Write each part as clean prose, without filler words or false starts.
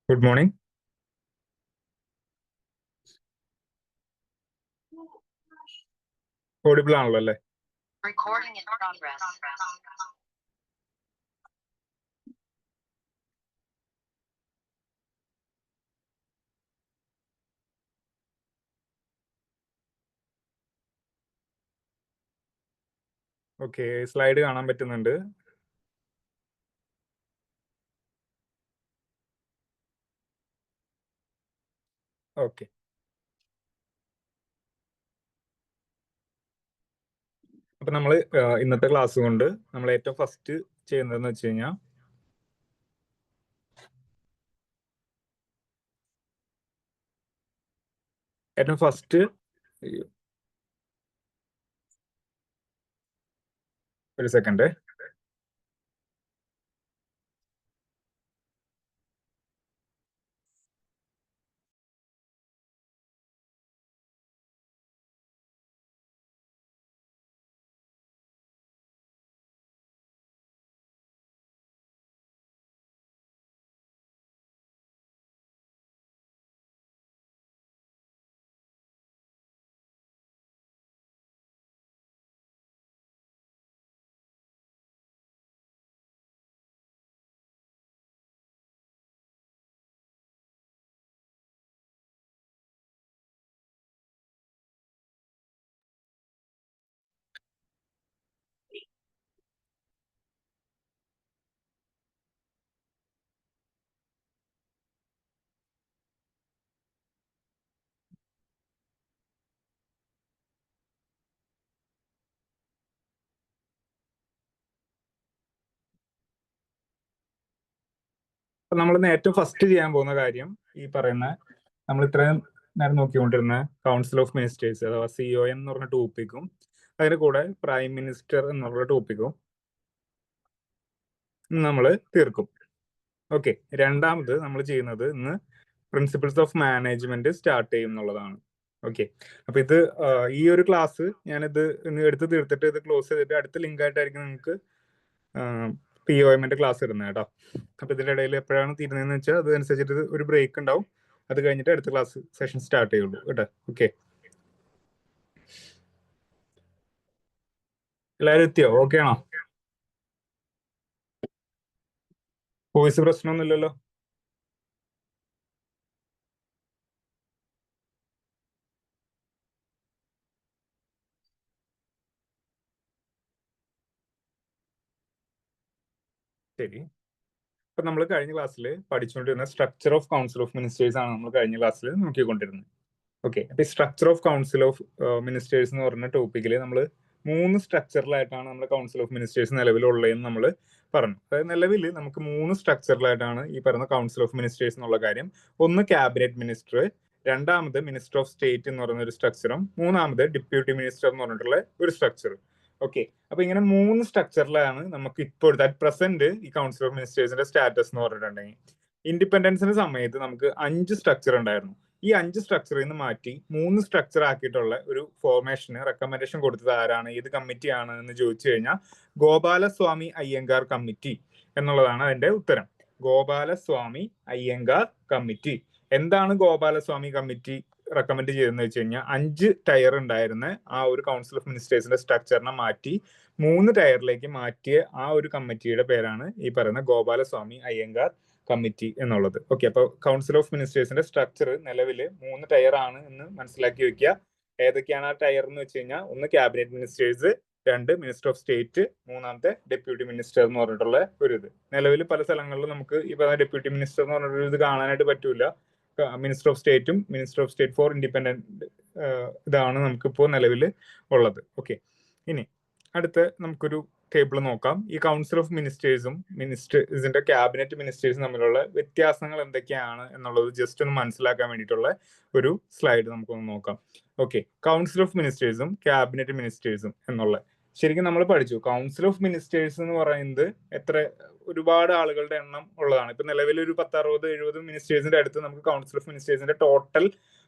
Good morning. Audible ആണല്ലോ അല്ലേ? Recording in progress. Okay, slide കാണാൻ പറ്റുന്നുണ്ട്. ഓക്കെ, അപ്പൊ നമ്മൾ ഇന്നത്തെ ക്ലാസ് കൊണ്ട് നമ്മൾ ഏറ്റവും ഫസ്റ്റ് ചെയ്യുന്നതെന്ന് വെച്ച് കഴിഞ്ഞാൽ ഏറ്റവും ഫസ്റ്റ് ഒരു സെക്കൻഡ്. അപ്പൊ നമ്മൾ ഇന്ന് ഏറ്റവും ഫസ്റ്റ് ചെയ്യാൻ പോകുന്ന കാര്യം ഈ പറയുന്ന നമ്മൾ ഇത്രയും നേരം നോക്കിക്കൊണ്ടിരുന്ന കൗൺസിൽ ഓഫ് മിനിസ്റ്റേഴ്സ് അഥവാ COM എന്ന് പറഞ്ഞ ടോപ്പിക്കും അതിന് കൂടെ പ്രൈം മിനിസ്റ്റർ എന്നുള്ള ടോപ്പിക്കും നമ്മൾ തീർക്കും. ഓക്കെ, രണ്ടാമത് നമ്മൾ ചെയ്യുന്നത് ഇന്ന് പ്രിൻസിപ്പിൾസ് ഓഫ് മാനേജ്മെന്റ് സ്റ്റാർട്ട് ചെയ്യും എന്നുള്ളതാണ്. ഓക്കെ, അപ്പൊ ഇത് ഈ ഒരു ക്ലാസ് ഞാനിത് ഇന്ന് എടുത്ത് തീർത്തിട്ട് ഇത് ക്ലോസ് ചെയ്തിട്ട് അടുത്ത ലിങ്ക് ആയിട്ടായിരിക്കും നിങ്ങൾക്ക് POM ക്ലാസ് ഇടുന്നത് കേട്ടോ. അപ്പൊ ഇതിന്റെ ഇടയിൽ എപ്പോഴാണ് തീരുന്നതെന്ന് വെച്ചാൽ അതനുസരിച്ചിട്ട് ഒരു ബ്രേക്ക് ഉണ്ടാവും. അത് കഴിഞ്ഞിട്ട് അടുത്ത ക്ലാസ് സെഷൻ സ്റ്റാർട്ട് ചെയ്യുള്ളൂ കേട്ടോ. ഓക്കെ, എല്ലാവരും എത്തിയോ? ഓക്കെ ആണോ? വോയിസ് പ്രശ്നമൊന്നുമില്ലല്ലോ? ശരി, അപ്പൊ നമ്മൾ കഴിഞ്ഞ ക്ലാസ്സിൽ പഠിച്ചുകൊണ്ടിരുന്ന structure of council of ministers ആണ് നമ്മൾ കഴിഞ്ഞ ക്ലാസ്സിൽ നോക്കിക്കൊണ്ടിരുന്നത്. ഓക്കെ, അപ്പൊ ഈ structure of council of ministers എന്ന് പറഞ്ഞ ടോപ്പിക്കിൽ നമ്മൾ 3 സ്ട്രക്ചറിലായിട്ടാണ് നമ്മുടെ കൗൺസിൽ ഓഫ് മിനിസ്റ്റേഴ്സ് നിലവിലുള്ളതെന്ന് നമ്മൾ പറഞ്ഞു. അതായത് നിലവിൽ നമുക്ക് 3 സ്ട്രക്ചറിലായിട്ടാണ് ഈ പറയുന്ന കൗൺസിൽ ഓഫ് മിനിസ്റ്റേഴ്സ് എന്നുള്ള കാര്യം. ഒന്ന് ക്യാബിനറ്റ് മിനിസ്റ്റർ, രണ്ടാമത് മിനിസ്റ്റർ ഓഫ് സ്റ്റേറ്റ് എന്ന് പറയുന്ന ഒരു സ്ട്രക്ചറും മൂന്നാമത് ഡെപ്യൂട്ടി മിനിസ്റ്റർ എന്ന് പറഞ്ഞിട്ടുള്ള ഒരു സ്ട്രക്ചർ. ഓക്കെ, അപ്പൊ ഇങ്ങനെ 3 സ്ട്രക്ചറിലാണ് നമുക്ക് ഇപ്പോഴത്തെ അറ്റ് പ്രസന്റ് ഈ കൗൺസിൽ ഓഫ് മിനിസ്റ്റേഴ്സിന്റെ സ്റ്റാറ്റസ് എന്ന് പറഞ്ഞിട്ടുണ്ടെങ്കിൽ. ഇൻഡിപെൻഡൻസിന്റെ സമയത്ത് നമുക്ക് 5 സ്ട്രക്ചർ ഉണ്ടായിരുന്നു. ഈ 5 സ്ട്രക്ചറിൽ നിന്ന് മാറ്റി 3 സ്ട്രക്ചർ ആക്കിയിട്ടുള്ള ഒരു ഫോർമേഷന് റെക്കമെൻഡേഷൻ കൊടുത്തത് ആരാണ്, ഏത് കമ്മിറ്റിയാണ് എന്ന് ചോദിച്ചു കഴിഞ്ഞാൽ ഗോപാലസ്വാമി അയ്യങ്കാർ കമ്മിറ്റി എന്നുള്ളതാണ് അതിന്റെ ഉത്തരം. ഗോപാലസ്വാമി അയ്യങ്കാർ കമ്മിറ്റി. എന്താണ് ഗോപാലസ്വാമി കമ്മിറ്റി റെക്കമെൻഡ് ചെയ്തതെന്ന് വെച്ച് കഴിഞ്ഞാൽ 5 ടയർ ഉണ്ടായിരുന്ന ആ ഒരു കൗൺസിൽ ഓഫ് മിനിസ്റ്റേഴ്സിന്റെ സ്ട്രക്ചറിനെ മാറ്റി 3 ടയറിലേക്ക് മാറ്റിയ ആ ഒരു കമ്മിറ്റിയുടെ പേരാണ് ഈ പറയുന്ന ഗോപാലസ്വാമി അയ്യങ്കാർ കമ്മിറ്റി എന്നുള്ളത്. ഓക്കെ, അപ്പൊ കൗൺസിൽ ഓഫ് മിനിസ്റ്റേഴ്സിന്റെ സ്ട്രക്ചർ നിലവിൽ 3 ടയർ ആണ് എന്ന് മനസ്സിലാക്കി വെക്കുക. ഏതൊക്കെയാണ് ആ ടയർ എന്ന് വെച്ച് കഴിഞ്ഞാൽ ഒന്ന് cabinet ministers, 2 minister of state, മൂന്നാമത്തെ ഡെപ്യൂട്ടി മിനിസ്റ്റർ എന്ന് പറഞ്ഞിട്ടുള്ള ഒരു ഇത്. നിലവിൽ പല സ്ഥലങ്ങളിലും നമുക്ക് ഈ പറഞ്ഞ ഡെപ്യൂട്ടി മിനിസ്റ്റർ എന്ന് പറഞ്ഞൊരു ഇത് കാണാനായിട്ട് പറ്റൂല. മിനിസ്റ്റർ ഓഫ് സ്റ്റേറ്റും minister of state for independent ഇതാണ് നമുക്കിപ്പോൾ നിലവിൽ ഉള്ളത്. ഓക്കെ, ഇനി അടുത്ത നമുക്കൊരു ടേബിൾ നോക്കാം. ഈ കൗൺസിൽ ഓഫ് മിനിസ്റ്റേഴ്സും മിനിസ്റ്റേഴ്സിന്റെ ക്യാബിനറ്റ് മിനിസ്റ്റേഴ്സും തമ്മിലുള്ള വ്യത്യാസങ്ങൾ എന്തൊക്കെയാണ് എന്നുള്ളത് ജസ്റ്റ് ഒന്ന് മനസ്സിലാക്കാൻ വേണ്ടിയിട്ടുള്ള ഒരു സ്ലൈഡ് നമുക്കൊന്ന് നോക്കാം. ഓക്കെ, കൗൺസിൽ ഓഫ് മിനിസ്റ്റേഴ്സും ക്യാബിനറ്റ് മിനിസ്റ്റേഴ്സും എന്നുള്ള ശരിക്കും നമ്മൾ പഠിച്ചു. കൗൺസിൽ ഓഫ് മിനിസ്റ്റേഴ്സ് എന്ന് പറയുന്നത് ഒരുപാട് ആളുകളുടെ എണ്ണം ഉള്ളതാണ്. ഇപ്പൊ നിലവിൽ ഒരു 10, 60, 70 മിനിസ്റ്റേഴ്സിന്റെ അടുത്ത് നമുക്ക് കൗൺസിൽ ഓഫ് മിനിസ്റ്റേഴ്സിന്റെ ടോട്ടൽ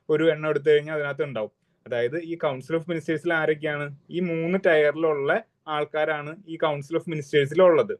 ഒരു എണ്ണം എടുത്തു കഴിഞ്ഞാൽ അതിനകത്ത് ഉണ്ടാവും. അതായത് ഈ കൗൺസിൽ ഓഫ് മിനിസ്റ്റേഴ്സിൽ ആരൊക്കെയാണ്? ഈ 3 ടയറിലുള്ള ആൾക്കാരാണ് ഈ കൗൺസിൽ ഓഫ് മിനിസ്റ്റേഴ്സിൽ ഉള്ളത്.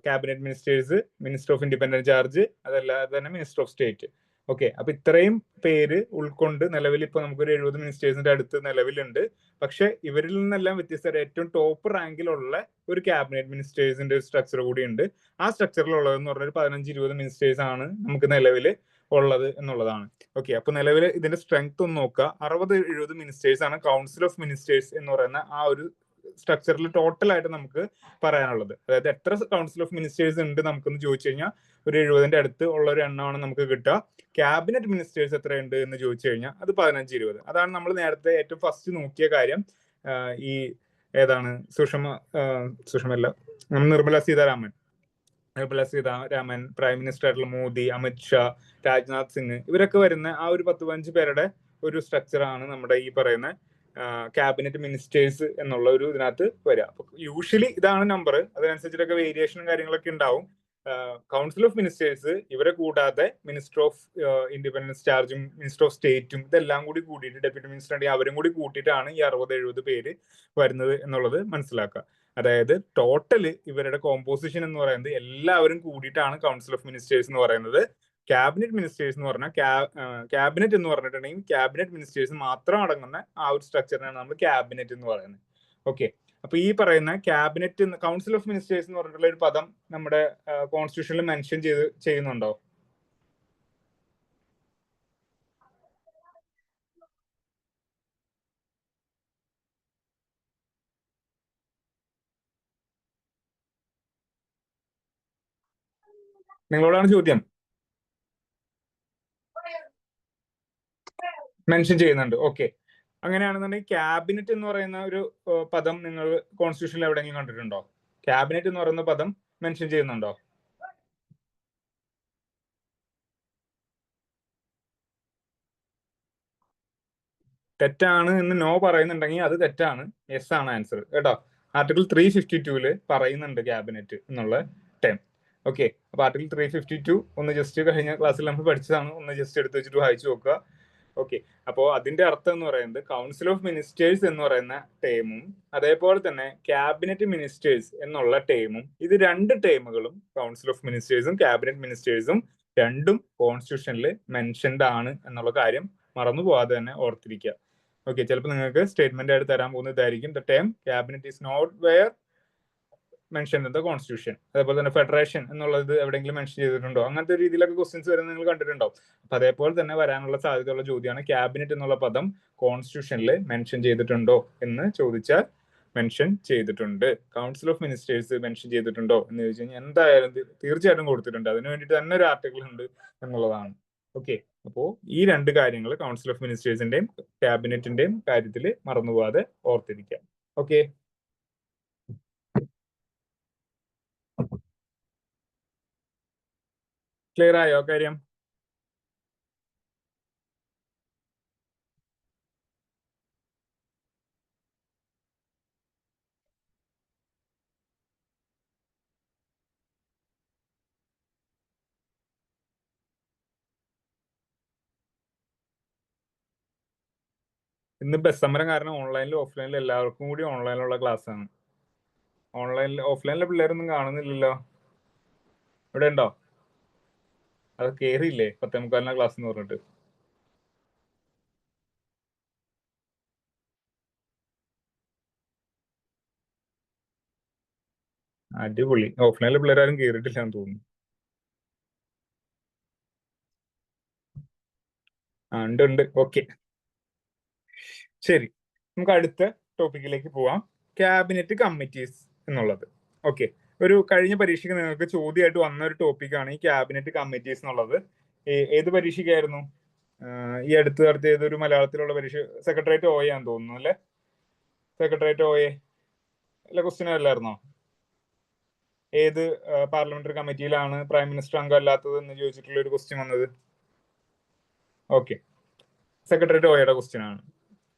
Cabinet ministers, minister of independent charge, അതല്ലാതെ തന്നെ മിനിസ്റ്റർ ഓഫ് സ്റ്റേറ്റ്. ഓക്കെ, അപ്പൊ ഇത്രയും പേര് ഉൾക്കൊണ്ട് നിലവിൽ ഇപ്പൊ നമുക്കൊരു 70 മിനിസ്റ്റേഴ്സിന്റെ അടുത്ത് നിലവിലുണ്ട്. പക്ഷെ ഇവരിൽ നിന്നെല്ലാം വ്യത്യസ്തമായിട്ട് ഏറ്റവും ടോപ്പ് റാങ്കിലുള്ള ഒരു ക്യാബിനറ്റ് മിനിസ്റ്റേഴ്സിന്റെ സ്ട്രക്ചർ കൂടി ഉണ്ട്. ആ സ്ട്രക്ചറിലുള്ളതെന്ന് പറഞ്ഞാൽ 15-20 മിനിസ്റ്റേഴ്സ് ആണ് നമുക്ക് നിലവിൽ ഉള്ളത് എന്നുള്ളതാണ്. ഓക്കെ, അപ്പൊ നിലവിൽ ഇതിന്റെ സ്ട്രെങ്ത് ഒന്ന് നോക്കുക. 60-70 മിനിസ്റ്റേഴ്സ് ആണ് കൗൺസിൽ ഓഫ് മിനിസ്റ്റേഴ്സ് എന്ന് പറയുന്ന ആ ഒരു സ്ട്രക്ചറിൽ ടോട്ടൽ ആയിട്ട് നമുക്ക് പറയാനുള്ളത്. അതായത് എത്ര കൗൺസിൽ ഓഫ് മിനിസ്റ്റേഴ്സ് ഉണ്ട് നമുക്കൊന്ന് ചോദിച്ചു കഴിഞ്ഞാൽ ഒരു 70ന്റെ അടുത്ത് ഉള്ള ഒരു എണ്ണമാണ് നമുക്ക് കിട്ടുക. ക്യാബിനറ്റ് മിനിസ്റ്റേഴ്സ് എത്രയുണ്ട് എന്ന് ചോദിച്ചു കഴിഞ്ഞാൽ അത് 15-20. അതാണ് നമ്മൾ നേരത്തെ ഏറ്റവും ഫസ്റ്റ് നോക്കിയ കാര്യം. ഈ ഏതാണ് സുഷമല്ല നിർമ്മല സീതാരാമൻ പ്രൈം മിനിസ്റ്റർ ആയിട്ടുള്ള മോദി, അമിത് ഷാ, രാജ്നാഥ് സിംഗ്, ഇവരൊക്കെ വരുന്ന ആ ഒരു 10-15 പേരുടെ ഒരു സ്ട്രക്ചറാണ് നമ്മുടെ ഈ പറയുന്ന ക്യാബിനറ്റ് മിനിസ്റ്റേഴ്സ് എന്നുള്ള ഒരു ഇതിനകത്ത് വരിക. അപ്പൊ യൂഷ്വലി ഇതാണ് നമ്പർ. അതിനനുസരിച്ചിട്ടൊക്കെ വേരിയേഷനും കാര്യങ്ങളൊക്കെ ഉണ്ടാവും. കൗൺസിൽ ഓഫ് മിനിസ്റ്റേഴ്സ് ഇവരെ കൂടാതെ മിനിസ്റ്റർ ഓഫ് ഇൻഡിപെൻഡൻസ് ചാർജും മിനിസ്റ്റർ ഓഫ് സ്റ്റേറ്റും ഇതെല്ലാം കൂടി കൂട്ടിയിട്ട് ഡെപ്യൂട്ടി മിനിസ്റ്റർ ഉണ്ടെങ്കിൽ അവരും കൂടി കൂട്ടിയിട്ടാണ് ഈ 60-70 പേര് വരുന്നത് എന്നുള്ളത് മനസ്സിലാക്കുക. അതായത് ടോട്ടല് ഇവരുടെ കോമ്പോസിഷൻ എന്ന് പറയുന്നത് എല്ലാവരും കൂടിയിട്ടാണ് കൗൺസിൽ ഓഫ് മിനിസ്റ്റേഴ്സ് എന്ന് പറയുന്നത്. ക്യാബിനറ്റ് മിനിസ്റ്റേഴ്സ് എന്ന് പറഞ്ഞാൽ ക്യാബിനറ്റ് എന്ന് പറഞ്ഞിട്ടുണ്ടെങ്കിൽ ക്യാബിനറ്റ് മിനിസ്റ്റേഴ്സ് മാത്രം അടങ്ങുന്ന ആ ഒരു സ്ട്രക്ചറിനാണ് നമ്മൾ ക്യാബിനറ്റ് എന്ന് പറയുന്നത്. ഓക്കെ, അപ്പൊ ഈ പറയുന്ന ക്യാബിനറ്റ് കൗൺസിൽ ഓഫ് മിനിസ്റ്റേഴ്സ് എന്ന് പറഞ്ഞിട്ടുള്ള ഒരു പദം നമ്മുടെ കോൺസ്റ്റിറ്റ്യൂഷനിൽ മെൻഷൻ ചെയ്യുന്നുണ്ടോ? നിങ്ങളോടാണ് ചോദ്യം. മെൻഷൻ ചെയ്യുന്നുണ്ട്. ഓക്കെ, അങ്ങനെയാണെന്നുണ്ടെങ്കിൽ ക്യാബിനറ്റ് എന്ന് പറയുന്ന ഒരു പദം നിങ്ങൾ കോൺസ്റ്റിറ്റ്യൂഷനിൽ എവിടെയെങ്കിലും കണ്ടിട്ടുണ്ടോ? ക്യാബിനറ്റ് എന്ന് പറയുന്ന പദം മെൻഷൻ ചെയ്യുന്നുണ്ടോ? തെറ്റാണ് എന്ന് നോ പറയുന്നുണ്ടെങ്കിൽ അത് തെറ്റാണ്. യെസ് ആണ് ആൻസർ കേട്ടോ. ആർട്ടിക്കിൾ 352 പറയുന്നുണ്ട് ക്യാബിനറ്റ് എന്നുള്ള ടേം. ഓക്കെ, അപ്പൊ ആർട്ടിക്കിൾ 352 ഒന്ന് ജസ്റ്റ് കഴിഞ്ഞ ക്ലാസ്സിൽ നമ്മൾ പഠിച്ചതാണ്. ഒന്ന് ജസ്റ്റ് എടുത്ത് വെച്ചിട്ട് വായിച്ചു നോക്കുക. ഓക്കെ, അപ്പോൾ അതിന്റെ അർത്ഥം എന്ന് പറയുന്നത് കൗൺസിൽ ഓഫ് മിനിസ്റ്റേഴ്സ് എന്ന് പറയുന്ന ടേമും അതേപോലെ തന്നെ ക്യാബിനറ്റ് മിനിസ്റ്റേഴ്സ് എന്നുള്ള ടേമും, ഇത് രണ്ട് ടേമുകളും കൗൺസിൽ ഓഫ് മിനിസ്റ്റേഴ്സും ക്യാബിനറ്റ് മിനിസ്റ്റേഴ്സും രണ്ടും കോൺസ്റ്റിറ്റ്യൂഷനിൽ മെൻഷൻഡ് ആണ് എന്നുള്ള കാര്യം മറന്നു പോവാതെ തന്നെ ഓർത്തിരിക്കുക. ഓക്കെ, ചിലപ്പോൾ നിങ്ങൾക്ക് സ്റ്റേറ്റ്മെന്റ് ആയിട്ട് തരാൻ പോകുന്നതായിരിക്കും the term cabinet is not where mention in the constitution. അതേപോലെ തന്നെ ഫെഡറേഷൻ എന്നുള്ളത് എവിടെയെങ്കിലും മെൻഷൻ ചെയ്തിട്ടുണ്ടോ? അങ്ങനത്തെ രീതിയിലൊക്കെ ക്വസ്റ്റ്യൻസ് വരുന്നത് നിങ്ങൾ കണ്ടിട്ടുണ്ടോ? അപ്പൊ അതേപോലെ തന്നെ വരാനുള്ള സാധ്യതയുള്ള ചോദ്യമാണ് ക്യാബിനറ്റ് എന്നുള്ള പദം കോൺസ്റ്റിറ്റ്യൂഷനിൽ മെൻഷൻ ചെയ്തിട്ടുണ്ടോ എന്ന് ചോദിച്ചാൽ മെൻഷൻ ചെയ്തിട്ടുണ്ട്. കൗൺസിൽ ഓഫ് മിനിസ്റ്റേഴ്സ് മെൻഷൻ ചെയ്തിട്ടുണ്ടോ എന്ന് ചോദിച്ചു കഴിഞ്ഞാൽ എന്തായാലും തീർച്ചയായിട്ടും കൊടുത്തിട്ടുണ്ട്. അതിന് വേണ്ടിയിട്ട് തന്നെ ഒരു ആർട്ടിക്കിൾ ഉണ്ട് എന്നുള്ളതാണ്. ഓക്കെ, അപ്പോ ഈ രണ്ട് കാര്യങ്ങൾ കൗൺസിൽ ഓഫ് മിനിസ്റ്റേഴ്സിന്റെയും ക്യാബിനറ്റിന്റെയും കാര്യത്തിൽ മറന്നുപോകാതെ ഓർത്തിരിക്കാം. ഓക്കെ, ക്ലിയർ ആയോ കാര്യം? ഇന്ന് ബസ് സമരം കാരണം ഓൺലൈനിലും ഓഫ്ലൈനിലും എല്ലാവർക്കും കൂടി ഓൺലൈനിലുള്ള ക്ലാസ് ആണ്. ഓഫ്ലൈനിലെ പിള്ളേരൊന്നും കാണുന്നില്ലല്ലോ. ഇവിടെ ഉണ്ടോ? അത് കേറിയില്ലേ 10:45 ക്ലാസ് എന്ന് പറഞ്ഞിട്ട്? അടിപൊളി. ഓഫ്ലൈനിലെ പിള്ളേരാരും കേറിയിട്ടില്ല എന്ന് തോന്നുന്നു. ഉണ്ട്. ഓക്കെ, ശരി, നമുക്ക് അടുത്ത ടോപ്പിക്കിലേക്ക് പോവാം. ക്യാബിനറ്റ് കമ്മിറ്റീസ് എന്നുള്ളത്. ഓക്കെ, ഒരു കഴിഞ്ഞ പരീക്ഷയ്ക്ക് നിങ്ങൾക്ക് ചോദ്യമായിട്ട് വന്ന ഒരു ടോപ്പിക്കാണ് ഈ ക്യാബിനറ്റ് കമ്മിറ്റീസ് എന്നുള്ളത്. ഏത് പരീക്ഷയ്ക്കായിരുന്നു? ഈ അടുത്ത് നടത്തിയ ഏതൊരു മലയാളത്തിലുള്ള പരീക്ഷ? സെക്രട്ടേറിയറ്റ് OA ആണെന്ന് തോന്നുന്നു അല്ലെ? സെക്രട്ടേറിയറ്റ് OA അല്ല, ക്വസ്റ്റ്യൻ അല്ലായിരുന്നോ? ഏത് പാർലമെന്ററി കമ്മിറ്റിയിലാണ് പ്രൈം മിനിസ്റ്റർ അംഗം അല്ലാത്തത് എന്ന് ചോദിച്ചിട്ടുള്ള ഒരു ക്വസ്റ്റ്യൻ വന്നത്? ഓക്കെ, സെക്രട്ടേറിയറ്റ് OAയുടെ ക്വസ്റ്റ്യൻ ആണ്.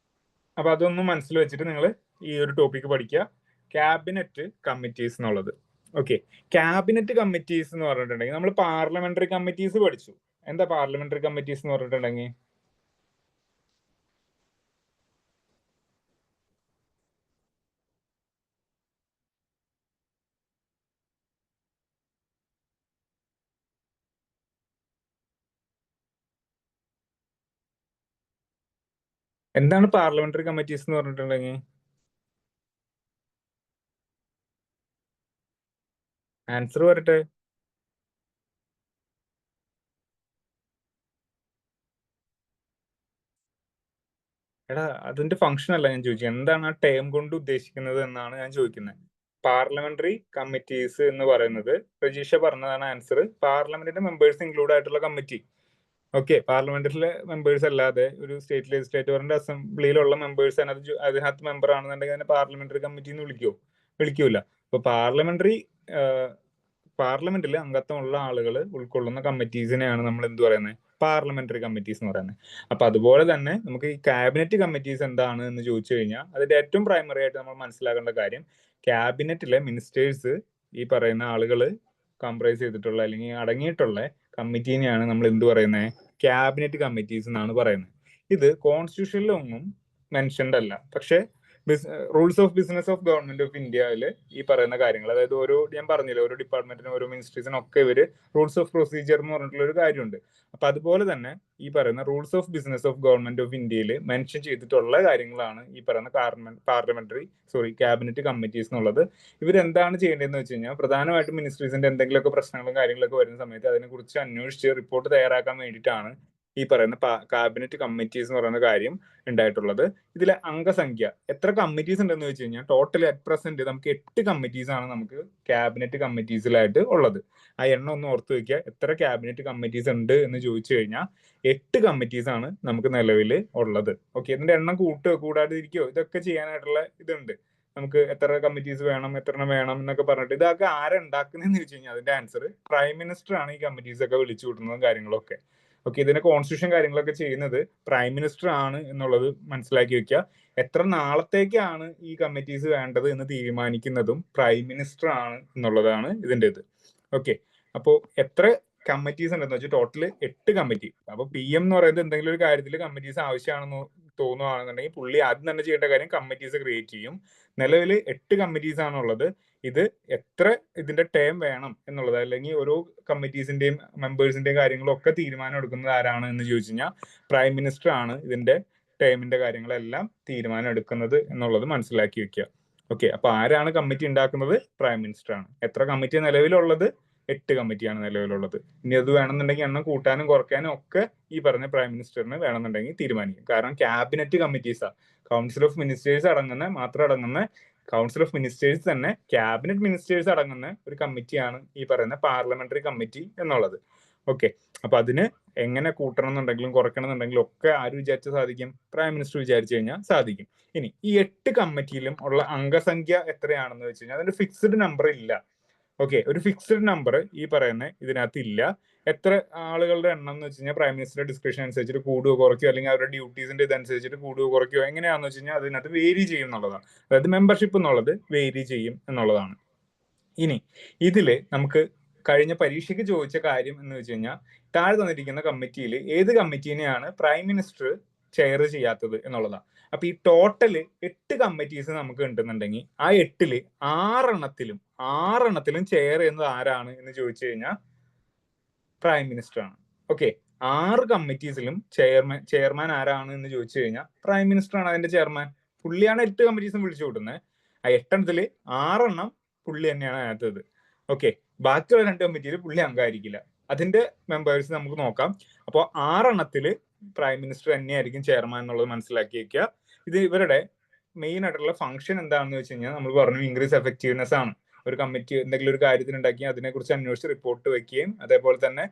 അപ്പൊ അതൊന്നും മനസ്സിൽ വെച്ചിട്ട് നിങ്ങൾ ഈ ഒരു ടോപ്പിക്ക് പഠിക്കുക, ക്യാബിനറ്റ് കമ്മിറ്റീസ് എന്നുള്ളത്. ഓക്കെ, ക്യാബിനറ്റ് കമ്മിറ്റീസ് എന്ന് പറഞ്ഞിട്ടുണ്ടെങ്കിൽ നമ്മൾ പാർലമെന്ററി കമ്മിറ്റീസ് പഠിച്ചു. എന്താ പാർലമെന്ററി കമ്മിറ്റീസ് എന്ന് പറഞ്ഞിട്ടുണ്ടെങ്കിൽ? എന്താണ് പാർലമെന്ററി കമ്മിറ്റീസ് എന്ന് പറഞ്ഞിട്ടുണ്ടെങ്കിൽ? ആൻസർ വരട്ടെ. എടാ, അതിന്റെ ഫംഗ്ഷൻ അല്ല ഞാൻ ചോദിച്ചത്, എന്താണ് ആ ടേം കൊണ്ട് ഉദ്ദേശിക്കുന്നത് എന്നാണ് ഞാൻ ചോദിക്കുന്നത്. പാർലമെന്ററി കമ്മിറ്റീസ് എന്ന് പറയുന്നത് പ്രജീഷ പറഞ്ഞതാണ് ആൻസർ, പാർലമെന്റിന്റെ മെമ്പേഴ്സ് ഇൻക്ലൂഡ് ആയിട്ടുള്ള കമ്മിറ്റി. ഓക്കെ, പാർലമെന്റിലെ മെമ്പേഴ്സ് അല്ലാതെ ഒരു സ്റ്റേറ്റ് ലെജിസ്ലേറ്ററിന്റെ അസംബ്ലിയിലുള്ള മെമ്പേഴ്സ് അതിനകത്ത് മെമ്പർ ആണെന്നുണ്ടെങ്കിൽ അതിനെ പാർലമെന്ററി കമ്മിറ്റി എന്ന് വിളിക്കൂല. അപ്പൊ പാർലമെന്റിൽ അംഗത്വമുള്ള ആളുകൾ ഉൾക്കൊള്ളുന്ന കമ്മിറ്റീസിനെയാണ് നമ്മൾ എന്ത് പറയുന്നത്? പാർലമെന്ററി കമ്മിറ്റീസ് എന്ന് പറയുന്നത്. അപ്പൊ അതുപോലെ തന്നെ നമുക്ക് ഈ ക്യാബിനറ്റ് കമ്മിറ്റീസ് എന്താണ് എന്ന് ചോദിച്ചു കഴിഞ്ഞാൽ അതിന്റെ ഏറ്റവും പ്രൈമറി ആയിട്ട് നമ്മൾ മനസ്സിലാക്കേണ്ട കാര്യം, ക്യാബിനറ്റിലെ മിനിസ്റ്റേഴ്സ് ഈ പറയുന്ന ആളുകൾ കംപ്രൈസ് ചെയ്തിട്ടുള്ള അല്ലെങ്കിൽ അടങ്ങിയിട്ടുള്ള കമ്മിറ്റീനെയാണ് നമ്മൾ എന്ത് പറയുന്നത്? ക്യാബിനറ്റ് കമ്മിറ്റീസ് എന്നാണ് പറയുന്നത്. ഇത് കോൺസ്റ്റിറ്റ്യൂഷനിലൊന്നും മെൻഷൻഡ് അല്ല, പക്ഷെ rules of business of government of ഇന്ത്യയിൽ ഈ പറയുന്ന കാര്യങ്ങൾ, അതായത് ഞാൻ പറഞ്ഞില്ല, ഓരോ ഡിപ്പാർട്ട്മെന്റിനും ഓരോ മിനിസ്ട്രീസിനും ഒക്കെ ഇവര് റൂൾസ് ഓഫ് പ്രൊസീജിയർ എന്ന് പറഞ്ഞിട്ടുള്ള ഒരു കാര്യമുണ്ട്. അപ്പൊ അതുപോലെ തന്നെ ഈ പറയുന്ന rules of business of government of ഇന്ത്യയിൽ മെൻഷൻ ചെയ്തിട്ടുള്ള കാര്യങ്ങളാണ് ഈ പറയുന്ന ക്യാബിനറ്റ് കമ്മിറ്റീസ് എന്നുള്ളത്. ഇവരെന്താണ് ചെയ്യേണ്ടതെന്ന് വെച്ച് കഴിഞ്ഞാൽ, പ്രധാനമായിട്ടും മിനിസ്ട്രീസിന്റെ എന്തെങ്കിലുമൊക്കെ പ്രശ്നങ്ങളും കാര്യങ്ങളൊക്കെ വരുന്ന സമയത്ത് അതിനെക്കുറിച്ച് അന്വേഷിച്ച് റിപ്പോർട്ട് തയ്യാറാക്കാൻ വേണ്ടിയിട്ടാണ് ഈ പറയുന്ന ക്യാബിനറ്റ് കമ്മിറ്റീസ് എന്ന് പറയുന്ന കാര്യം ഉണ്ടായിട്ടുള്ളത്. ഇതിലെ അംഗസംഖ്യ എത്ര കമ്മിറ്റീസ് ഉണ്ടെന്ന് വെച്ച് കഴിഞ്ഞാൽ, ടോട്ടൽ അറ്റ് പ്രസന്റ് നമുക്ക് 8 കമ്മിറ്റീസ് ആണ് നമുക്ക് ക്യാബിനറ്റ് കമ്മിറ്റീസിലായിട്ട് ഉള്ളത്. ആ എണ്ണം ഒന്ന് ഓർത്ത് വെക്കുക. എത്ര ക്യാബിനറ്റ് കമ്മിറ്റീസ് ഉണ്ട് എന്ന് ചോദിച്ചു കഴിഞ്ഞാൽ 8 കമ്മിറ്റീസ് ആണ് നമുക്ക് നിലവിൽ ഉള്ളത്. ഓക്കെ, ഇതിന്റെ എണ്ണം കൂടാതിരിക്കോ, ഇതൊക്കെ ചെയ്യാനായിട്ടുള്ള ഇതുണ്ട്. നമുക്ക് എത്ര കമ്മിറ്റീസ് വേണം, എത്ര എണ്ണം വേണം എന്നൊക്കെ പറഞ്ഞിട്ട് ഇതൊക്കെ ആരുണ്ടാക്കുന്നതെന്ന് ചോദിച്ചു കഴിഞ്ഞാൽ അതിന്റെ ആൻസർ പ്രൈം മിനിസ്റ്റർ ആണ്. ഈ കമ്മിറ്റീസ് ഒക്കെ വിളിച്ചു കൂട്ടുന്നതും കാര്യങ്ങളൊക്കെ. ഓക്കെ, ഇതിന്റെ കോൺസ്റ്റിറ്റ്യൂഷൻ കാര്യങ്ങളൊക്കെ ചെയ്യുന്നത് പ്രൈം മിനിസ്റ്റർ ആണ് എന്നുള്ളത് മനസ്സിലാക്കി വെക്കുക. എത്ര നാളത്തേക്കാണ് ഈ കമ്മിറ്റീസ് വേണ്ടത് എന്ന് തീരുമാനിക്കുന്നതും പ്രൈം മിനിസ്റ്റർ ആണ് എന്നുള്ളതാണ് ഇതിന്റെ ഇത്. ഓക്കെ, അപ്പോ എത്ര കമ്മിറ്റീസ് ഉണ്ടെന്ന് വെച്ചാൽ ടോട്ടൽ 8 കമ്മിറ്റി. അപ്പൊ PM എന്ന് പറയുന്നത് എന്തെങ്കിലും ഒരു കാര്യത്തിൽ കമ്മിറ്റീസ് ആവശ്യമാണെന്ന് തോന്നുകയാണെന്നുണ്ടെങ്കിൽ പുള്ളി ആദ്യം തന്നെ ചെയ്യേണ്ട കാര്യം കമ്മിറ്റീസ് ക്രിയേറ്റ് ചെയ്യും. നിലവിൽ 8 കമ്മിറ്റീസ് ആണുള്ളത്. ഇത് എത്ര ഇതിന്റെ ടേം വേണം എന്നുള്ളത്, അല്ലെങ്കിൽ ഓരോ കമ്മിറ്റീസിന്റെയും മെമ്പേഴ്സിന്റെയും കാര്യങ്ങളും ഒക്കെ തീരുമാനം എടുക്കുന്നത് ആരാണ് എന്ന് ചോദിച്ചു കഴിഞ്ഞാൽ പ്രൈം മിനിസ്റ്റർ ആണ് ഇതിന്റെ ടേമിന്റെ കാര്യങ്ങളെല്ലാം തീരുമാനം എടുക്കുന്നത് എന്നുള്ളത് മനസ്സിലാക്കി വെക്കുക. ഓക്കെ, അപ്പൊ ആരാണ് കമ്മിറ്റി ഉണ്ടാക്കുന്നത്? പ്രൈം മിനിസ്റ്റർ ആണ്. എത്ര കമ്മിറ്റി നിലവിലുള്ളത്? 8 കമ്മിറ്റിയാണ് നിലവിലുള്ളത്. ഇനി അത് വേണമെന്നുണ്ടെങ്കിൽ എണ്ണം കൂട്ടാനും കുറയ്ക്കാനും ഒക്കെ ഈ പറഞ്ഞ പ്രൈം മിനിസ്റ്ററിന് വേണമെന്നുണ്ടെങ്കിൽ തീരുമാനിക്കും. കാരണം ക്യാബിനറ്റ് കമ്മിറ്റീസാ, കൗൺസിൽ ഓഫ് മിനിസ്റ്റേഴ്സ് അടങ്ങുന്ന കൗൺസിൽ ഓഫ് മിനിസ്റ്റേഴ്സ് തന്നെ ക്യാബിനറ്റ് മിനിസ്റ്റേഴ്സ് അടങ്ങുന്ന ഒരു കമ്മിറ്റിയാണ് ഈ പറയുന്ന പാർലമെന്ററി കമ്മിറ്റി എന്നുള്ളത്. ഓക്കെ, അപ്പൊ അതിന് എങ്ങനെ കൂട്ടണം എന്നുണ്ടെങ്കിലും കുറയ്ക്കണം എന്നുണ്ടെങ്കിലും ഒക്കെ ആര് വിചാരിച്ചാൽ സാധിക്കും? പ്രൈം മിനിസ്റ്റർ വിചാരിച്ചു കഴിഞ്ഞാൽ സാധിക്കും. ഇനി ഈ 8 കമ്മിറ്റിയിലും ഉള്ള അംഗസംഖ്യ എത്രയാണെന്ന് വെച്ച് കഴിഞ്ഞാൽ അതിന്റെ ഫിക്സ്ഡ് നമ്പർ ഇല്ല. ഓക്കെ, ഒരു ഫിക്സ്ഡ് നമ്പർ ഈ പറയുന്ന ഇതിനകത്ത് ഇല്ല. എത്ര ആളുകളുടെ എണ്ണം എന്ന് വെച്ച് കഴിഞ്ഞാൽ പ്രൈം മിനിസ്റ്ററുടെ ഡിസ്ക്രിപ്ഷൻ അനുസരിച്ചിട്ട് കൂടുകയോ കുറയ്ക്കോ, അല്ലെങ്കിൽ അവരുടെ ഡ്യൂട്ടീസിന്റെ ഇതനുസരിച്ചിട്ട് കൂടുകയോ കുറയ്ക്കോ എങ്ങനെയാണെന്ന് വെച്ച് കഴിഞ്ഞാൽ അതിനകത്ത് വേരി ചെയ്യും എന്നുള്ളതാണ്. അതായത് മെമ്പർഷിപ്പ് എന്നുള്ളത് വേരി ചെയ്യും എന്നുള്ളതാണ്. ഇനി ഇതില് നമുക്ക് കഴിഞ്ഞ പരീക്ഷയ്ക്ക് ചോദിച്ച കാര്യം എന്ന് വെച്ച് കഴിഞ്ഞാൽ, താഴെ തന്നിരിക്കുന്ന കമ്മിറ്റിയിൽ ഏത് കമ്മിറ്റീനെയാണ് പ്രൈം മിനിസ്റ്റർ ചെയർ ചെയ്യാത്തത് എന്നുള്ളതാണ്. അപ്പൊ ഈ ടോട്ടല് 8 കമ്മിറ്റീസ് നമുക്ക് ഉണ്ടെന്നുണ്ടെങ്കിൽ ആ 8-ല് 6 ചെയർ ചെയ്യുന്നത് ആരാണ് എന്ന് ചോദിച്ചു കഴിഞ്ഞാൽ പ്രൈം മിനിസ്റ്റർ ആണ്. ഓക്കെ, 6 കമ്മിറ്റീസിലും ചെയർമാൻ ആരാണ് എന്ന് ചോദിച്ചു കഴിഞ്ഞാൽ പ്രൈം മിനിസ്റ്റർ ആണ് അതിന്റെ ചെയർമാൻ. പുള്ളിയാണ് 8 കമ്മിറ്റീസും വിളിച്ചു കൂട്ടുന്നത്. ആ 8-ല് 6 പുള്ളി തന്നെയാണ് അതിനകത്തത്. ഓക്കെ, ബാക്കിയുള്ള 2 കമ്മിറ്റിയിൽ പുള്ളി അംഗമായിരിക്കില്ല. അതിന്റെ മെമ്പേഴ്സ് നമുക്ക് നോക്കാം. അപ്പോൾ 6 പ്രൈം മിനിസ്റ്റർ തന്നെയായിരിക്കും ചെയർമാൻ എന്നുള്ളത് മനസ്സിലാക്കി വെക്കുക. ഇത് ഇവരുടെ മെയിൻ ആയിട്ടുള്ള ഫംഗ്ഷൻ എന്താണെന്ന് വെച്ച് കഴിഞ്ഞാൽ നമ്മൾ പറഞ്ഞു ഇൻക്രീസ് എഫക്റ്റീവ്നെസ് ആണ്. ഒരു കമ്മിറ്റി എന്തെങ്കിലും ഒരു കാര്യത്തിന് ഉണ്ടാക്കി അതിനെക്കുറിച്ച് അന്വേഷിച്ച് റിപ്പോർട്ട് വെക്കുകയും അതേപോലെ തന്നെ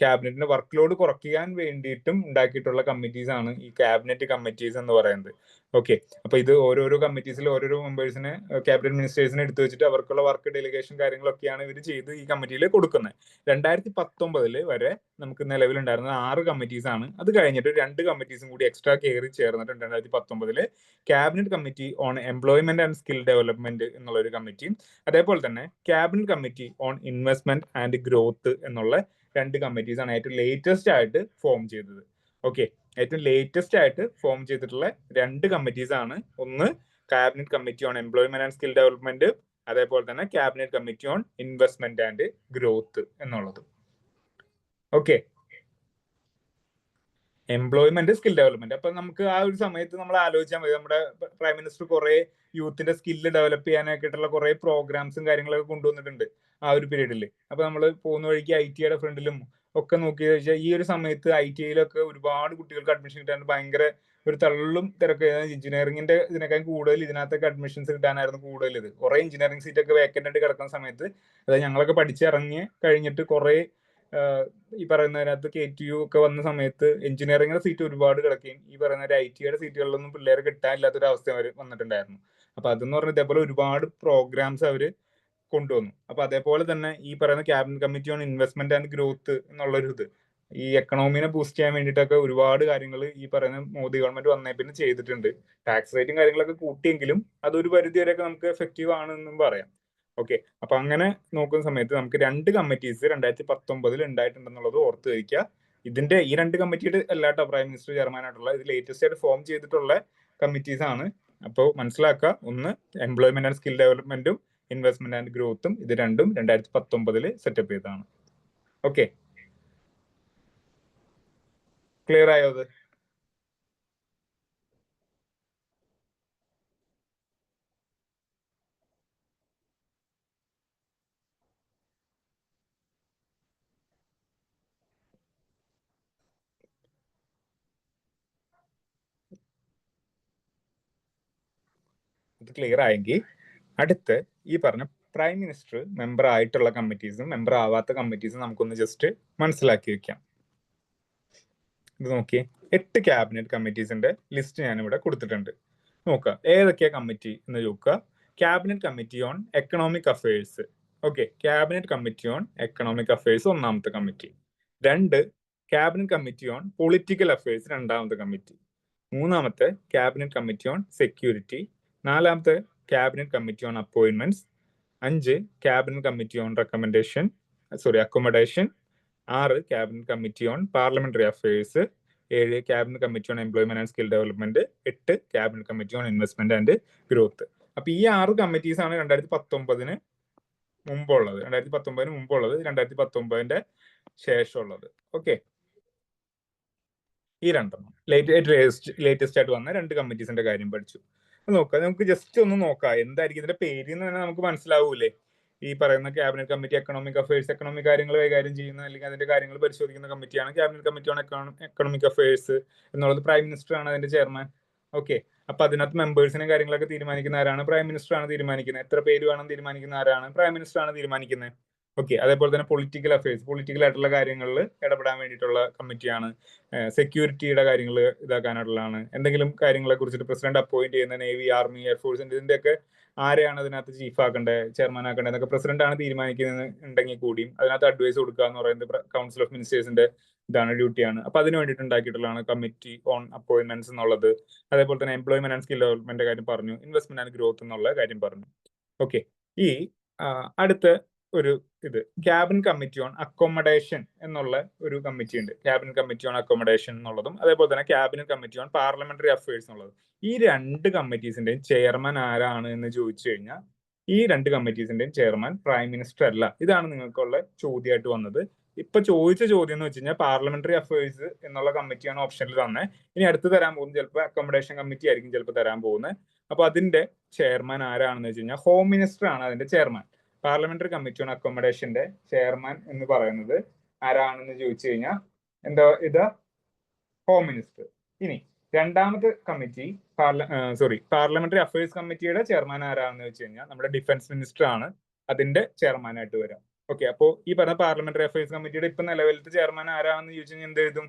ക്യാബിനറ്റിന്റെ വർക്ക് ലോഡ് കുറയ്ക്കാൻ വേണ്ടിയിട്ടും ഉണ്ടാക്കിയിട്ടുള്ള കമ്മിറ്റീസ് ആണ് ഈ ക്യാബിനറ്റ് കമ്മിറ്റീസ് എന്ന് പറയുന്നത്. ഓക്കെ, അപ്പൊ ഇത് ഓരോരോ കമ്മിറ്റീസിൽ ഓരോരോ മെമ്പേഴ്സിനെ ക്യാബിനറ്റ് മിനിസ്റ്റേഴ്സിനെ എടുത്തു വെച്ചിട്ട് അവർക്കുള്ള വർക്ക് ഡെലിഗേഷൻ കാര്യങ്ങളൊക്കെയാണ് ഇവർ ചെയ്ത് ഈ കമ്മിറ്റിയിൽ കൊടുക്കുന്നത്. 2019 വരെ നമുക്ക് നിലവിലുണ്ടായിരുന്ന 6 കമ്മിറ്റീസ് ആണ്. അത് കഴിഞ്ഞിട്ട് 2 കമ്മിറ്റീസും കൂടി എക്സ്ട്രാ കയറി ചേർന്നിട്ടുണ്ട് 2019 cabinet committee on employment and skill development എന്നുള്ള ഒരു കമ്മിറ്റിയും അതേപോലെ തന്നെ cabinet committee on investment and growth എന്നുള്ള 2 കമ്മിറ്റീസ് ആണ് ഏറ്റവും ലേറ്റസ്റ്റ് ആയിട്ട് ഫോം ചെയ്തത്. ഓക്കെ, ഏറ്റവും ലേറ്റസ്റ്റ് ആയിട്ട് ഫോം ചെയ്തിട്ടുള്ള 2 കമ്മിറ്റീസ് ആണ്. ഒന്ന് cabinet committee on employment and skill development, അതേപോലെ തന്നെ cabinet committee on investment and growth എന്നുള്ളത്. Okay, employment, skill development. അപ്പൊ നമുക്ക് ആ ഒരു സമയത്ത് നമ്മൾ ആലോചിച്ചാൽ മതി, നമ്മുടെ പ്രൈം മിനിസ്റ്റർ കുറെ യൂത്തിന്റെ സ്കില്ല് ഡെവലപ്പ് ചെയ്യാനായിട്ടുള്ള കുറെ പ്രോഗ്രാംസും കാര്യങ്ങളൊക്കെ കൊണ്ടുവന്നിട്ടുണ്ട് ആ ഒരു പീരീഡിൽ. അപ്പൊ നമ്മൾ പോകുന്ന വഴിക്ക് ITയുടെ ഫ്രണ്ടിലും ഒക്കെ നോക്കി വെച്ചാൽ ഈ ഒരു സമയത്ത് ITയിലൊക്കെ ഒരുപാട് കുട്ടികൾക്ക് അഡ്മിഷൻ കിട്ടാൻ ഭയങ്കര ഒരു തള്ളും തിരക്ക്. എഞ്ചിനീയറിംഗിന്റെ ഇതിനേക്കാൾ കൂടുതൽ ഇതിനകത്തൊക്കെ അഡ്മിഷൻസ് കിട്ടാനായിരുന്നു കൂടുതൽ. ഇത് കുറെ എഞ്ചിനീയറിംഗ് സീറ്റ് ഒക്കെ വേക്കന്റ് ആയിട്ട് കിടക്കുന്ന സമയത്ത്, അതായത് ഞങ്ങളൊക്കെ പഠിച്ചിറങ്ങി കഴിഞ്ഞിട്ട് കുറെ ഈ പറയുന്നതിനകത്ത് KTU ഒക്കെ വന്ന സമയത്ത് എഞ്ചിനീയറിംഗിന്റെ സീറ്റ് ഒരുപാട് കിടക്കുകയും ഈ പറയുന്ന ITയുടെ സീറ്റുകളിലൊന്നും പിള്ളേരെ കിട്ടാനില്ലാത്തൊരു അവസ്ഥ വന്നിട്ടുണ്ടായിരുന്നു. അപ്പൊ അതെന്ന് പറഞ്ഞാൽ ഇതേപോലെ ഒരുപാട് പ്രോഗ്രാംസ് അവര് കൊണ്ടുവന്നു. അപ്പൊ അതേപോലെ തന്നെ ഈ പറയുന്ന cabinet committee on investment and growth എന്നുള്ളൊരു ഇത് ഈ എക്കണോമിനെ ബൂസ്റ്റ് ചെയ്യാൻ വേണ്ടിയിട്ടൊക്കെ ഒരുപാട് കാര്യങ്ങൾ ഈ പറയുന്ന മോദി ഗവൺമെന്റ് വന്നേ പിന്നെ ചെയ്തിട്ടുണ്ട്. ടാക്സ് റേറ്റും കാര്യങ്ങളൊക്കെ കൂട്ടിയെങ്കിലും അതൊരു പരിധി വരെയൊക്കെ നമുക്ക് എഫക്റ്റീവ് ആണെന്നും പറയാം. ഓക്കെ, അപ്പൊ അങ്ങനെ നോക്കുന്ന സമയത്ത് നമുക്ക് 2 കമ്മിറ്റീസ് 2019 ഉണ്ടായിട്ടുണ്ടെന്നുള്ളത് ഓർത്ത് വയ്ക്കുക. ഇതിന്റെ ഈ 2 കമ്മിറ്റിയുടെ അല്ലാട്ടോ പ്രൈം മിനിസ്റ്റർ ചെയർമാൻ ആയിട്ടുള്ള, ഇത് ലേറ്റസ്റ്റ് ആയിട്ട് ഫോം ചെയ്തിട്ടുള്ള കമ്മിറ്റീസ് ആണ്. അപ്പോൾ മനസ്സിലാക്കുക, ഒന്ന് എംപ്ലോയ്മെന്റ് ആൻഡ് സ്കിൽ ഡെവലപ്മെന്റും ഇൻവെസ്റ്റ്മെന്റ് ആൻഡ് ഗ്രോത്തും, ഇത് രണ്ടും 2019 സെറ്റപ്പ് ചെയ്തതാണ്. ഓക്കെ, ക്ലിയർ ആയോ അത്? ഇത് ക്ലിയർ ആയെങ്കിൽ അടുത്ത് ഈ പറഞ്ഞ പ്രൈം മിനിസ്റ്റർ മെമ്പർ ആയിട്ടുള്ള കമ്മിറ്റീസും മെമ്പർ ആവാത്ത കമ്മിറ്റീസും നമുക്കൊന്ന് ജസ്റ്റ് മനസ്സിലാക്കി വെക്കാം. ഇത് നോക്കിയേ, 8 ക്യാബിനറ്റ് കമ്മിറ്റീസിന്റെ ലിസ്റ്റ് ഞാൻ ഇവിടെ കൊടുത്തിട്ടുണ്ട്. നോക്കുക ഏതൊക്കെയാ കമ്മിറ്റി എന്ന് നോക്കുക. Cabinet committee on economic affairs. Okay, cabinet committee on economic affairs ഒന്നാമത്തെ committee. 2 cabinet committee on political affairs രണ്ടാമത്തെ committee. 3 cabinet committee on security. 4 cabinet committee on appointments. 5 cabinet committee on accommodation. 6 cabinet committee on parliamentary affairs. 7 cabinet committee on employment and skill development. 8 cabinet committee on investment and growth. അപ്പൊ ഈ 6 committees ആണ് 2019 മുമ്പുള്ളത്. 2019 മുമ്പുള്ളത്, 2019 ശേഷമുള്ളത്. Okay, ഈ രണ്ടെണ്ണം latest ആയിട്ട് വന്ന 2 കമ്മിറ്റീസിന്റെ കാര്യം പഠിച്ചു. നോക്കാം, നമുക്ക് ജസ്റ്റ് ഒന്ന് നോക്കാം എന്തായിരിക്കും ഇതിന്റെ പേര് എന്ന് തന്നെ നമുക്ക് മനസ്സിലാവൂലേ. ഈ പറയുന്ന cabinet committee economic affairs, economic കാര്യങ്ങൾ കൈകാര്യം ചെയ്യുന്ന അല്ലെങ്കിൽ അതിന്റെ കാര്യങ്ങൾ പരിശോധിക്കുന്ന കമ്മിറ്റിയാണ് cabinet committee on economic affairs എന്നുള്ളത്. പ്രൈം മിനിസ്റ്റർ ആണ് അതിന്റെ ചെയർമാൻ. ഓക്കെ, അപ്പൊ അതിനകത്ത് മെമ്പേഴ്സിനെ കാര്യങ്ങളൊക്കെ തീരുമാനിക്കുന്ന ആരാണ്? പ്രൈം മിനിസ്റ്റർ ആണ് തീരുമാനിക്കുന്നത്. എത്ര പേര് വേണം തീരുമാനിക്കുന്ന ആരാണ്? പ്രൈം മിനിസ്റ്റർ ആണ് തീരുമാനിക്കുന്നത്. ഓക്കെ, അതേപോലെ തന്നെ പൊളിറ്റിക്കൽ അഫയേഴ്സ്, പൊളിറ്റിക്കൽ ആയിട്ടുള്ള കാര്യങ്ങളിൽ ഇടപെടാൻ വേണ്ടിയിട്ടുള്ള കമ്മിറ്റിയാണ്. സെക്യൂരിറ്റിയുടെ കാര്യങ്ങൾ ഇതാക്കാനായിട്ടുള്ളതാണ്. എന്തെങ്കിലും കാര്യങ്ങളെ കുറിച്ചിട്ട് പ്രസിഡന്റ് അപ്പോയിന്റ് ചെയ്യുന്ന നേവി, ആർമി, എയർഫോഴ്സിന്റെ ഇതിന്റെയൊക്കെ ആരെയാണ് അതിനകത്ത് ചീഫ് ആക്കേണ്ടത്, ചെയർമാൻ ആക്കേണ്ടത് എന്നൊക്കെ പ്രസിഡന്റ് ആണ് തീരുമാനിക്കുന്നത് ഉണ്ടെങ്കിൽ കൂടിയും അതിനകത്ത് അഡ്വൈസ് കൊടുക്കുക എന്ന് പറയുന്നത് കൗൺസിൽ ഓഫ് മിനിസ്റ്റേഴ്സിന്റെ ഇതാണ്, ഡ്യൂട്ടിയാണ്. അപ്പൊ അതിന് വേണ്ടിയിട്ട് ഉണ്ടാക്കിയിട്ടുള്ളതാണ് കമ്മിറ്റി ഓൺ അപ്പോയിന്റ്മെന്റ്സ് എന്നുള്ളത്. അതേപോലെ തന്നെ എംപ്ലോയ്മെന്റ് ആൻഡ് സ്കിൽ ഡെവലപ്മെന്റ് കാര്യം പറഞ്ഞു, ഇൻവെസ്റ്റ്മെന്റ് ആൻഡ് ഗ്രോത്ത് എന്നുള്ള കാര്യം പറഞ്ഞു. ഓക്കെ, ഈ അടുത്ത ഒരു ഇത് ക്യാബിനറ്റ് കമ്മിറ്റി ഓൺ അക്കോമഡേഷൻ എന്നുള്ള ഒരു കമ്മിറ്റി ഉണ്ട്. ക്യാബിനറ്റ് കമ്മിറ്റി ഓൺ അക്കോമഡേഷൻ എന്നുള്ളതും അതേപോലെ തന്നെ cabinet committee on parliamentary affairs എന്നുള്ളതും. ഈ 2 കമ്മിറ്റീസിന്റെയും ചെയർമാൻ ആരാണ് എന്ന് ചോദിച്ചു കഴിഞ്ഞാൽ ഈ 2 കമ്മിറ്റീസിന്റെയും ചെയർമാൻ പ്രൈം മിനിസ്റ്റർ അല്ല. ഇതാണ് നിങ്ങൾക്കുള്ള ചോദ്യമായിട്ട് വന്നത്. ഇപ്പൊ ചോദിച്ച ചോദ്യം എന്ന് വെച്ച് കഴിഞ്ഞാൽ പാർലമെന്ററി അഫയേഴ്സ് എന്നുള്ള കമ്മിറ്റിയാണ് ഓപ്ഷനിൽ തന്നെ. ഇനി അടുത്ത് തരാൻ പോകുന്നത് ചിലപ്പോൾ അക്കോമഡേഷൻ കമ്മിറ്റി ആയിരിക്കും ചിലപ്പോൾ തരാൻ പോകുന്നത്. അപ്പൊ അതിന്റെ ചെയർമാൻ ആരാണെന്ന് വെച്ച് കഴിഞ്ഞാൽ ഹോം മിനിസ്റ്റർ ആണ് അതിന്റെ ചെയർമാൻ. പാർലമെന്ററി കമ്മിറ്റി ഓൺ അക്കോമഡേഷന്റെ ചെയർമാൻ എന്ന് പറയുന്നത് ആരാണെന്ന് ചോദിച്ചു കഴിഞ്ഞാൽ എന്താ ഇത് ഹോം മിനിസ്റ്റർ. ഇനി രണ്ടാമത്തെ കമ്മിറ്റി പാർലമെന്ററി അഫയേഴ്സ് കമ്മിറ്റിയുടെ ചെയർമാൻ ആരാണെന്ന് വെച്ച് കഴിഞ്ഞാൽ നമ്മുടെ ഡിഫൻസ് മിനിസ്റ്റർ ആണ് അതിന്റെ ചെയർമാനായിട്ട് വരാം. ഓക്കെ, അപ്പോ ഈ പറഞ്ഞ പാർലമെന്ററി അഫയേഴ്സ് കമ്മിറ്റിയുടെ ഇപ്പൊ നിലവിലത്തെ ചെയർമാൻ ആരാണെന്ന് ചോദിച്ചു കഴിഞ്ഞാൽ എന്ത് എഴുതും?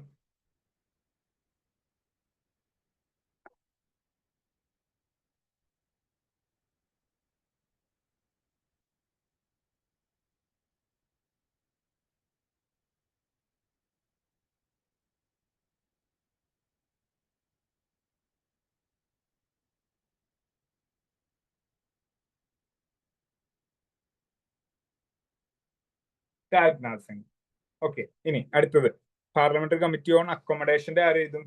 രാജ്നാഥ് സിംഗ്. ഓക്കെ, ഇനി അടുത്തത് പാർലമെന്ററി കമ്മിറ്റി ഓൺ അക്കോമഡേഷന്റെ ആര് എഴുതും?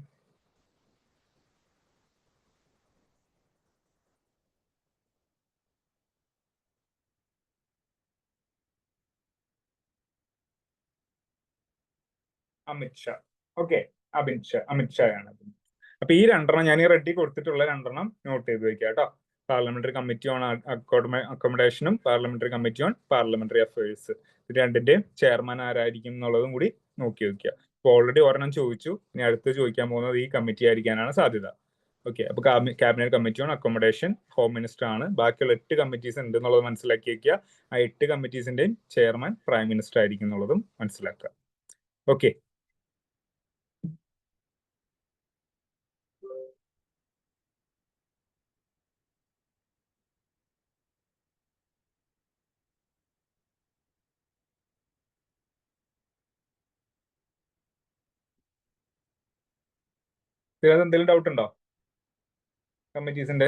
അമിത്ഷാ. ഓക്കെ, അമിത്ഷായാണ്. അപ്പൊ ഈ രണ്ടെണ്ണം ഞാൻ ഈ റെഡി കൊടുത്തിട്ടുള്ള രണ്ടെണ്ണം നോട്ട് ചെയ്ത് വെക്കുക കേട്ടോ. പാർലമെന്ററി കമ്മിറ്റി ഓൺ അക്കോമഡേഷനും parliamentary committee on parliamentary affairs, ഇത് രണ്ടിന്റെയും ചെയർമാൻ ആരായിരിക്കും എന്നുള്ളതും കൂടി നോക്കി വെക്കുക. അപ്പൊ ഓൾറെഡി ഒരെണ്ണം ചോദിച്ചു, ഇനി അടുത്ത് ചോദിക്കാൻ പോകുന്നത് ഈ കമ്മിറ്റി ആയിരിക്കാനാണ് സാധ്യത. ഓക്കെ, അപ്പൊ cabinet committee on accommodation home minister ആണ്. ബാക്കിയുള്ള 8 കമ്മിറ്റീസ് ഉണ്ട് എന്നുള്ളത് മനസ്സിലാക്കി വെക്കുക. ആ 8 കമ്മിറ്റീസിന്റെയും ചെയർമാൻ പ്രൈം മിനിസ്റ്റർ ആയിരിക്കും എന്നുള്ളതും മനസ്സിലാക്കുക. ഓക്കെ, ഇതിനകത്ത് എന്തെങ്കിലും ഡൗട്ട് ഉണ്ടോ കമ്മിറ്റീസിന്റെ?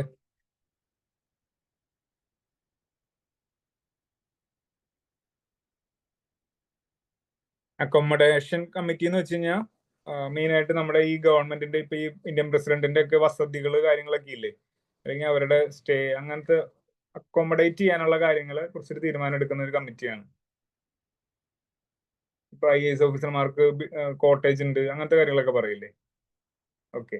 അക്കോമഡേഷൻ കമ്മിറ്റി എന്ന് വെച്ച് കഴിഞ്ഞാൽ മെയിൻ ആയിട്ട് നമ്മുടെ ഈ ഗവൺമെന്റിന്റെ ഇപ്പൊ ഈ ഇന്ത്യൻ പ്രസിഡന്റിന്റെ ഒക്കെ വസതികൾ കാര്യങ്ങളൊക്കെ ഇല്ലേ, അല്ലെങ്കിൽ അവരുടെ സ്റ്റേ, അങ്ങനത്തെ അക്കോമഡേറ്റ് ചെയ്യാനുള്ള കാര്യങ്ങളെ കുറിച്ചൊരു തീരുമാനം എടുക്കുന്ന ഒരു കമ്മിറ്റിയാണ്. ഇപ്പൊ IAS ഓഫീസർമാർക്ക് കോട്ടേജ് ഉണ്ട്, അങ്ങനത്തെ കാര്യങ്ങളൊക്കെ പറയില്ലേ. ഓക്കെ,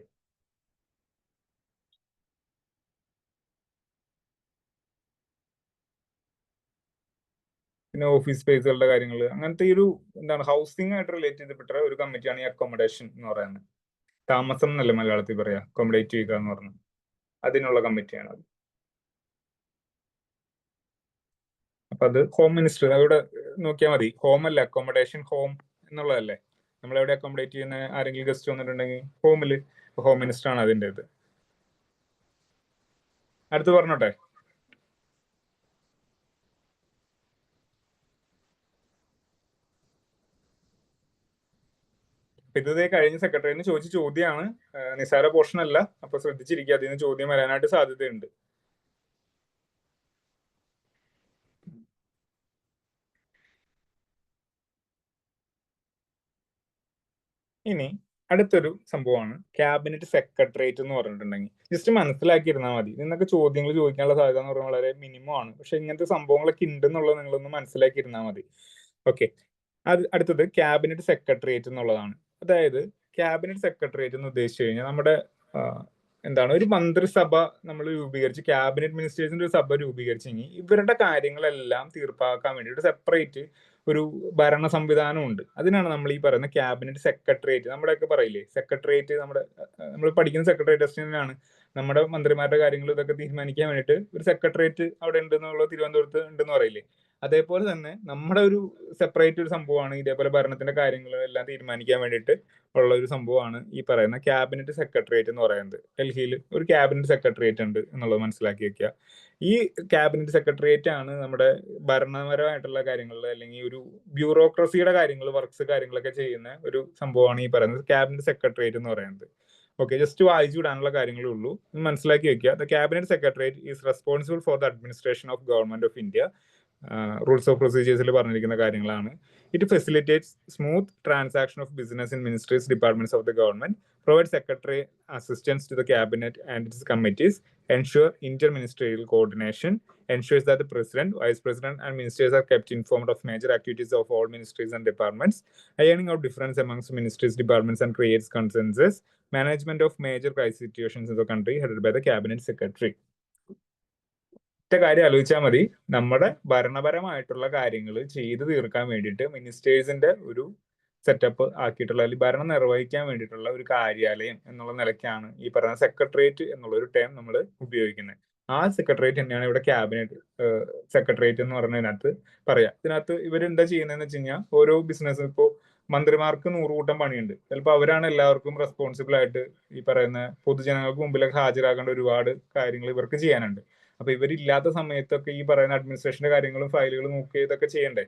പിന്നെ ഓഫീസ് സ്പേസുകളുടെ കാര്യങ്ങൾ, അങ്ങനത്തെ ഈ ഒരു എന്താണ് ഹൗസിംഗ് ആയിട്ട് റിലേറ്റ് ചെയ്തപ്പെട്ട ഒരു കമ്മിറ്റിയാണ് ഈ അക്കോമഡേഷൻ എന്ന് പറയുന്നത്. താമസം എന്നല്ല മലയാളത്തിൽ പറയാ, അക്കോമഡേറ്റ് ചെയ്യുക എന്ന് പറഞ്ഞു, അതിനുള്ള കമ്മിറ്റിയാണ് അത്. അപ്പൊ അത് ഹോം മിനിസ്റ്റർ അവിടെ നോക്കിയാൽ മതി. ഹോം അല്ല, അക്കോമഡേഷൻ ഹോം എന്നുള്ളതല്ലേ. നമ്മളെവിടെ അക്കോമഡേറ്റ് ചെയ്യുന്ന ആരെങ്കിലും ഗസ്റ്റ് വന്നിട്ടുണ്ടെങ്കിൽ ഹോമില്, ഹോം മിനിസ്റ്റർ ആണ് അതിൻ്റെ ഇത്. അടുത്ത് പറഞ്ഞോട്ടെ. ഇത് കഴിഞ്ഞ സെക്രട്ടറിന് ചോദിച്ച ചോദ്യമാണ്, നിസ്സാര പോർഷൻ അല്ല. അപ്പൊ ശ്രദ്ധിച്ചിരിക്കുക, അതിൽ നിന്ന് ചോദ്യം വരാനായിട്ട് സാധ്യതയുണ്ട്. ഇനി അടുത്തൊരു സംഭവമാണ് ക്യാബിനറ്റ് സെക്രട്ടേറിയറ്റ് എന്ന് പറഞ്ഞിട്ടുണ്ടെങ്കിൽ ജസ്റ്റ് മനസ്സിലാക്കിയിരുന്നാൽ മതി. നിന്നൊക്കെ ചോദ്യങ്ങൾ ചോദിക്കാനുള്ള സാധ്യത എന്ന് പറഞ്ഞാൽ വളരെ മിനിമം ആണ്. പക്ഷെ ഇങ്ങനത്തെ സംഭവങ്ങളൊക്കെ ഉണ്ടെന്നുള്ളത് നിങ്ങളൊന്ന് മനസ്സിലാക്കിയിരുന്നാൽ മതി. ഓക്കെ, അടുത്തത് ക്യാബിനറ്റ് സെക്രട്ടേറിയറ്റ് എന്നുള്ളതാണ്. അതായത് ക്യാബിനറ്റ് സെക്രട്ടേറിയറ്റ് എന്ന് ഉദ്ദേശിച്ചു കഴിഞ്ഞാൽ നമ്മുടെ എന്താണ്, ഒരു മന്ത്രിസഭ നമ്മൾ രൂപീകരിച്ച്, ക്യാബിനറ്റ് മിനിസ്റ്റേഴ്സിന്റെ ഒരു സഭ രൂപീകരിച്ചെങ്കിൽ ഇവരുടെ കാര്യങ്ങളെല്ലാം തീർപ്പാക്കാൻ വേണ്ടി ഒരു സെപ്പറേറ്റ് ഒരു ഭരണ സംവിധാനം ഉണ്ട്. അതിനാണ് നമ്മൾ ഈ പറയുന്ന ക്യാബിനറ്റ് സെക്രട്ടേറിയറ്റ്. നമ്മുടെയൊക്കെ പറയില്ലേ സെക്രട്ടേറിയറ്റ്, നമ്മൾ പഠിക്കുന്ന സെക്രട്ടേറിയറ്റ് അസിസ്റ്റന്റാണ്. നമ്മുടെ മന്ത്രിമാരുടെ കാര്യങ്ങൾ ഇതൊക്കെ തീരുമാനിക്കാൻ വേണ്ടിയിട്ട് ഒരു സെക്രട്ടേറിയറ്റ് അവിടെ ഉണ്ട് എന്നുള്ളത് തിരുവനന്തപുരത്ത് ഉണ്ടെന്ന് പറയില്ലേ. അതേപോലെ തന്നെ നമ്മുടെ ഒരു സെപ്പറേറ്റ് ഒരു സംഭവമാണ് ഇതേപോലെ ഭരണത്തിന്റെ കാര്യങ്ങൾ എല്ലാം തീരുമാനിക്കാൻ വേണ്ടിയിട്ട് ഉള്ള ഒരു സംഭവമാണ് ഈ പറയുന്ന ക്യാബിനറ്റ് സെക്രട്ടേറിയറ്റ് എന്ന് പറയുന്നത്. ഡൽഹിയിൽ ഒരു ക്യാബിനറ്റ് സെക്രട്ടേറിയറ്റ് ഉണ്ട് എന്നുള്ളത് മനസ്സിലാക്കി വെക്കുക. ഈ ക്യാബിനറ്റ് സെക്രട്ടേറിയറ്റ് ആണ് നമ്മുടെ ഭരണപരമായിട്ടുള്ള കാര്യങ്ങളിൽ അല്ലെങ്കിൽ ഒരു ബ്യൂറോക്രസിയുടെ കാര്യങ്ങൾ, വർക്ക്സ് കാര്യങ്ങളൊക്കെ ചെയ്യുന്ന ഒരു സംഭവമാണ് ഈ പറയുന്നത് ക്യാബിനറ്റ് സെക്രട്ടേറിയറ്റ് എന്ന് പറയുന്നത്. ഓക്കെ, ജസ്റ്റ് വായിച്ചു വിടാനുള്ള കാര്യങ്ങളേ ഉള്ളൂ, മനസ്സിലാക്കി വെക്കുക. The cabinet secretariat is responsible for the administration of government of India. Rules of പ്രൊസീജിയേഴ്സിൽ പറഞ്ഞിരിക്കുന്ന കാര്യങ്ങളാണ്. It facilitates smooth transaction of business in ministries, departments of the government, provide secretary assistance to the cabinet and its committees, ensure inter-ministerial coordination, ensures that the president, vice president and ministers are kept informed of major activities of all ministries and departments, ironing out difference amongst ministries, departments and creates consensus, management of major crisis situations in the country headed by the cabinet secretary. കാര്യം ആലോചിച്ചാൽ മതി. നമ്മുടെ ഭരണപരമായിട്ടുള്ള കാര്യങ്ങൾ ചെയ്തു തീർക്കാൻ വേണ്ടിയിട്ട് മിനിസ്റ്റേഴ്സിന്റെ ഒരു setup ആക്കിയിട്ടുള്ള, അല്ലെങ്കിൽ ഭരണം നിർവഹിക്കാൻ വേണ്ടിയിട്ടുള്ള ഒരു കാര്യാലയം എന്നുള്ള നിലയ്ക്കാണ് ഈ പറയുന്ന സെക്രട്ടേറിയറ്റ് എന്നുള്ള ഒരു ടേം നമ്മൾ ഉപയോഗിക്കുന്നത്. ആ സെക്രട്ടേറിയറ്റ് തന്നെയാണ് ഇവിടെ ക്യാബിനറ്റ് സെക്രട്ടേറിയറ്റ് എന്ന് പറയുന്നതിനകത്ത് പറയാം. ഇതിനകത്ത് ഇവരെന്താ ചെയ്യുന്നതെന്ന് വെച്ച് കഴിഞ്ഞാൽ, ഓരോ ബിസിനസ്, ഇപ്പോൾ മന്ത്രിമാർക്ക് 100 കൂട്ടം പണിയുണ്ട്. ചിലപ്പോൾ അവരാണ് എല്ലാവർക്കും റെസ്പോൺസിബിൾ ആയിട്ട് ഈ പറയുന്ന പൊതുജനങ്ങൾക്ക് മുമ്പിലൊക്കെ ഹാജരാക്കേണ്ട ഒരുപാട് കാര്യങ്ങൾ ഇവർക്ക് ചെയ്യാനുണ്ട്. അപ്പൊ ഇവരില്ലാത്ത സമയത്തൊക്കെ ഈ പറയുന്ന അഡ്മിനിസ്ട്രേഷന്റെ കാര്യങ്ങളും ഫയലുകളും നോക്കി ഇതൊക്കെ ചെയ്യണ്ടേ.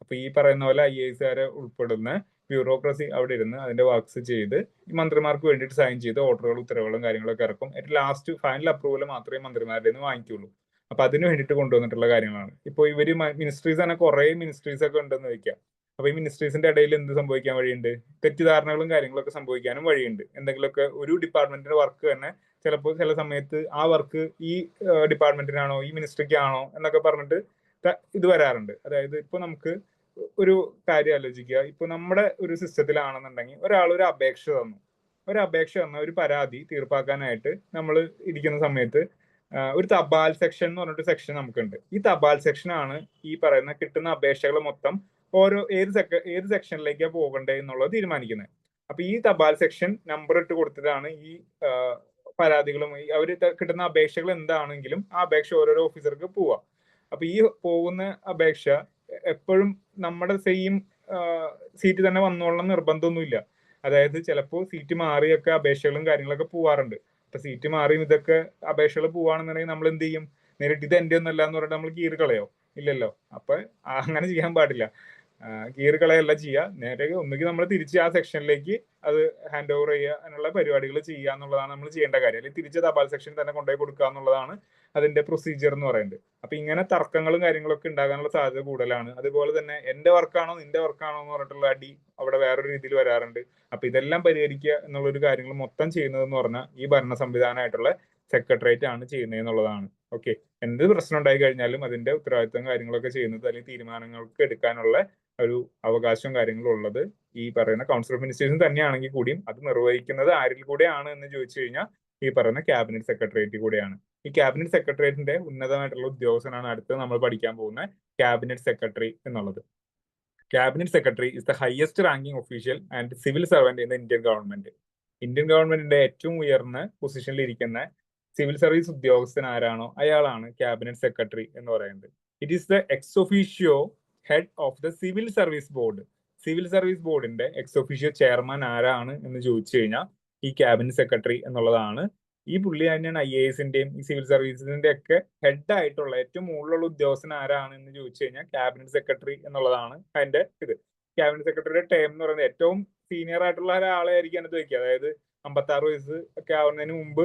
അപ്പൊ ഈ പറയുന്ന പോലെ IASകാരെ ഉൾപ്പെടുന്ന ബ്യൂറോക്രസി അവിടെ ഇരുന്ന് അതിന്റെ വർക്ക്സ് ചെയ്ത് ഈ മന്ത്രിമാർക്ക് വേണ്ടിയിട്ട് സൈൻ ചെയ്ത് ഓർഡറുകളും ഉത്തരവുകളും കാര്യങ്ങളൊക്കെ ഇറക്കും. ഏറ്റവും ലാസ്റ്റ് ഫൈനൽ അപ്രൂവൽ മാത്രമേ മന്ത്രിമാരുടെ നിന്ന് വാങ്ങിക്കുള്ളൂ. അപ്പൊ അതിന് വേണ്ടിയിട്ട് കൊണ്ടുവന്നിട്ടുള്ള കാര്യങ്ങളാണ്. ഇപ്പോൾ ഇവര് മിനിസ്ട്രീസ് തന്നെ കുറെ മിനിസ്ട്രീസ് ഒക്കെ ഉണ്ടെന്ന് വെക്കാം. അപ്പൊ ഈ മിനിസ്ട്രീസിന്റെ ഇടയിൽ എന്ത് സംഭവിക്കാൻ വഴിയുണ്ട്? തെറ്റിദ്ധാരണകളും കാര്യങ്ങളൊക്കെ സംഭവിക്കാനും വഴിയുണ്ട്. എന്തെങ്കിലുമൊക്കെ ഒരു ഡിപ്പാർട്ട്മെന്റിന്റെ വർക്ക് തന്നെ ചിലപ്പോൾ ചില സമയത്ത് ആ വർക്ക് ഈ ഡിപ്പാർട്ട്മെന്റിനാണോ ഈ മിനിസ്ട്രിക്കാണോ എന്നൊക്കെ പറഞ്ഞിട്ട് ഇത് വരാറുണ്ട്. അതായത് ഇപ്പൊ നമുക്ക് ഒരു കാര്യം ആലോചിക്കുക. ഇപ്പൊ നമ്മുടെ ഒരു സിസ്റ്റത്തിലാണെന്നുണ്ടെങ്കിൽ ഒരാൾ ഒരു അപേക്ഷ തന്ന ഒരു പരാതി തീർപ്പാക്കാനായിട്ട് നമ്മൾ ഇരിക്കുന്ന സമയത്ത് ഒരു തപാൽ സെക്ഷൻ എന്ന് പറഞ്ഞിട്ട് സെക്ഷൻ നമുക്കുണ്ട്. ഈ തപാൽ സെക്ഷനാണ് ഈ പറയുന്ന കിട്ടുന്ന അപേക്ഷകൾ മൊത്തം ഏത് സെക്ഷനിലേക്കാണ് പോകണ്ടേ എന്നുള്ളത് തീരുമാനിക്കുന്നത്. അപ്പൊ ഈ തപാൽ സെക്ഷൻ നമ്പർ ഇട്ട് കൊടുത്തിട്ടാണ് ഈ പരാതികളും അവർ കിട്ടുന്ന അപേക്ഷകൾ എന്താണെങ്കിലും ആ അപേക്ഷ ഓരോരോ ഓഫീസർക്ക് പോവാം. അപ്പൊ ഈ പോകുന്ന അപേക്ഷ എപ്പോഴും നമ്മുടെ സെയിം സീറ്റ് തന്നെ വന്നോളണം നിർബന്ധമൊന്നുമില്ല. അതായത് ചിലപ്പോൾ സീറ്റ് മാറിയൊക്കെ അപേക്ഷകളും കാര്യങ്ങളൊക്കെ പോവാറുണ്ട്. അപ്പൊ സീറ്റ് മാറിയും ഇതൊക്കെ അപേക്ഷകൾ പോവാണെന്നുണ്ടെങ്കിൽ നമ്മൾ എന്ത് ചെയ്യും? നേരിട്ട് ഇത് എന്റെ ഒന്നല്ല എന്ന് പറഞ്ഞിട്ട് നമ്മൾ കീറി കളയോ? ഇല്ലല്ലോ. അപ്പൊ അങ്ങനെ ചെയ്യാൻ പാടില്ല. കീറി കളയല്ല ചെയ്യുക. നേരെ ഒന്നുകിൽ നമ്മൾ തിരിച്ച് ആ സെക്ഷനിലേക്ക് അത് ഹാൻഡ് ഓവർ ചെയ്യുക, അതിനുള്ള പരിപാടികൾ ചെയ്യുക എന്നുള്ളതാണ് നമ്മൾ ചെയ്യേണ്ട കാര്യം. അല്ലെങ്കിൽ തിരിച്ച് തപാൽ സെക്ഷൻ തന്നെ കൊണ്ടുപോയി കൊടുക്കുക എന്നുള്ളതാണ് അതിന്റെ പ്രൊസീജിയർ എന്ന് പറയുന്നത്. അപ്പൊ ഇങ്ങനെ തർക്കങ്ങളും കാര്യങ്ങളൊക്കെ ഉണ്ടാകാനുള്ള സാധ്യത കൂടുതലാണ്. അതുപോലെ തന്നെ എന്റെ വർക്കാണോ നിന്റെ വർക്കാണോ എന്ന് പറഞ്ഞിട്ടുള്ള അടി അവിടെ വേറൊരു രീതിയിൽ വരാറുണ്ട്. അപ്പൊ ഇതെല്ലാം പരിഹരിക്കുക എന്നുള്ളൊരു കാര്യങ്ങൾ മൊത്തം ചെയ്യുന്നതെന്ന് പറഞ്ഞാൽ ഈ ഭരണ സംവിധാനമായിട്ടുള്ള സെക്രട്ടേറിയറ്റ് ആണ് ചെയ്യുന്നത് എന്നുള്ളതാണ്. ഓക്കെ, എന്ത് പ്രശ്നം ഉണ്ടായി കഴിഞ്ഞാലും അതിന്റെ ഉത്തരവാദിത്തം കാര്യങ്ങളൊക്കെ ചെയ്യുന്നത് അല്ലെങ്കിൽ തീരുമാനങ്ങൾക്ക് എടുക്കാനുള്ള ഒരു അവകാശവും കാര്യങ്ങളും ഉള്ളത് ഈ പറയുന്ന കൗൺസിൽ ഓഫ് മിനിസ്റ്റേഴ്സും തന്നെയാണെങ്കിൽ കൂടിയും അത് നിർവഹിക്കുന്നത് ആരിൽ കൂടെയാണ് എന്ന് ചോദിച്ചു കഴിഞ്ഞാൽ ഈ പറയുന്ന ക്യാബിനറ്റ് സെക്രട്ടേറിയറ്റ് കൂടെയാണ്. ഈ ക്യാബിനറ്റ് സെക്രട്ടേറിയറ്റിന്റെ ഉന്നതമായിട്ടുള്ള ഉദ്യോഗസ്ഥനാണ് അടുത്ത് നമ്മൾ പഠിക്കാൻ പോകുന്ന ക്യാബിനറ്റ് സെക്രട്ടറി എന്നുള്ളത്. Cabinet secretary is the highest ranking official and civil servant in the Indian government. Indian ഗവൺമെന്റിന്റെ ഏറ്റവും ഉയർന്ന പൊസിഷനിൽ ഇരിക്കുന്ന സിവിൽ സർവീസ് ഉദ്യോഗസ്ഥൻ ആരാണോ അയാളാണ് ക്യാബിനറ്റ് സെക്രട്ടറി എന്ന് പറയുന്നത്. It is the ex officio head of the civil service board. Civil service ബോർഡിന്റെ എക്സ് ഒഫീഷ്യോ ചെയർമാൻ ആരാണ് എന്ന് ചോദിച്ചു കഴിഞ്ഞാൽ ഈ ക്യാബിനറ്റ് സെക്രട്ടറി എന്നുള്ളതാണ്. ഈ പുള്ളി തന്നെയാണ് IASന്റെയും ഈ സിവിൽ സർവീസിന്റെ ഒക്കെ ഹെഡ് ആയിട്ടുള്ള ഏറ്റവും മുകളിലുള്ള ഉദ്യോഗസ്ഥൻ ആരാണ് എന്ന് ചോദിച്ചു കഴിഞ്ഞാൽ ക്യാബിനറ്റ് സെക്രട്ടറി എന്നുള്ളതാണ് അതിന്റെ ഇത്. ക്യാബിനറ്റ് സെക്രട്ടറിയുടെ ടൈം എന്ന് പറയുന്നത് ഏറ്റവും സീനിയർ ആയിട്ടുള്ള ഒരാളെ ആയിരിക്കും അതിനകത്ത് വെക്കുക. അതായത് 56 വയസ്സ് ഒക്കെ ആവുന്നതിന് മുമ്പ്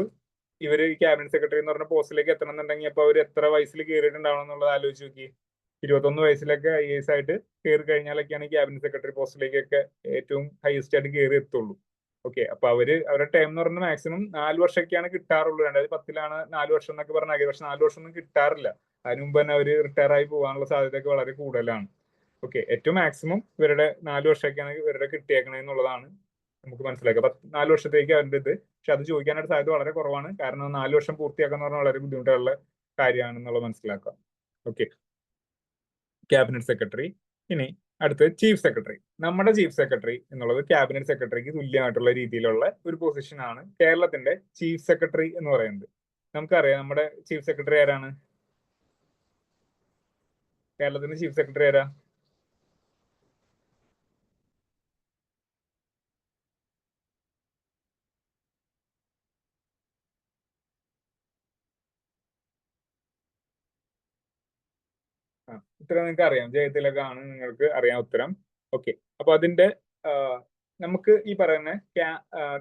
ഇവര് ഈ ക്യാബിനറ്റ് സെക്രട്ടറി എന്ന് പറഞ്ഞ പോസ്റ്റിലേക്ക് എത്തണം എന്നുണ്ടെങ്കിൽ അപ്പൊ അവർ എത്ര വയസ്സിൽ കയറിയിട്ടുണ്ടാവണം എന്നുള്ളത് ആലോചിച്ച് നോക്കി. 21 വയസ്സിലൊക്കെ IAS ആയിട്ട് കയറി കഴിഞ്ഞാലൊക്കെയാണ് ഈ ക്യാബിനറ്റ് സെക്രട്ടറി പോസ്റ്റിലേക്കൊക്കെ ഏറ്റവും ഹയസ്റ്റ് ആയിട്ട് കയറി എത്തുള്ളൂ. ഓക്കെ, അപ്പൊ അവരുടെ ടൈം എന്ന് പറഞ്ഞാൽ മാക്സിമം 4 വർഷമൊക്കെയാണ് കിട്ടാറുള്ളൂ. 2010 4 വർഷം എന്നൊക്കെ പറഞ്ഞാൽ പക്ഷെ 4 വർഷം ഒന്നും കിട്ടാറില്ല. അതിന് മുമ്പ് തന്നെ അവർ റിട്ടയർ ആയി പോകാനുള്ള സാധ്യതയൊക്കെ വളരെ കൂടുതലാണ്. ഓക്കെ, ഏറ്റവും മാക്സിമം ഇവരുടെ 4 വർഷമൊക്കെയാണ് ഇവരുടെ കിട്ടിയേക്കണെന്നുള്ളതാണ് നമുക്ക് മനസ്സിലാക്കുക. 4 വർഷത്തേക്ക് അവരുടെ ഇത്. പക്ഷെ അത് ചോദിക്കാനായിട്ട് സാധ്യത വളരെ കുറവാണ്. കാരണം 4 വർഷം പൂർത്തിയാക്കുക എന്ന് പറഞ്ഞാൽ വളരെ ബുദ്ധിമുട്ടുള്ള കാര്യമാണെന്നുള്ളത് മനസ്സിലാക്കുക. Okay, cabinet secretary. ഇനി അടുത്ത് ചീഫ് സെക്രട്ടറി. നമ്മുടെ ചീഫ് സെക്രട്ടറി എന്നുള്ളത് ക്യാബിനറ്റ് സെക്രട്ടറിക്ക് തുല്യമായിട്ടുള്ള രീതിയിലുള്ള ഒരു പൊസിഷൻ ആണ് കേരളത്തിന്റെ ചീഫ് സെക്രട്ടറി എന്ന് പറയുന്നത്. നമുക്കറിയാം നമ്മുടെ ചീഫ് സെക്രട്ടറി ആരാണ്? കേരളത്തിന്റെ ചീഫ് സെക്രട്ടറി ആരാ? ഉത്തരം നിങ്ങൾക്ക് അറിയാം. ജയതിലകാണ് നിങ്ങൾക്ക് അറിയാം ഉത്തരം. ഓക്കെ, അപ്പൊ അതിന്റെ നമുക്ക് ഈ പറയുന്ന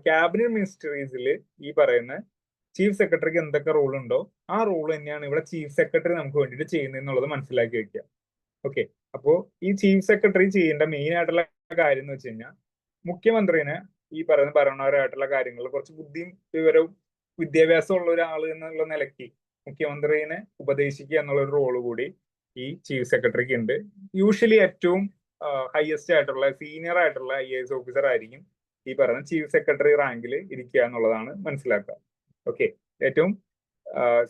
ക്യാബിനറ്റ് മിനിസ്റ്ററീസിൽ ഈ പറയുന്ന ചീഫ് സെക്രട്ടറിക്ക് എന്തൊക്കെ റോൾ ഉണ്ടോ ആ റോൾ തന്നെയാണ് ഇവിടെ ചീഫ് സെക്രട്ടറി നമുക്ക് വേണ്ടിയിട്ട് ചെയ്യുന്നത് എന്നുള്ളത് മനസ്സിലാക്കി വെക്കുക. ഓക്കെ, അപ്പോ ഈ ചീഫ് സെക്രട്ടറി ചെയ്യേണ്ട മെയിൻ ആയിട്ടുള്ള കാര്യം എന്ന് വെച്ച് കഴിഞ്ഞാൽ മുഖ്യമന്ത്രിനെ ഈ പറയുന്ന ഭരണപരമായിട്ടുള്ള കാര്യങ്ങളിൽ കുറച്ച് ബുദ്ധിയും വിവരവും വിദ്യാഭ്യാസം ഉള്ള ഒരാൾ എന്നുള്ള നിലയ്ക്ക് മുഖ്യമന്ത്രിനെ ഉപദേശിക്കുക എന്നുള്ള ഒരു റോള് കൂടി ഈ ചീഫ് സെക്രട്ടറിക്ക് ഉണ്ട്. യൂഷ്വലി ഏറ്റവും ഹയസ്റ്റ് ആയിട്ടുള്ള സീനിയർ ആയിട്ടുള്ള IAS ഓഫീസർ ആയിരിക്കും ഈ പറയുന്ന ചീഫ് സെക്രട്ടറി റാങ്കിൽ ഇരിക്കുക എന്നുള്ളതാണ് മനസ്സിലാക്കുക. ഓക്കെ, ഏറ്റവും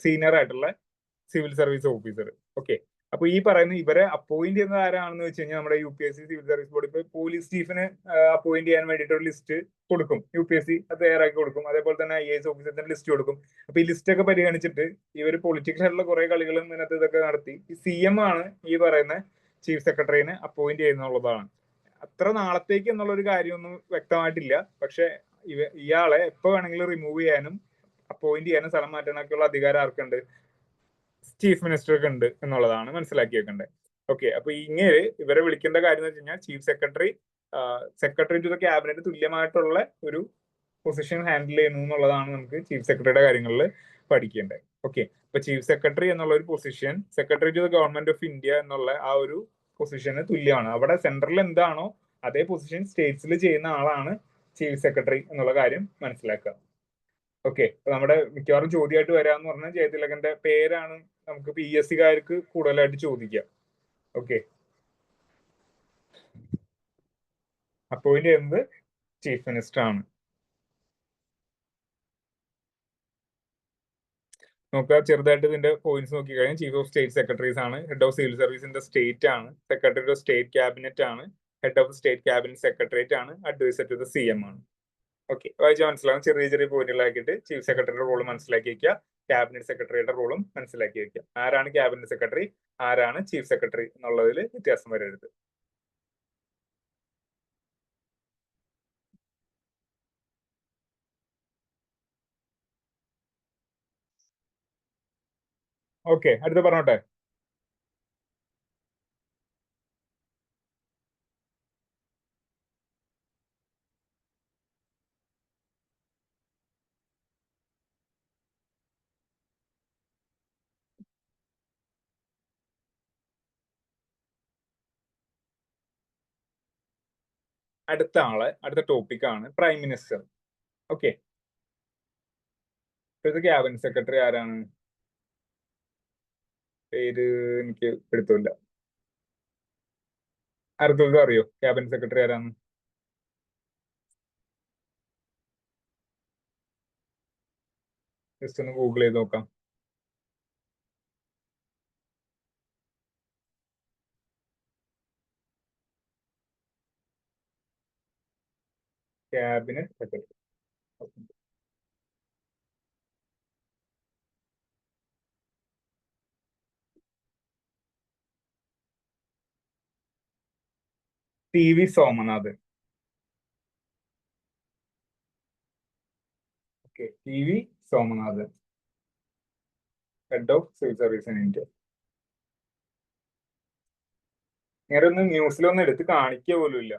സീനിയർ ആയിട്ടുള്ള സിവിൽ സർവീസ് ഓഫീസർ. ഓക്കെ, അപ്പൊ ഈ പറയുന്ന ഇവരെ അപ്പോയിന്റ് ചെയ്യുന്നത് ആരാണെന്ന് വെച്ച് കഴിഞ്ഞാൽ നമ്മുടെ UPSC സിവിൽ സർവീസ് ബോർഡ് ഇപ്പൊ പോലീസ് ചീഫിന് അപ്പോയിന്റ് ചെയ്യാൻ വേണ്ടിയിട്ട് ഒരു ലിസ്റ്റ് കൊടുക്കും. UPSC അത് തയ്യാറാക്കി കൊടുക്കും. അതേപോലെ തന്നെ IAS ഓഫീസറിന്റെ ലിസ്റ്റ് കൊടുക്കും. അപ്പൊ ഈ ലിസ്റ്റ് ഒക്കെ പരിഗണിച്ചിട്ട് ഇവർ പൊളിറ്റിക്കൽ ആയിട്ടുള്ള കുറെ കളികളും ഇതിനകത്ത് ഇതൊക്കെ നടത്തി ഈ CM ആണ് ഈ പറയുന്ന ചീഫ് സെക്രട്ടറിനെ അപ്പോയിന്റ് ചെയ്യുന്നുള്ളതാണ്. അത്ര നാളത്തേക്ക് എന്നുള്ള ഒരു കാര്യമൊന്നും വ്യക്തമായിട്ടില്ല. പക്ഷെ ഇയാളെ എപ്പോ വേണമെങ്കിലും റിമൂവ് ചെയ്യാനും അപ്പോയിന്റ് ചെയ്യാനും സ്ഥലം മാറ്റാനൊക്കെയുള്ള അധികാരം ആർക്കുണ്ട്? ചീഫ് മിനിസ്റ്റർക്ക് ഉണ്ട് എന്നുള്ളതാണ് മനസ്സിലാക്കി വെക്കേണ്ടത്. ഓക്കെ, അപ്പൊ ഇങ്ങനെ ഇവരെ വിളിക്കേണ്ട കാര്യം എന്ന് വെച്ച് കഴിഞ്ഞാൽ chief secretary secretary to the cabinet തുല്യമായിട്ടുള്ള ഒരു പൊസിഷൻ ഹാൻഡിൽ ചെയ്യുന്നു എന്നുള്ളതാണ് നമുക്ക് ചീഫ് സെക്രട്ടറിയുടെ കാര്യങ്ങളിൽ പഠിക്കേണ്ടത്. ഓക്കെ, അപ്പൊ ചീഫ് സെക്രട്ടറി എന്നുള്ള ഒരു position secretary to the government of India എന്നുള്ള ആ ഒരു പൊസിഷന് തുല്യമാണ്. അവിടെ സെൻട്രലിൽ എന്താണോ അതേ പൊസിഷൻ സ്റ്റേറ്റ്സിൽ ചെയ്യുന്ന ആളാണ് ചീഫ് സെക്രട്ടറി എന്നുള്ള കാര്യം മനസ്സിലാക്കുക. ഓക്കെ, അപ്പൊ നമ്മുടെ മിക്കവാറും ചോദ്യമായിട്ട് വരാന്ന് പറഞ്ഞാൽ ജയതിലകന്റെ പേരാണ് നമുക്ക് PSC കാർക്ക് കൂടുതലായിട്ട് ചോദിക്കാം. ഓക്കെ, അപ്പോയിന്റ് ചെയ്യുന്നത് ചീഫ് മിനിസ്റ്റർ ആണ്. നോക്കുക, ചെറുതായിട്ട് ഇതിന്റെ പോയിന്റ്സ് നോക്കിക്കഴിഞ്ഞാൽ ചീഫ് ഓഫ് സ്റ്റേറ്റ് സെക്രട്ടറീസ് ആണ്, ഹെഡ് ഓഫ് സിവിൽ സർവീസിന്റെ സ്റ്റേറ്റ് ആണ്, സെക്രട്ടറി ഓഫ് സ്റ്റേറ്റ് ക്യാബിനറ്റ് ആണ്, head of state cabinet secretariat ആണ്, അഡ്വൈസർ ടു ദ CM ആണ്. ഓക്കെ, വായിച്ചാൽ മനസ്സിലാവും. ചെറിയ ചെറിയ പോയിന്റുകളാക്കിയിട്ട് ചീഫ് സെക്രട്ടറിയുടെ റോൾ മനസ്സിലാക്കി വെക്കുക, ക്യാബിനറ്റ് സെക്രട്ടറിയുടെ റോളും മനസ്സിലാക്കി വെക്കുക. ആരാണ് ക്യാബിനറ്റ് സെക്രട്ടറി, ആരാണ് ചീഫ് സെക്രട്ടറി എന്നുള്ളതിൽ വ്യത്യാസം വരരുത്. ഓക്കെ, അടുത്ത പറഞ്ഞോട്ടെ. അടുത്ത ടോപ്പിക് ആണ് പ്രൈം മിനിസ്റ്റർ. ഓക്കെ, ഇപ്പോഴത്തെ ക്യാബിനറ്റ് സെക്രട്ടറി ആരാണ്? പേര് എനിക്ക് പിടുത്തമില്ല. ആർക്കും അറിയോ ക്യാബിനറ്റ് സെക്രട്ടറി ആരാണ്? ജസ്റ്റ് ഒന്ന് ഗൂഗിൾ ചെയ്ത് നോക്കാം. Cabinet secretary TV Somanathan. Okay, TV Somanathan, head of civil service in India. ഇങ്ങനെ ഒന്നും ന്യൂസിലൊന്നും എടുത്ത് കാണിക്കുക പോലും ഇല്ല.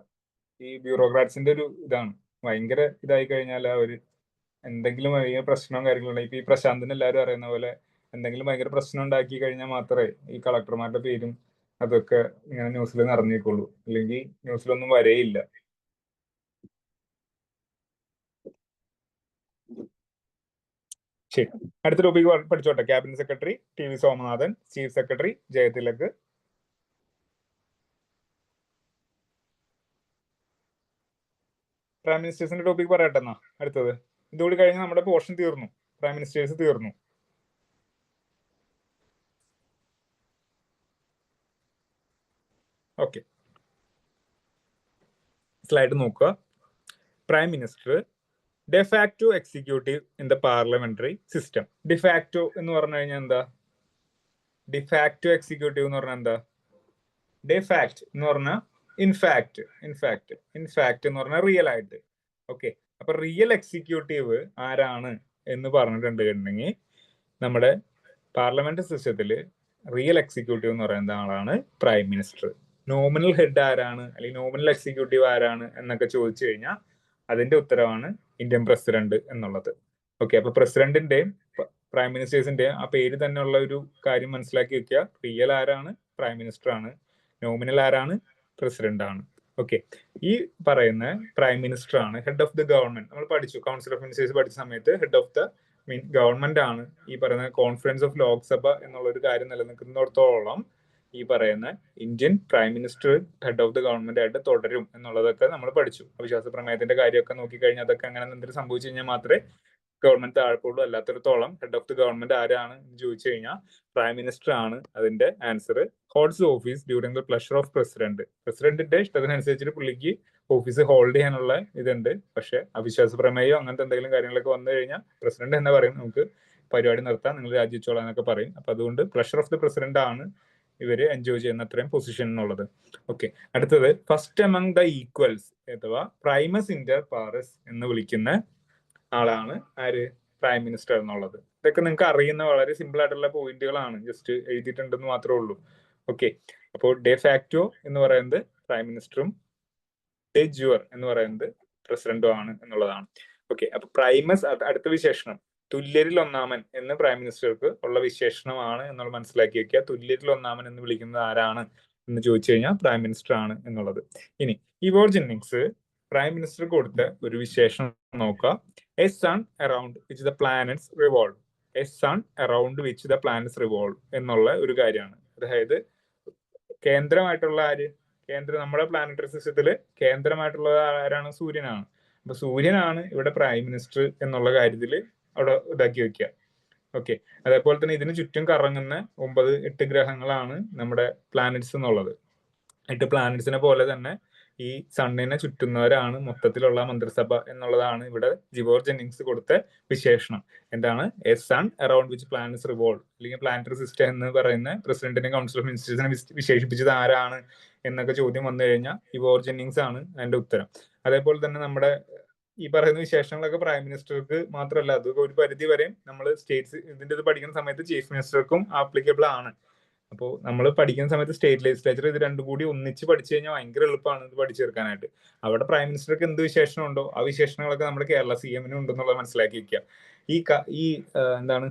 ഈ ബ്യൂറോക്രാറ്റ്സിന്റെ ഒരു ഇതാണ്, ഭയങ്കര ഇതായി കഴിഞ്ഞാൽ അവര് എന്തെങ്കിലും ഭയങ്കര പ്രശ്നവും കാര്യങ്ങളും, ഇപ്പൊ ഈ പ്രശാന്തിന് എല്ലാവരും അറിയുന്ന പോലെ എന്തെങ്കിലും ഭയങ്കര പ്രശ്നം ഉണ്ടാക്കി കഴിഞ്ഞാൽ മാത്രമേ ഈ കളക്ടർമാരുടെ പേരും അതൊക്കെ ഇങ്ങനെ ന്യൂസിൽ നിറഞ്ഞേക്കുള്ളൂ, അല്ലെങ്കിൽ ന്യൂസിലൊന്നും വരേയില്ല. ശരി, അടുത്ത ടോപ്പിക് പഠിച്ചോട്ടെ. Cabinet secretary TV Somanathan, chief secretary Jayathilak. Prime മിനിസ്റ്റേഴ്സിന്റെ ടോപ്പിക് പറയട്ടെ എന്നാ അടുത്തത്. ഇതുകൂടി കഴിഞ്ഞ് നമ്മുടെ പോർഷൻ തീർന്നു, പ്രൈം മിനിസ്റ്റേഴ്സ് തീർന്നു. ഓക്കെ, സ്ലൈഡ് നോക്കുക. Prime minister de facto executive in the parliamentary system. De facto എന്ന് പറഞ്ഞു കഴിഞ്ഞാൽ എന്താ? ഡിഫാക്ടോ എക്സിക്യൂട്ടീവ് എന്ന് പറഞ്ഞാൽ എന്താ? ഡെഫാക്ട് എന്ന് പറഞ്ഞാൽ ഇൻഫാക്ട് എന്ന് പറഞ്ഞാൽ റിയൽ ആയിട്ട്. ഓക്കെ, അപ്പൊ റിയൽ എക്സിക്യൂട്ടീവ് ആരാണ് എന്ന് പറഞ്ഞിട്ടുണ്ടെങ്കിൽ നമ്മുടെ പാർലമെന്റ് സിസ്റ്റത്തില് റിയൽ എക്സിക്യൂട്ടീവ് എന്ന് പറയുന്ന ആളാണ് പ്രൈം മിനിസ്റ്റർ. നോമിനൽ ഹെഡ് ആരാണ്, അല്ലെങ്കിൽ നോമിനൽ എക്സിക്യൂട്ടീവ് ആരാണ് എന്നൊക്കെ ചോദിച്ചു കഴിഞ്ഞാൽ അതിന്റെ ഉത്തരവാണ് ഇന്ത്യൻ പ്രസിഡന്റ് എന്നുള്ളത്. ഓക്കെ, അപ്പൊ പ്രസിഡന്റിന്റെയും പ്രൈം മിനിസ്റ്റേഴ്സിന്റെയും ആ പേര് തന്നെയുള്ള ഒരു കാര്യം മനസ്സിലാക്കി വെക്കുക. റിയൽ ആരാണ്? പ്രൈം മിനിസ്റ്റർ ആണ്. നോമിനൽ ആരാണ്? പ്രസിഡന്റ് ആണ്. ഓക്കെ, ഈ പറയുന്ന പ്രൈം മിനിസ്റ്റർ ആണ് ഹെഡ് ഓഫ് ദി ഗവൺമെന്റ്. നമ്മൾ പഠിച്ചു, കൗൺസിൽ ഓഫ് മിനിസ്റ്റേഴ്സ് പഠിച്ച സമയത്ത് ഹെഡ് ഓഫ് ദ ഗവൺമെന്റ് ആണ്. ഈ പറയുന്ന കോൺഫറൻസ് ഓഫ് ലോക്സഭ എന്നുള്ള ഒരു കാര്യം നിലനിൽക്കുന്നിടത്തോളം ഈ പറയുന്ന Indian prime minister head of the government ആയിട്ട് തുടരും എന്നുള്ളതൊക്കെ നമ്മൾ പഠിച്ചു. അവിശ്വാസ പ്രമേയത്തിന്റെ കാര്യമൊക്കെ നോക്കിക്കഴിഞ്ഞാൽ അതൊക്കെ അങ്ങനെ എന്തെങ്കിലും സംഭവിച്ചു കഴിഞ്ഞാൽ മാത്രമേ ഗവൺമെന്റ് താഴ്പോളൂ. അല്ലാത്തടത്തോളം ഹെഡ് ഓഫ് ദി ഗവൺമെന്റ് ആരാണ് എന്ന് ചോദിച്ചു കഴിഞ്ഞാൽ പ്രൈം മിനിസ്റ്റർ ആണ് അതിന്റെ answer. Holds office during the pleasure of president. പ്രസിഡന്റിന്റെ ഇഷ്ടത്തിനനുസരിച്ചിട്ട് പുള്ളിക്ക് ഓഫീസ് ഹോൾഡ് ചെയ്യാനുള്ള ഇതുണ്ട്. പക്ഷെ അവിശ്വാസ പ്രമേയം അങ്ങനത്തെ എന്തെങ്കിലും കാര്യങ്ങളൊക്കെ വന്നു കഴിഞ്ഞാൽ പ്രസിഡന്റ് തന്നെ പറയും നമുക്ക് പരിപാടി നിർത്താം, നിങ്ങൾ രാജിവെച്ചോളാം എന്നൊക്കെ പറയും. അപ്പൊ അതുകൊണ്ട് പ്ലഷർ ഓഫ് ദി പ്രസിഡന്റ് ആണ് ഇവര് എൻജോയ് ചെയ്യുന്ന അത്രയും പൊസിഷൻ എന്നുള്ളത്. ഓക്കെ, അടുത്തത് ഫസ്റ്റ് എമംഗ് ദ ഈക്വൽസ് അഥവാ പ്രൈമസ് ഇന്റർ പാരസ് എന്ന് വിളിക്കുന്ന ആളാണ് ആര്? പ്രൈം മിനിസ്റ്റർ എന്നുള്ളത്. ഇതൊക്കെ നിങ്ങൾക്ക് അറിയുന്ന വളരെ സിമ്പിൾ ആയിട്ടുള്ള പോയിന്റുകളാണ്, ജസ്റ്റ് എഴുതിയിട്ടുണ്ടെന്ന് മാത്രമേ ഉള്ളൂ. ഓക്കെ, അപ്പോൾ ഡെ ഫാക്ടോ എന്ന് പറയുന്നത് പ്രൈം മിനിസ്റ്ററും ഡെ ജുവർ എന്ന് പറയുന്നത് പ്രസിഡന്റും ആണ് എന്നുള്ളതാണ്. ഓക്കെ, അപ്പൊ പ്രൈമസ് അടുത്ത വിശേഷണം തുല്യരിൽ ഒന്നാമൻ എന്ന് പ്രൈം മിനിസ്റ്റർക്ക് ഉള്ള വിശേഷണമാണ് എന്നുള്ള മനസ്സിലാക്കി വെക്കുക. തുല്യരിൽ ഒന്നാമൻ എന്ന് വിളിക്കുന്നത് ആരാണ് എന്ന് ചോദിച്ചു കഴിഞ്ഞാൽ പ്രൈം മിനിസ്റ്റർ ആണ് എന്നുള്ളത്. ഇനി ഇവോർഡ് ജെന്നിങ്സ് പ്രൈം മിനിസ്റ്റർ കൊടുത്ത ഒരു വിശേഷണം നോക്കുക. A son around which the planets revolve. A son around which the planets revolve എന്നുള്ള ഒരു കാര്യമാണ്. അതായത് കേന്ദ്രമായിട്ടുള്ള ആര്? നമ്മുടെ പ്ലാനറ്ററി സിസ്റ്റത്തില് കേന്ദ്രമായിട്ടുള്ളത് ആരാണ്? സൂര്യനാണ്. അപ്പൊ സൂര്യനാണ് ഇവിടെ പ്രൈം മിനിസ്റ്റർ എന്നുള്ള കാര്യത്തിൽ അവിടെ ഇതാക്കി വെക്കുക. ഓക്കെ. അതേപോലെ തന്നെ ഇതിന് ചുറ്റും കറങ്ങുന്ന 8 ഗ്രഹങ്ങളാണ് നമ്മുടെ പ്ലാനറ്റ്സ് എന്നുള്ളത്. 8 പ്ലാനറ്റ്സിനെ പോലെ തന്നെ ഈ സണ്ണിനെ ചുറ്റുന്നവരാണ് മൊത്തത്തിലുള്ള മന്ത്രിസഭ എന്നുള്ളതാണ് ഇവിടെ ജിബോർ ജെന്നിങ്സ് കൊടുത്ത വിശേഷണം. എന്താണ്? A son around which planets revolve, അല്ലെങ്കിൽ പ്ലാനറ്ററി സിസ്റ്റം എന്ന് പറയുന്ന പ്രസിഡന്റിനെ കൗൺസിൽ ഓഫ് മിനിസ്റ്റേഴ്സിനെ വിശേഷിപ്പിച്ചത് ആരാണ് എന്നൊക്കെ ചോദ്യം വന്നു കഴിഞ്ഞാൽ ജിബോർ ജെന്നിങ്സ് ആണ് അതിന്റെ ഉത്തരം. അതേപോലെ തന്നെ നമ്മുടെ ഈ പറയുന്ന വിശേഷങ്ങളൊക്കെ പ്രൈം മിനിസ്റ്റർക്ക് മാത്രമല്ല, അത് ഒരു പരിധി വരെ നമ്മൾ സ്റ്റേറ്റ്സ് ഇതിന്റെ ഇത് പഠിക്കുന്ന സമയത്ത് ചീഫ് മിനിസ്റ്റർക്കും ആപ്ലിക്കബിൾ ആണ്. അപ്പോൾ നമ്മൾ പഠിക്കുന്ന സമയത്ത് സ്റ്റേറ്റ് ലെജിസ്ലേച്ചർ ഇത് രണ്ടും കൂടി ഒന്നിച്ച് പഠിച്ചു കഴിഞ്ഞാൽ ഭയങ്കര എളുപ്പമാണ് ഇത് പഠിച്ചെടുക്കാനായിട്ട്. അവിടെ പ്രൈം മിനിസ്റ്റർക്ക് എന്ത് വിശേഷണം ഉണ്ടോ ആ വിശേഷണങ്ങളൊക്കെ നമ്മുടെ കേരള CM-നും ഉണ്ടെന്നുള്ളത് മനസ്സിലാക്കി വെക്കുക. എന്താണ്,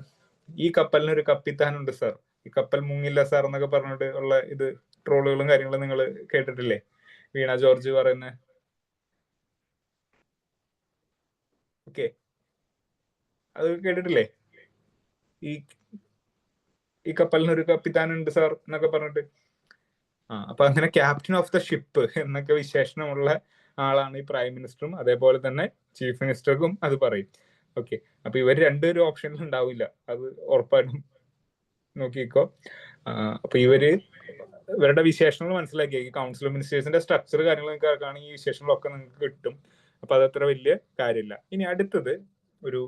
ഈ കപ്പലിന് ഒരു കപ്പിത്താനുണ്ട് സാർ, ഈ കപ്പൽ മുങ്ങില്ല സാർ എന്നൊക്കെ പറഞ്ഞിട്ട് ഉള്ള ഇത് ട്രോളുകളും കാര്യങ്ങളും നിങ്ങൾ കേട്ടിട്ടില്ലേ? വീണ ജോർജ് പറയുന്ന. ഓക്കെ, അത് കേട്ടിട്ടില്ലേ? ഈ കപ്പലിന് ഒരു കപ്പിത്താനുണ്ട് സാർ എന്നൊക്കെ പറഞ്ഞിട്ട്. അപ്പൊ അങ്ങനെ ക്യാപ്റ്റൻ ഓഫ് ദ ഷിപ്പ് എന്നൊക്കെ വിശേഷണമുള്ള ആളാണ് ഈ പ്രൈം മിനിസ്റ്ററും. അതേപോലെ തന്നെ ചീഫ് മിനിസ്റ്റർക്കും അത് പറയും. ഓക്കെ, അപ്പൊ ഇവർ രണ്ടുപേരും ഓപ്ഷനിൽ ഉണ്ടാവില്ല, അത് ഉറപ്പായിട്ടും നോക്കിക്കോ. അപ്പൊ ഇവരുടെ വിശേഷണങ്ങൾ മനസ്സിലാക്കിയ ഈ കൗൺസിൽ ഓഫ് മിനിസ്റ്റേഴ്സിന്റെ സ്ട്രക്ചർ കാര്യങ്ങൾ നിങ്ങൾക്ക് ആക്കുകയാണെങ്കിൽ ഈ വിശേഷങ്ങളൊക്കെ നിങ്ങൾക്ക് കിട്ടും. അപ്പൊ അതത്ര വലിയ കാര്യമില്ല. ഇനി അടുത്തത് ഒരു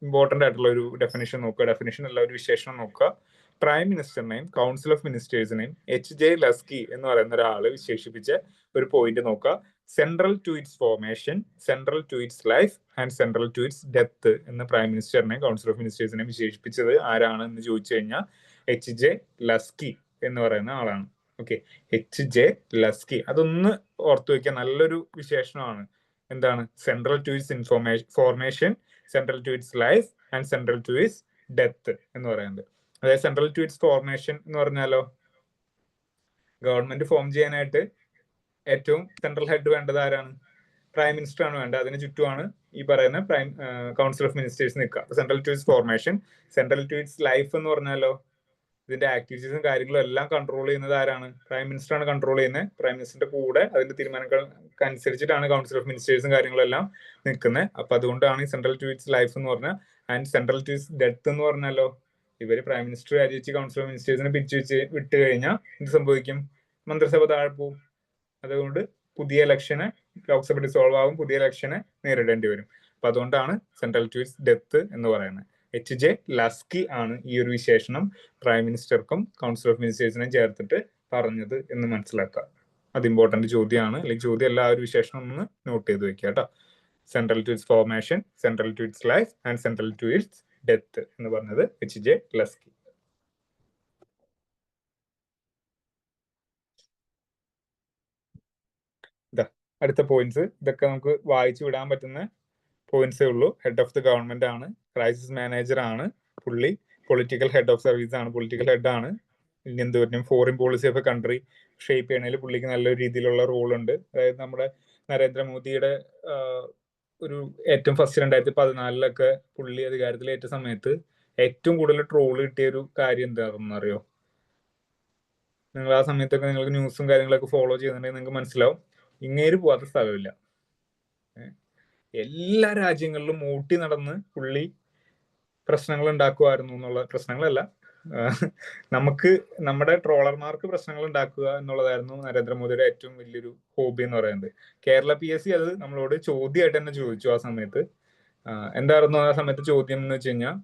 ഇമ്പോർട്ടന്റ് ആയിട്ടുള്ള ഒരു ഡെഫിനിഷൻ നോക്കുക. ഡെഫിനിഷൻ അല്ല, ഒരു വിശേഷണം നോക്കുക. പ്രൈം മിനിസ്റ്ററിനെയും കൗൺസിൽ ഓഫ് മിനിസ്റ്റേഴ്സിനെയും H.J. ലസ്കി എന്ന് പറയുന്ന ഒരാള് വിശേഷിപ്പിച്ച ഒരു പോയിന്റ് നോക്കുക. Central to its formation, central to its life and central to its death എന്ന് പ്രൈം മിനിസ്റ്ററിനെയും കൗൺസിൽ ഓഫ് മിനിസ്റ്റേഴ്സിനെയും വിശേഷിപ്പിച്ചത് ആരാണ് എന്ന് ചോദിച്ചു കഴിഞ്ഞാൽ H.J. ലസ്കി എന്ന് പറയുന്ന ആളാണ്. Okay, H.J. ലസ്കി, അതൊന്ന് ഓർത്തു വെക്കുക, നല്ലൊരു വിശേഷണമാണ്. എന്താണ്? Central to its formation, central to its life and central to its death എന്ന് പറയുന്നത്. അതായത് സെൻട്രൽ ടു ഇറ്റ്സ് ഫോർമേഷൻ എന്ന് പറഞ്ഞാലോ, ഗവൺമെന്റ് ഫോം ചെയ്യാനായിട്ട് ഏറ്റവും സെൻട്രൽ ഹെഡ് വേണ്ടത് ആരാണ്? പ്രൈം മിനിസ്റ്റർ ആണ് വേണ്ടത്. അതിന് ചുറ്റുമാണ് ഈ പറയുന്ന കൗൺസിൽ ഓഫ് മിനിസ്റ്റേഴ്സ് നിൽക്കുക. Central to its formation, central to its life എന്ന് പറഞ്ഞാലോ, ഇതിന്റെ ആക്ടിവിറ്റീസും കാര്യങ്ങളും എല്ലാം കൺട്രോൾ ചെയ്യുന്നത് ആരാണ്? പ്രൈം മിനിസ്റ്റർ ആണ് കൺട്രോൾ ചെയ്യുന്നത്. പ്രൈം മിനിസ്റ്ററിന്റെ കൂടെ അതിന്റെ തീരുമാനങ്ങൾക്ക് അനുസരിച്ചിട്ടാണ് കൗൺസിൽ ഓഫ് മിനിസ്റ്റേഴ്സും കാര്യങ്ങളും എല്ലാം നിൽക്കുന്നത്. അപ്പൊ അതുകൊണ്ടാണ് ഈ സെൻട്രൽ ടു ഇറ്റ്സ് ലൈഫ് എന്ന് പറഞ്ഞാൽ. And central to its death എന്ന് പറഞ്ഞാലോ, ഇവര് പ്രൈം മിനിസ്റ്റർ രാജിവെച്ച് കൗൺസിൽ ഓഫ് മിനിസ്റ്റേഴ്സിനെ പിരിച്ചു വിട്ട് കഴിഞ്ഞാൽ എന്ത് സംഭവിക്കും? മന്ത്രിസഭ താഴെ പോവും. അതുകൊണ്ട് പുതിയ ഇലക്ഷന്, ലോക്സഭ ഡിസോൾവ് ആവും, പുതിയ ഇലക്ഷന് നേരിടേണ്ടി വരും. അപ്പൊ അതുകൊണ്ടാണ് സെൻട്രൽ ടു ഇറ്റ്സ് ഡെത്ത് എന്ന് പറയുന്നത്. H.J. ലസ്കി ആണ് ഈ ഒരു വിശേഷണം പ്രൈം മിനിസ്റ്റർക്കും കൗൺസിൽ ഓഫ് മിനിസ്റ്റേഴ്സിനെയും ചേർത്തിട്ട് പറഞ്ഞത് എന്ന് മനസ്സിലാക്കുക. അത് ഇമ്പോർട്ടന്റ് ചോദ്യമാണ്, അല്ലെങ്കിൽ ചോദ്യം എല്ലാ ഒരു വിശേഷണം ഒന്ന് നോട്ട് ചെയ്ത് വെക്കുക കേട്ടോ. Central to its formation, central to its life and central to its death എന്ന് പറഞ്ഞത് H.J. ലസ്കി. അടുത്ത പോയിന്റ്സ് ഇതൊക്കെ നമുക്ക് വായിച്ചു വിടാൻ പറ്റുന്ന പോയിന്റ്സേ ഉള്ളൂ. ഹെഡ് ഓഫ് ദി ഗവൺമെന്റ് ആണ്, ക്രൈസിസ് മാനേജർ ആണ് പുള്ളി, പൊളിറ്റിക്കൽ ഹെഡ് ഓഫ് സർവീസ് ആണ്, പൊളിറ്റിക്കൽ ഹെഡ് ആണ്. ഇനി എന്ത് പറ്റും, foreign policy of a country shape ചെയ്യണതിൽ പുള്ളിക്ക് നല്ലൊരു രീതിയിലുള്ള റോൾ ഉണ്ട്. അതായത് നമ്മുടെ നരേന്ദ്രമോദിയുടെ ഒരു ഏറ്റവും ഫസ്റ്റ് 2014 പുള്ളി അധികാരത്തിലേറ്റ സമയത്ത് ഏറ്റവും കൂടുതൽ ട്രോൾ കിട്ടിയ ഒരു കാര്യം എന്താണെന്ന് അറിയോ? നിങ്ങൾ ആ സമയത്തൊക്കെ നിങ്ങൾക്ക് ന്യൂസും കാര്യങ്ങളൊക്കെ ഫോളോ ചെയ്യുന്നുണ്ടെങ്കിൽ നിങ്ങൾക്ക് മനസ്സിലാവും, ഇങ്ങേര് പോവാത്ത സ്ഥലമില്ല. എല്ലാ രാജ്യങ്ങളിലും ഓട്ടി നടന്ന് പുള്ളി പ്രശ്നങ്ങൾ ഉണ്ടാക്കുമായിരുന്നു എന്നുള്ള, പ്രശ്നങ്ങളല്ല, നമുക്ക് നമ്മുടെ ട്രോളർമാർക്ക് പ്രശ്നങ്ങൾ ഉണ്ടാക്കുക എന്നുള്ളതായിരുന്നു നരേന്ദ്രമോദിയുടെ ഏറ്റവും വലിയൊരു ഹോബി എന്ന് പറയുന്നത്. കേരള PSC അത് നമ്മളോട് ചോദ്യമായിട്ട് തന്നെ ചോദിച്ചു ആ സമയത്ത്. എന്തായിരുന്നു ആ സമയത്ത് ചോദ്യം എന്ന് വെച്ച് കഴിഞ്ഞാൽ,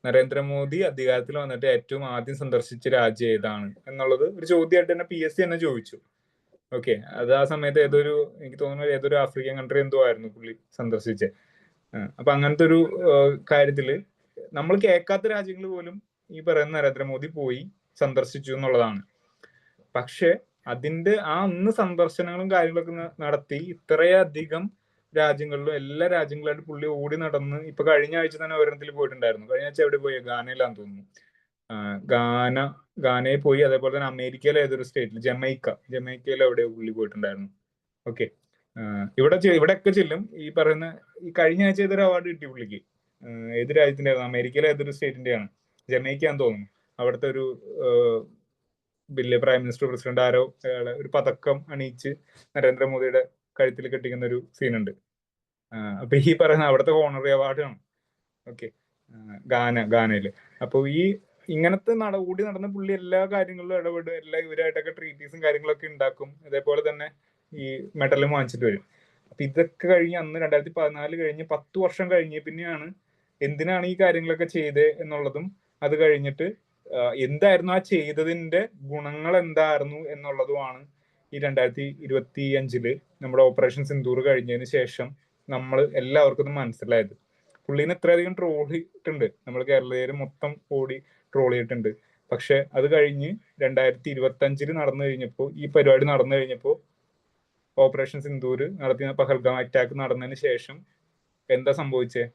നരേന്ദ്രമോദി അധികാരത്തിൽ വന്നിട്ട് ഏറ്റവും ആദ്യം സന്ദർശിച്ച രാജ്യം ഏതാണ് എന്നുള്ളത് ഒരു ചോദ്യമായിട്ട് തന്നെ PSC തന്നെ ചോദിച്ചു. ഓക്കെ, അത് ആ സമയത്ത് എനിക്ക് തോന്നുന്നു ഏതൊരു ആഫ്രിക്കൻ കൺട്രി എന്തോ ആയിരുന്നു പുള്ളി സന്ദർശിച്ചത്. അപ്പൊ അങ്ങനത്തെ ഒരു കാര്യത്തില് നമ്മൾ കേൾക്കാത്ത രാജ്യങ്ങൾ പോലും ഈ പറയുന്ന നരേന്ദ്രമോദി പോയി സന്ദർശിച്ചു എന്നുള്ളതാണ്. പക്ഷെ അതിന്റെ ആ അന്ന് സന്ദർശനങ്ങളും കാര്യങ്ങളൊക്കെ നടത്തി ഇത്രയധികം രാജ്യങ്ങളിലും എല്ലാ രാജ്യങ്ങളായിട്ട് പുള്ളി ഓടി നടന്ന്, ഇപ്പൊ കഴിഞ്ഞ ആഴ്ച തന്നെ ഒരെണ്ണത്തിൽ പോയിട്ടുണ്ടായിരുന്നു. കഴിഞ്ഞ ആഴ്ച എവിടെ പോയി? ഗാനയിലാന്ന് തോന്നുന്നു. ഗാനയിൽ പോയി. അതേപോലെ തന്നെ അമേരിക്കയിലെ ഏതൊരു സ്റ്റേറ്റിൽ, ജമൈക്കയിൽ എവിടെയോ പുള്ളി പോയിട്ടുണ്ടായിരുന്നു. ഓക്കെ, ഇവിടെയൊക്കെ ചെല്ലും. ഈ പറയുന്ന ഈ കഴിഞ്ഞ ആഴ്ച ഏതൊരു അവാർഡ് കിട്ടി പുള്ളിക്ക്, ഏത് രാജ്യത്തിന്റെ? അമേരിക്കയിലെ ഏതൊരു സ്റ്റേറ്റിന്റെയാണ്, ജമൈക്കാന്ന് തോന്നുന്നു. അവിടുത്തെ ഒരു വലിയ പ്രൈം മിനിസ്റ്റർ പ്രസിഡന്റ് ആരോ ഒരു പതക്കം അണിയിച്ച് നരേന്ദ്രമോദിയുടെ കഴുത്തിൽ കെട്ടിക്കുന്ന ഒരു സീനുണ്ട്. അപ്പൊ ഈ പറയുന്ന അവിടുത്തെ ഓണറി അവാർഡാണ്. ഓക്കെ, ഗാനയില്. അപ്പൊ ഇങ്ങനത്തെ ഓടി നടന്ന പുള്ളി എല്ലാ കാര്യങ്ങളിലും ഇടപെടും, എല്ലാ ഇവരായിട്ടൊക്കെ ട്രീറ്റീസും കാര്യങ്ങളൊക്കെ ഉണ്ടാക്കും. അതേപോലെ തന്നെ ഈ മെഡലും വാങ്ങിച്ചിട്ട് വരും. അപ്പൊ ഇതൊക്കെ കഴിഞ്ഞ് അന്ന് 2014 കഴിഞ്ഞ് 10 വർഷം കഴിഞ്ഞ് പിന്നെയാണ് എന്തിനാണ് ഈ കാര്യങ്ങളൊക്കെ ചെയ്തത് എന്നുള്ളതും, അത് കഴിഞ്ഞിട്ട് എന്തായിരുന്നു ആ ചെയ്തതിന്റെ ഗുണങ്ങൾ എന്തായിരുന്നു എന്നുള്ളതുമാണ് ഈ 2025 നമ്മുടെ ഓപ്പറേഷൻ സിന്ദൂർ കഴിഞ്ഞതിന് ശേഷം നമ്മൾ എല്ലാവർക്കും ഇത് മനസ്സിലായത്. പുള്ളീനെ ഇത്രയധികം ട്രോൾ ചെയ്തിട്ടുണ്ട്, നമ്മൾ കേരളീയർ മൊത്തം ഓടി ട്രോൾ ചെയ്തിട്ടുണ്ട്. പക്ഷെ അത് കഴിഞ്ഞ് 2025 നടന്നു കഴിഞ്ഞപ്പോൾ, ഈ പരിപാടി നടന്നു കഴിഞ്ഞപ്പോൾ, ഓപ്പറേഷൻ സിന്ദൂർ നടത്തിയ പഹൽഗാം അറ്റാക്ക് നടന്നതിന് ശേഷം എന്താ സംഭവിച്ചേ?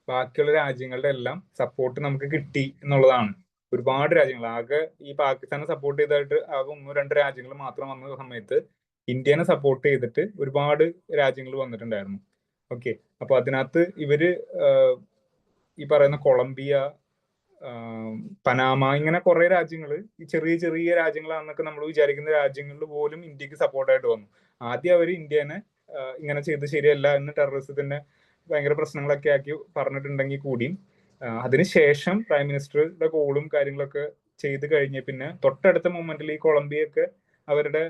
ബാക്കിയുള്ള രാജ്യങ്ങളുടെ എല്ലാം സപ്പോർട്ട് നമുക്ക് കിട്ടി എന്നുള്ളതാണ്. ഒരുപാട് രാജ്യങ്ങൾ, ആകെ ഈ പാകിസ്ഥാനെ സപ്പോർട്ട് ചെയ്തായിട്ട് ആകെ 1-2 രാജ്യങ്ങൾ മാത്രം വന്ന സമയത്ത് ഇന്ത്യനെ സപ്പോർട്ട് ചെയ്തിട്ട് ഒരുപാട് രാജ്യങ്ങൾ വന്നിട്ടുണ്ടായിരുന്നു. ഓക്കെ, അപ്പൊ അതിനകത്ത് ഇവര് ഈ പറയുന്ന കൊളംബിയ, പനാമ, ഇങ്ങനെ കുറെ രാജ്യങ്ങൾ, ഈ ചെറിയ ചെറിയ രാജ്യങ്ങളാണെന്നൊക്കെ നമ്മൾ വിചാരിക്കുന്ന രാജ്യങ്ങളിൽ പോലും ഇന്ത്യക്ക് സപ്പോർട്ടായിട്ട് വന്നു. ആദ്യം അവർ ഇന്ത്യനെ ഇങ്ങനെ ചെയ്ത് ശരിയല്ല എന്ന് ടെററിസത്തിന്റെ ഭയങ്കര പ്രശ്നങ്ങളൊക്കെ ആക്കി പറഞ്ഞിട്ടുണ്ടെങ്കിൽ കൂടിയും അതിനുശേഷം പ്രൈം മിനിസ്റ്ററുടെ കോളും കാര്യങ്ങളൊക്കെ ചെയ്ത് കഴിഞ്ഞ പിന്നെ തൊട്ടടുത്ത മൊമെന്റിൽ ഈ കൊളംബിയൊക്കെ അവരുടെ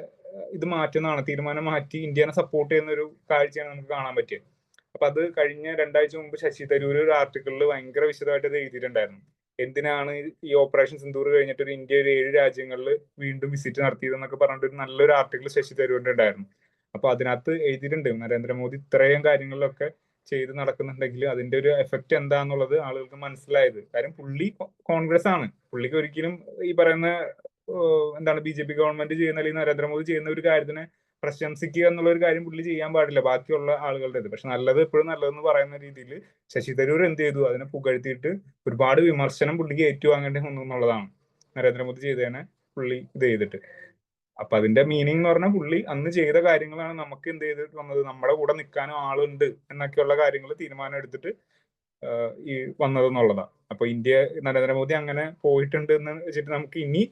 ഇത് മാറ്റുന്നതാണ്, തീരുമാനം മാറ്റി ഇന്ത്യനെ സപ്പോർട്ട് ചെയ്യുന്ന ഒരു കാഴ്ചയാണ് നമുക്ക് കാണാൻ പറ്റിയത്. അപ്പൊ അത് കഴിഞ്ഞ 2 ആഴ്ച മുമ്പ് ശശി തരൂർ ഒരു ആർട്ടിക്കിളിൽ ഭയങ്കര വിശദമായിട്ട് ഇത് എഴുതിയിട്ടുണ്ടായിരുന്നു. എന്തിനാണ് ഈ ഓപ്പറേഷൻ സിന്ദൂർ കഴിഞ്ഞിട്ട് ഒരു ഇന്ത്യ 7 രാജ്യങ്ങളിൽ വീണ്ടും വിസിറ്റ് നടത്തിയതെന്നൊക്കെ പറഞ്ഞിട്ട് ഒരു നല്ലൊരു ആർട്ടിക്കിൾ ശശി തരൂരിന്റെ ഉണ്ടായിരുന്നു. അപ്പൊ അതിനകത്ത് എഴുതിയിട്ടുണ്ട് നരേന്ദ്രമോദി ഇത്രയും കാര്യങ്ങളിലൊക്കെ ചെയ്ത് നടക്കുന്നുണ്ടെങ്കിൽ അതിന്റെ ഒരു എഫക്റ്റ് എന്താന്നുള്ളത് ആളുകൾക്ക് മനസ്സിലായത്. കാര്യം പുള്ളി കോൺഗ്രസ് ആണ്, പുള്ളിക്ക് ഒരിക്കലും ഈ പറയുന്ന എന്താണ് BJP ഗവൺമെന്റ് ചെയ്യുന്ന അല്ലെങ്കിൽ നരേന്ദ്രമോദി ചെയ്യുന്ന ഒരു കാര്യത്തിനെ പ്രശംസിക്കുക എന്നുള്ള ഒരു കാര്യം പുള്ളി ചെയ്യാൻ പാടില്ല ബാക്കിയുള്ള ആളുകളുടേത്. പക്ഷെ നല്ലത് എപ്പോഴും നല്ലതെന്ന് പറയുന്ന രീതിയിൽ ശശി തരൂർ എന്ത് ചെയ്തു? അതിനെ പുകഴ്ത്തിയിട്ട് ഒരുപാട് വിമർശനം പുള്ളിക്ക് ഏറ്റുവാങ്ങേണ്ടി വന്നു എന്നുള്ളതാണ് നരേന്ദ്രമോദി ചെയ്തതിനെ പുള്ളി ഇത് ചെയ്തിട്ട്. അപ്പൊ അതിന്റെ മീനിങ് എന്ന് പറഞ്ഞാൽ പുള്ളി അന്ന് ചെയ്ത കാര്യങ്ങളാണ് നമുക്ക് എന്ത് ചെയ്തിട്ട് വന്നത്, നമ്മുടെ കൂടെ നിൽക്കാനും ആളുണ്ട് എന്നൊക്കെയുള്ള കാര്യങ്ങൾ തീരുമാനം എടുത്തിട്ട് ഈ വന്നതെന്നുള്ളതാണ്. അപ്പൊ ഇന്ത്യ നരേന്ദ്രമോദി അങ്ങനെ പോയിട്ടുണ്ട് എന്ന് വെച്ചിട്ട്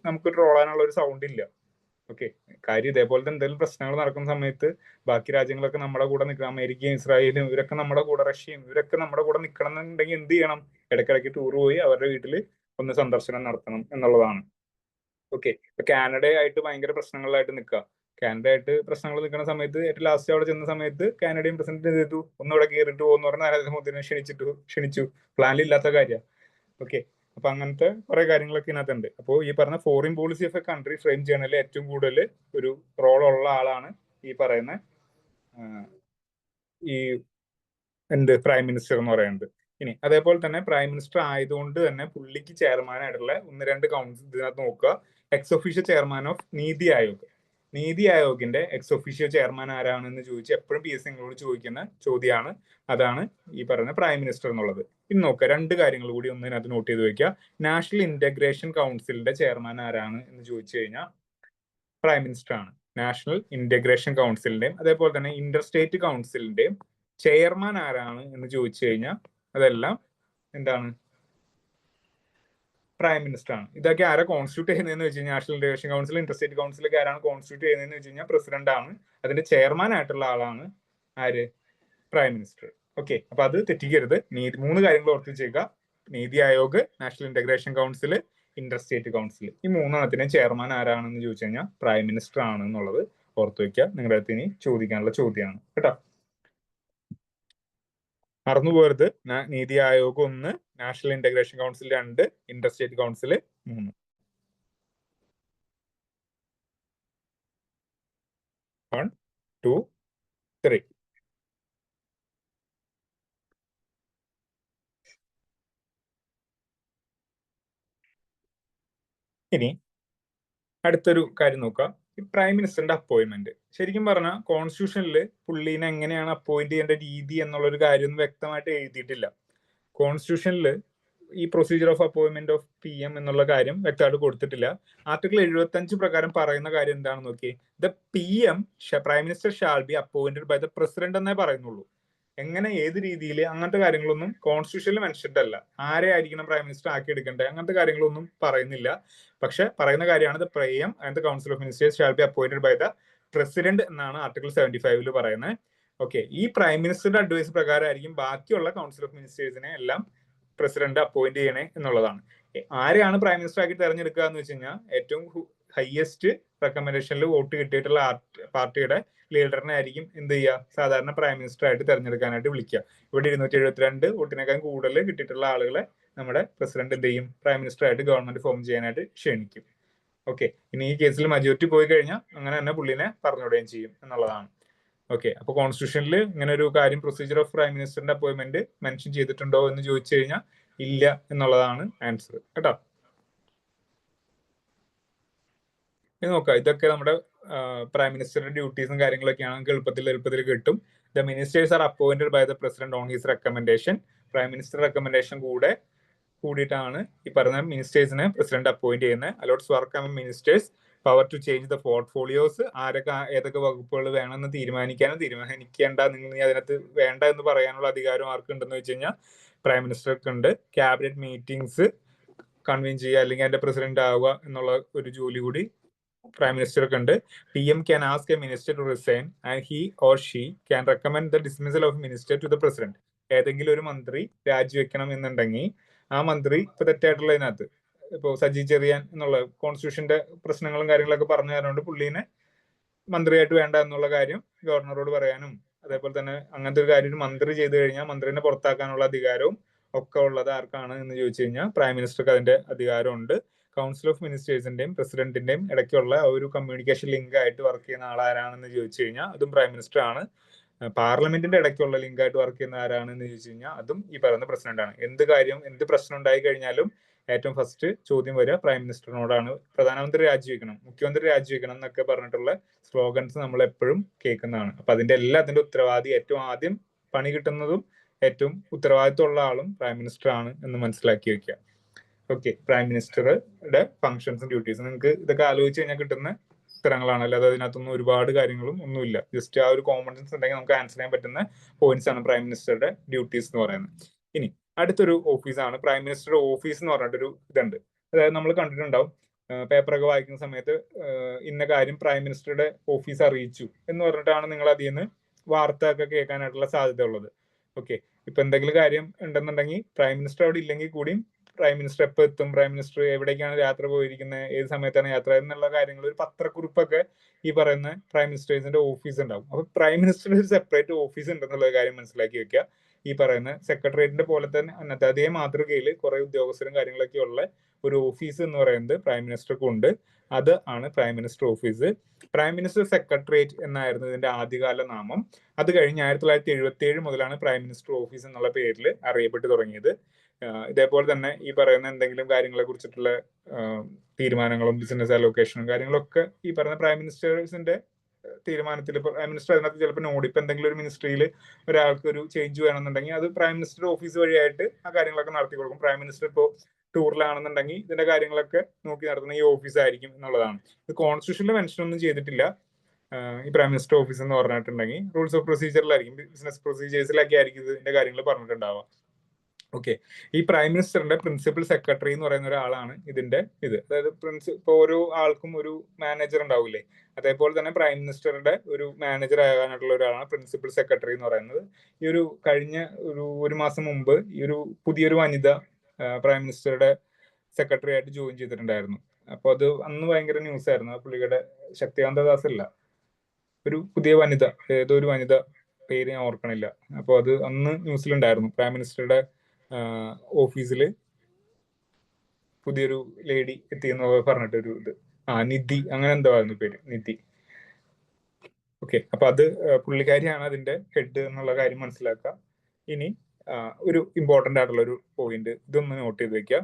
നമുക്ക് ട്രോളാനുള്ള ഒരു സൗണ്ട് ഇല്ല. ഓക്കെ, കാര്യം ഇതേപോലത്തെ എന്തെങ്കിലും പ്രശ്നങ്ങൾ നടക്കുന്ന സമയത്ത് ബാക്കി രാജ്യങ്ങളൊക്കെ നമ്മുടെ കൂടെ നിൽക്കണം, അമേരിക്കയും ഇസ്രായേലും ഇവരൊക്കെ നമ്മുടെ കൂടെ, റഷ്യയും ഇവരൊക്കെ നമ്മുടെ കൂടെ നിൽക്കണം എന്നുണ്ടെങ്കിൽ എന്ത് ചെയ്യണം? ഇടയ്ക്കിടയ്ക്ക് ടൂർ പോയി അവരുടെ വീട്ടിൽ ഒന്ന് സന്ദർശനം നടത്തണം എന്നുള്ളതാണ്. ഓക്കെ, ഇപ്പൊ കാനഡയായിട്ട് ഭയങ്കര പ്രശ്നങ്ങളായിട്ട് നിൽക്കുക. കാനഡയായിട്ട് പ്രശ്നങ്ങൾ നിൽക്കുന്ന സമയത്ത് ഏറ്റവും ലാസ്റ്റ് അവിടെ ചെന്ന സമയത്ത് കാനഡിയൻ പ്രസിഡന്റ് എന്ത് ചെയ്തു? ഒന്നുകൂടെ കയറിയിട്ട് പോകുന്ന പറഞ്ഞാൽ നരേന്ദ്രമോദിനെ ക്ഷണിച്ചു. പ്ലാനിലില്ലാത്ത കാര്യമാണ്. ഓക്കെ, അപ്പൊ അങ്ങനത്തെ കുറെ കാര്യങ്ങളൊക്കെ ഇതിനകത്തുണ്ട്. അപ്പോൾ ഈ പറഞ്ഞ foreign policy of a country frame ചെയ്യണതിൽ ഏറ്റവും കൂടുതൽ ഒരു റോൾ ഉള്ള ആളാണ് ഈ പറയുന്ന ഈ പ്രൈം മിനിസ്റ്റർ എന്ന് പറയുന്നത്. ഇനി അതേപോലെ തന്നെ പ്രൈം മിനിസ്റ്റർ ആയതുകൊണ്ട് തന്നെ പുള്ളിക്ക് ചെയർമാനായിട്ടുള്ള 1-2 കൗൺസിൽ ഇതിനകത്ത് നോക്കുക. Ex officio chairman of NITI Aayog. നീതി ആയോഗിന്റെ എക്സ് ഒഫീഷ്യോ ചെയർമാൻ ആരാണെന്ന് ചോദിച്ച് എപ്പോഴും PSC നിങ്ങളോട് ചോദിക്കുന്ന ചോദ്യമാണ്. അതാണ് ഈ പറയുന്ന പ്രൈം മിനിസ്റ്റർ എന്നുള്ളത്. ഇനി നോക്കുക, 2 കാര്യങ്ങൾ കൂടി ഇതിനകത്ത് നോട്ട് ചെയ്ത് വെക്കുക. നാഷണൽ ഇന്റഗ്രേഷൻ കൗൺസിലിന്റെ ചെയർമാൻ ആരാണ് എന്ന് ചോദിച്ചു കഴിഞ്ഞാൽ പ്രൈം മിനിസ്റ്റർ ആണ്. നാഷണൽ ഇന്റഗ്രേഷൻ കൗൺസിലിന്റെയും അതേപോലെ തന്നെ ഇന്റർ സ്റ്റേറ്റ് കൗൺസിലിന്റെയും ചെയർമാൻ ആരാണ് എന്ന് ചോദിച്ചു കഴിഞ്ഞാൽ അതെല്ലാം എന്താണ്? പ്രൈം മിനിസ്റ്റർ ആണ്. ഇതൊക്കെ ആരാ കോൺസ്റ്റിറ്റ്യൂട്ട് ചെയ്യുന്നതെന്ന് വെച്ച് കഴിഞ്ഞാൽ നാഷണൽ ഇന്റഗ്രേഷൻ കൗൺസിൽ, ഇന്റർസ്റ്റേറ്റ് കൗൺസിലൊക്കെ ആരാണ് കോൺസ്റ്റിറ്റ്യൂട്ട് ചെയ്യുന്നതെന്ന് വെച്ച് കഴിഞ്ഞാൽ പ്രസിഡന്റ് ആണ്. അതിന്റെ ചെയർമാൻ ആയിട്ടുള്ള ആളാണ് ആര്? Prime minister. ഓക്കെ, അപ്പൊ അത് തെറ്റിക്കരുത്. 3 കാര്യങ്ങൾ ഓർത്ത് വെച്ചേക്കുക. NITI Aayog, national integration council, interstate council, ഈ 3 ചെയർമാൻ ആരാണെന്ന് ചോദിച്ചു കഴിഞ്ഞാൽ പ്രൈം മിനിസ്റ്റർ ആണ് എന്നുള്ളത് ഓർത്ത് വെക്കുക. നിങ്ങളുടെ അടുത്ത് ഇനി ചോദിക്കാനുള്ള ചോദ്യമാണ് കേട്ടോ. മറന്നുപോകരുത്. NITI Aayog 1, national integration council 2, interstate council 3. One, two, three. ഇനി അടുത്തൊരു കാര്യം നോക്കാം. ഈ പ്രൈം മിനിസ്റ്ററിന്റെ അപ്പോയിന്റ്മെന്റ്. ശരിക്കും പറഞ്ഞാൽ കോൺസ്റ്റിറ്റ്യൂഷനിൽ പുള്ളീനെ എങ്ങനെയാണ് അപ്പോയിന്റ് ചെയ്യേണ്ട രീതി എന്നുള്ളൊരു കാര്യം വ്യക്തമായിട്ട് എഴുതിയിട്ടില്ല. കോൺസ്റ്റിറ്റ്യൂഷനിൽ ഈ procedure of appointment of PM എന്നുള്ള കാര്യം വ്യക്തമായിട്ട് കൊടുത്തിട്ടില്ല. ആർട്ടിക്കിൾ 75 പ്രകാരം പറയുന്ന കാര്യം എന്താണെന്ന് നോക്കിയേ. The PM prime minister shall be appointed by the president എന്നേ പറയുന്നുള്ളൂ. എങ്ങനെ ഏത് രീതിയിൽ അങ്ങനത്തെ കാര്യങ്ങളൊന്നും കോൺസ്റ്റിറ്റ്യൂഷനിൽ മെൻഷൻഡ് അല്ല. ആരെ ആയിരിക്കണം പ്രൈം മിനിസ്റ്റർ ആക്കി എടുക്കേണ്ടത് അങ്ങനത്തെ കാര്യങ്ങളൊന്നും പറയുന്നില്ല. പക്ഷെ പറയുന്ന കാര്യമാണ് the prime and the council of ministers shall be appointed by the president എന്നാണ് ആർട്ടിക്കിൾ 75 പറയുന്നത്. ഓക്കെ, ഈ പ്രൈം മിനിസ്റ്ററുടെ അഡ്വൈസ് പ്രകാരമായിരിക്കും ബാക്കിയുള്ള കൗൺസിൽ ഓഫ് മിനിസ്റ്റേഴ്സിനെ എല്ലാം പ്രസിഡന്റ് അപ്പോയിന്റ് ചെയ്യണേ എന്നുള്ളതാണ്. ആരെയാണ് പ്രൈം മിനിസ്റ്റർ ആക്കി തെരഞ്ഞെടുക്കുക എന്ന് വെച്ച് കഴിഞ്ഞാൽ ഏറ്റവും ഹയസ്റ്റ് റെക്കമെൻഡേഷനിൽ വോട്ട് കിട്ടിയിട്ടുള്ള പാർട്ടിയുടെ ലീഡറിനെ ആയിരിക്കും എന്ത് ചെയ്യുക, സാധാരണ പ്രൈം മിനിസ്റ്റർ ആയിട്ട് തെരഞ്ഞെടുക്കാനായിട്ട് വിളിക്കുക. ഇവിടെ 272 വോട്ടിനേക്കാൾ കൂടുതൽ കിട്ടിയിട്ടുള്ള ആളുകളെ നമ്മുടെ പ്രസിഡന്റ് എന്ത് ചെയ്യും, പ്രൈം മിനിസ്റ്റർ ആയിട്ട് ഗവൺമെന്റ് ഫോം ചെയ്യാനായിട്ട് ക്ഷണിക്കും. ഓക്കെ, ഇനി ഈ കേസിൽ മജോറിറ്റി പോയി കഴിഞ്ഞാൽ അങ്ങനെ തന്നെ പുള്ളിനെ പറഞ്ഞുവിടുകയും ചെയ്യും എന്നുള്ളതാണ്. ഓക്കെ, അപ്പൊ കോൺസ്റ്റിറ്റ്യൂഷനിൽ ഇങ്ങനെ ഒരു കാര്യം പ്രൊസീജിയർ ഓഫ് പ്രൈം മിനിസ്റ്ററിന്റെ അപ്പോയിന്റ്മെന്റ് മെൻഷൻ ചെയ്തിട്ടുണ്ടോ എന്ന് ചോദിച്ചു കഴിഞ്ഞാൽ ഇല്ല എന്നുള്ളതാണ് ആൻസർ കേട്ടോ. ഇത് നോക്കാം, ഇതൊക്കെ നമ്മുടെ പ്രൈം മിനിസ്റ്ററുടെ ഡ്യൂട്ടീസും കാര്യങ്ങളൊക്കെയാണ് നമുക്ക് എളുപ്പത്തിൽ കിട്ടും. The ministers are appointed by the president on his recommendation. Prime minister recommendation കൂടിയിട്ടാണ് ഈ പറഞ്ഞ മിനിസ്റ്റേഴ്സിനെ പ്രസിഡന്റ് അപ്പോയിന്റ് ചെയ്യുന്നത്. Allots work among ministers power to change the portfolios. ഏതൊക്കെ വകുപ്പുകൾ വേണമെന്ന് തീരുമാനിക്കാനും തീരുമാനിക്കേണ്ട, നിങ്ങൾ അതിനകത്ത് വേണ്ട എന്ന് പറയാനുള്ള അധികാരം ആർക്കുണ്ടെന്ന് വെച്ച് കഴിഞ്ഞാൽ പ്രൈം മിനിസ്റ്റർക്ക് ഉണ്ട്. ക്യാബിനറ്റ് മീറ്റിംഗ്സ് കൺവീൻ ചെയ്യുക അല്ലെങ്കിൽ അതിന്റെ പ്രസിഡന്റ് ആവുക എന്നുള്ള ഒരു ജോലി കൂടി പ്രൈം മിനിസ്റ്റർക്ക് ഉണ്ട്. PM can ask a minister to resign and he or she can recommend the dismissal of minister to the president. ഏതെങ്കിലും ഒരു മന്ത്രി രാജിവെക്കണം എന്നുണ്ടെങ്കിൽ ആ മന്ത്രി ഇപ്പൊ തെറ്റായിട്ടുള്ളതിനകത്ത് ഇപ്പൊ സജി ചെറിയാൻ എന്നുള്ള കോൺസ്റ്റിറ്റ്യൂഷന്റെ പ്രശ്നങ്ങളും കാര്യങ്ങളൊക്കെ പറഞ്ഞു തരുന്നുണ്ട്, പുള്ളീനെ മന്ത്രിയായിട്ട് വേണ്ട എന്നുള്ള കാര്യം ഗവർണറോട് പറയാനും, അതേപോലെ തന്നെ അങ്ങനത്തെ ഒരു കാര്യം മന്ത്രി ചെയ്തു കഴിഞ്ഞാൽ മന്ത്രിനെ പുറത്താക്കാനുള്ള അധികാരവും ഒക്കെ ഉള്ളത് ആർക്കാണ് എന്ന് ചോദിച്ചു കഴിഞ്ഞാൽ പ്രൈം മിനിസ്റ്റർക്ക് അതിന്റെ അധികാരമുണ്ട്. കൗൺസിൽ ഓഫ് മിനിസ്റ്റേഴ്സിന്റെയും പ്രസിഡന്റിന്റെയും ഇടയ്ക്കുള്ള ഒരു കമ്മ്യൂണിക്കേഷൻ ലിങ്ക് ആയിട്ട് വർക്ക് ചെയ്യുന്ന ആളാരാണെന്ന് ചോദിച്ചു കഴിഞ്ഞാൽ അതും പ്രൈം മിനിസ്റ്റർ ആണ്. പാർലമെന്റിന്റെ ഇടയ്ക്കുള്ള ലിങ്ക് ആയിട്ട് വർക്ക് ചെയ്യുന്ന ആരാണെന്ന് ചോദിച്ചു കഴിഞ്ഞാൽ അതും ഈ പറയുന്ന പ്രസിഡന്റ് ആണ്. എന്ത് കാര്യം എന്ത് പ്രശ്നം ഉണ്ടായി കഴിഞ്ഞാലും ഏറ്റവും ഫസ്റ്റ് ചോദ്യം വരിക പ്രൈം മിനിസ്റ്ററിനോടാണ്. പ്രധാനമന്ത്രി രാജിവെക്കണം, മുഖ്യമന്ത്രി രാജിവെക്കണം എന്നൊക്കെ പറഞ്ഞിട്ടുള്ള സ്ലോഗൻസ് നമ്മൾ എപ്പോഴും കേൾക്കുന്നതാണ്. അപ്പൊ അതിന്റെ എല്ലാത്തിന്റെ ഉത്തരവാദി, ഏറ്റവും ആദ്യം പണി കിട്ടുന്നതും ഏറ്റവും ഉത്തരവാദിത്തമുള്ള ആളും പ്രൈം മിനിസ്റ്റർ ആണ് എന്ന് മനസ്സിലാക്കി വെക്കുക. ഓക്കെ, പ്രൈം മിനിസ്റ്ററുടെ ഫംഗ്ഷൻസും ഡ്യൂട്ടീസും നിങ്ങൾക്ക് ഇതൊക്കെ ആലോചിച്ച് കഴിഞ്ഞാൽ കിട്ടുന്ന ഉത്തരങ്ങളാണ്, അല്ലാതെ അതിനകത്തൊന്നും ഒരുപാട് കാര്യങ്ങളും ഒന്നുമില്ല. ജസ്റ്റ് ആ ഒരു കോമൺ സെൻസ് ഉണ്ടെങ്കിൽ നമുക്ക് ആൻസർ ചെയ്യാൻ പറ്റുന്ന പോയിന്റ്സ് ആണ് പ്രൈം മിനിസ്റ്ററുടെ ഡ്യൂട്ടീസ് എന്ന് പറയുന്നത്. ഇനി അടുത്തൊരു ഓഫീസാണ് പ്രൈം മിനിസ്റ്ററുടെ ഓഫീസ് എന്ന് പറഞ്ഞിട്ടൊരു ഇതുണ്ട്. അതായത് നമ്മൾ കണ്ടിട്ടുണ്ടാവും പേപ്പറൊക്കെ വായിക്കുന്ന സമയത്ത് ഇന്ന കാര്യം പ്രൈം മിനിസ്റ്ററുടെ ഓഫീസ് അറിയിച്ചു എന്ന് പറഞ്ഞിട്ടാണ് നിങ്ങൾ അതിൽ നിന്ന് വാർത്ത ഒക്കെ കേൾക്കാനായിട്ടുള്ള സാധ്യത ഉള്ളത്. ഓക്കെ, ഇപ്പൊ എന്തെങ്കിലും കാര്യം ഉണ്ടെന്നുണ്ടെങ്കിൽ പ്രൈം മിനിസ്റ്റർ അവിടെ ഇല്ലെങ്കിൽ കൂടിയും പ്രൈം മിനിസ്റ്റർ എപ്പോൾ എത്തും, പ്രൈം മിനിസ്റ്റർ എവിടേക്കാണ് യാത്ര പോയിരിക്കുന്നത്, ഏത് സമയത്താണ് യാത്ര എന്നുള്ള കാര്യങ്ങൾ ഒരു പത്രക്കുറിപ്പൊക്കെ ഈ പറയുന്ന പ്രൈം മിനിസ്റ്റേഴ്സിന്റെ ഓഫീസ് ഉണ്ടാവും. അപ്പൊ പ്രൈം മിനിസ്റ്ററിന് ഒരു സെപ്പറേറ്റ് ഓഫീസ് ഉണ്ടെന്നുള്ള കാര്യം മനസ്സിലാക്കി വെക്കുക. ഈ പറയുന്ന സെക്രട്ടേറിയറ്റിന്റെ പോലെ തന്നെ അന്നത്തെ അതേ മാതൃകയിൽ കുറെ ഉദ്യോഗസ്ഥരും കാര്യങ്ങളൊക്കെ ഉള്ള ഒരു ഓഫീസ് എന്ന് പറയുന്നത് പ്രൈം മിനിസ്റ്റർക്കും ഉണ്ട്. അത് ആണ് prime minister office. Prime minister secretariat എന്നായിരുന്നു ഇതിന്റെ ആദ്യകാല നാമം. അത് കഴിഞ്ഞ് 1977 മുതലാണ് പ്രൈം മിനിസ്റ്റർ ഓഫീസ് എന്നുള്ള പേരിൽ അറിയപ്പെട്ടു തുടങ്ങിയത്. ഇതേപോലെ തന്നെ ഈ പറയുന്ന എന്തെങ്കിലും കാര്യങ്ങളെ കുറിച്ചിട്ടുള്ള തീരുമാനങ്ങളും ബിസിനസ് അലോക്കേഷനും കാര്യങ്ങളൊക്കെ ഈ പറയുന്ന പ്രൈം മിനിസ്റ്റേഴ്സിന്റെ തീരുമാനത്തിൽ പ്രൈം മിനിസ്റ്റർ അതിനകത്ത് ചിലപ്പോൾ നോഡ്, ഇപ്പൊ എന്തെങ്കിലും ഒരു മിനിസ്ട്രിയിൽ ഒരാൾക്ക് ഒരു ചേഞ്ച് വേണമെന്നുണ്ടെങ്കിൽ അത് പ്രൈം മിനിസ്റ്റർ ഓഫീസ് വഴിയായിട്ട് ആ കാര്യങ്ങളൊക്കെ നടത്തി കൊടുക്കും. പ്രൈം മിനിസ്റ്റർ ഇപ്പോൾ ടൂറിലാണെന്നുണ്ടെങ്കിൽ ഇതിന്റെ കാര്യങ്ങളൊക്കെ നോക്കി നടത്തുന്ന ഈ ഓഫീസ് ആയിരിക്കും എന്നുള്ളതാണ്. ഇത് കോൺസ്റ്റിറ്റ്യൂഷനിൽ മെൻഷൻ ഒന്നും ചെയ്തിട്ടില്ല ഈ പ്രൈം മിനിസ്റ്റർ ഓഫീസ് എന്ന് പറഞ്ഞിട്ടുണ്ടെങ്കിൽ. റൂൾസ് ഓഫ് പ്രൊസീജിയറിലായിരിക്കും, ബിസിനസ് പ്രൊസീജിയേഴ്സിലൊക്കെ ആയിരിക്കും ഇതിന്റെ കാര്യങ്ങൾ പറഞ്ഞിട്ടുണ്ടാവുക. ഓക്കെ, ഈ പ്രൈം മിനിസ്റ്ററിന്റെ പ്രിൻസിപ്പൽ സെക്രട്ടറി എന്ന് പറയുന്ന ഒരാളാണ് ഇതിന്റെ അതായത് ഇപ്പോൾ ഓരോ ആൾക്കും ഒരു മാനേജർ ഉണ്ടാവില്ലേ, അതേപോലെ തന്നെ പ്രൈം മിനിസ്റ്ററുടെ ഒരു മാനേജർ ആകാനായിട്ടുള്ള ഒരാളാണ് പ്രിൻസിപ്പൽ സെക്രട്ടറി എന്ന് പറയുന്നത്. ഈ ഒരു കഴിഞ്ഞ ഒരു മാസം മുമ്പ് ഈ ഒരു പുതിയൊരു വനിത പ്രൈം മിനിസ്റ്ററുടെ സെക്രട്ടറി ആയിട്ട് ജോയിൻ ചെയ്തിട്ടുണ്ടായിരുന്നു. അപ്പൊ അത് അന്ന് ഭയങ്കര ന്യൂസ് ആയിരുന്നു. പുള്ളിയുടെ ശക്തികാന്ത ദാസ് അല്ല, ഒരു പുതിയ വനിത, ഏതോ ഒരു വനിത, പേര് ഞാൻ ഓർക്കണില്ല. അപ്പൊ അത് അന്ന് ന്യൂസിലുണ്ടായിരുന്നു. പ്രൈം മിനിസ്റ്ററുടെ ഓഫീസിൽ പുതിയൊരു ലേഡി എത്തിയെന്ന് പറഞ്ഞിട്ടൊരു ഇത്, നിധി അങ്ങനെ എന്തോ ആയിരുന്നു പേര്, നിധി. ഓക്കെ, അപ്പൊ അത് പുള്ളിക്കാരിയാണ് അതിന്റെ ഹെഡ് എന്നുള്ള കാര്യം മനസ്സിലാക്കുക. ഇനി ഒരു ഇമ്പോർട്ടന്റ് ആയിട്ടുള്ള ഒരു പോയിന്റ്, ഇതൊന്ന് നോട്ട് ചെയ്ത് വെക്കുക.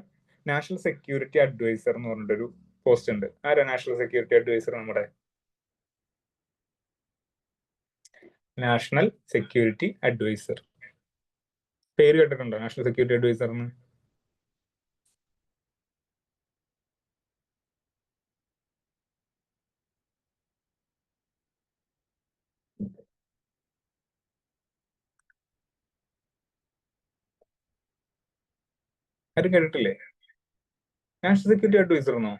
നാഷണൽ സെക്യൂരിറ്റി അഡ്വൈസർ എന്ന് പറഞ്ഞിട്ടൊരു പോസ്റ്റ് ഉണ്ട്. ആരാ നാഷണൽ സെക്യൂരിറ്റി അഡ്വൈസർ? നമ്മുടെ നാഷണൽ സെക്യൂരിറ്റി അഡ്വൈസർ പേര് കേട്ടിട്ടുണ്ടോ? നാഷണൽ സെക്യൂരിറ്റി അഡ്വൈസർ എന്ന് ആരും കേട്ടിട്ടില്ലേ? നാഷണൽ സെക്യൂരിറ്റി അഡ്വൈസർ എന്നോ?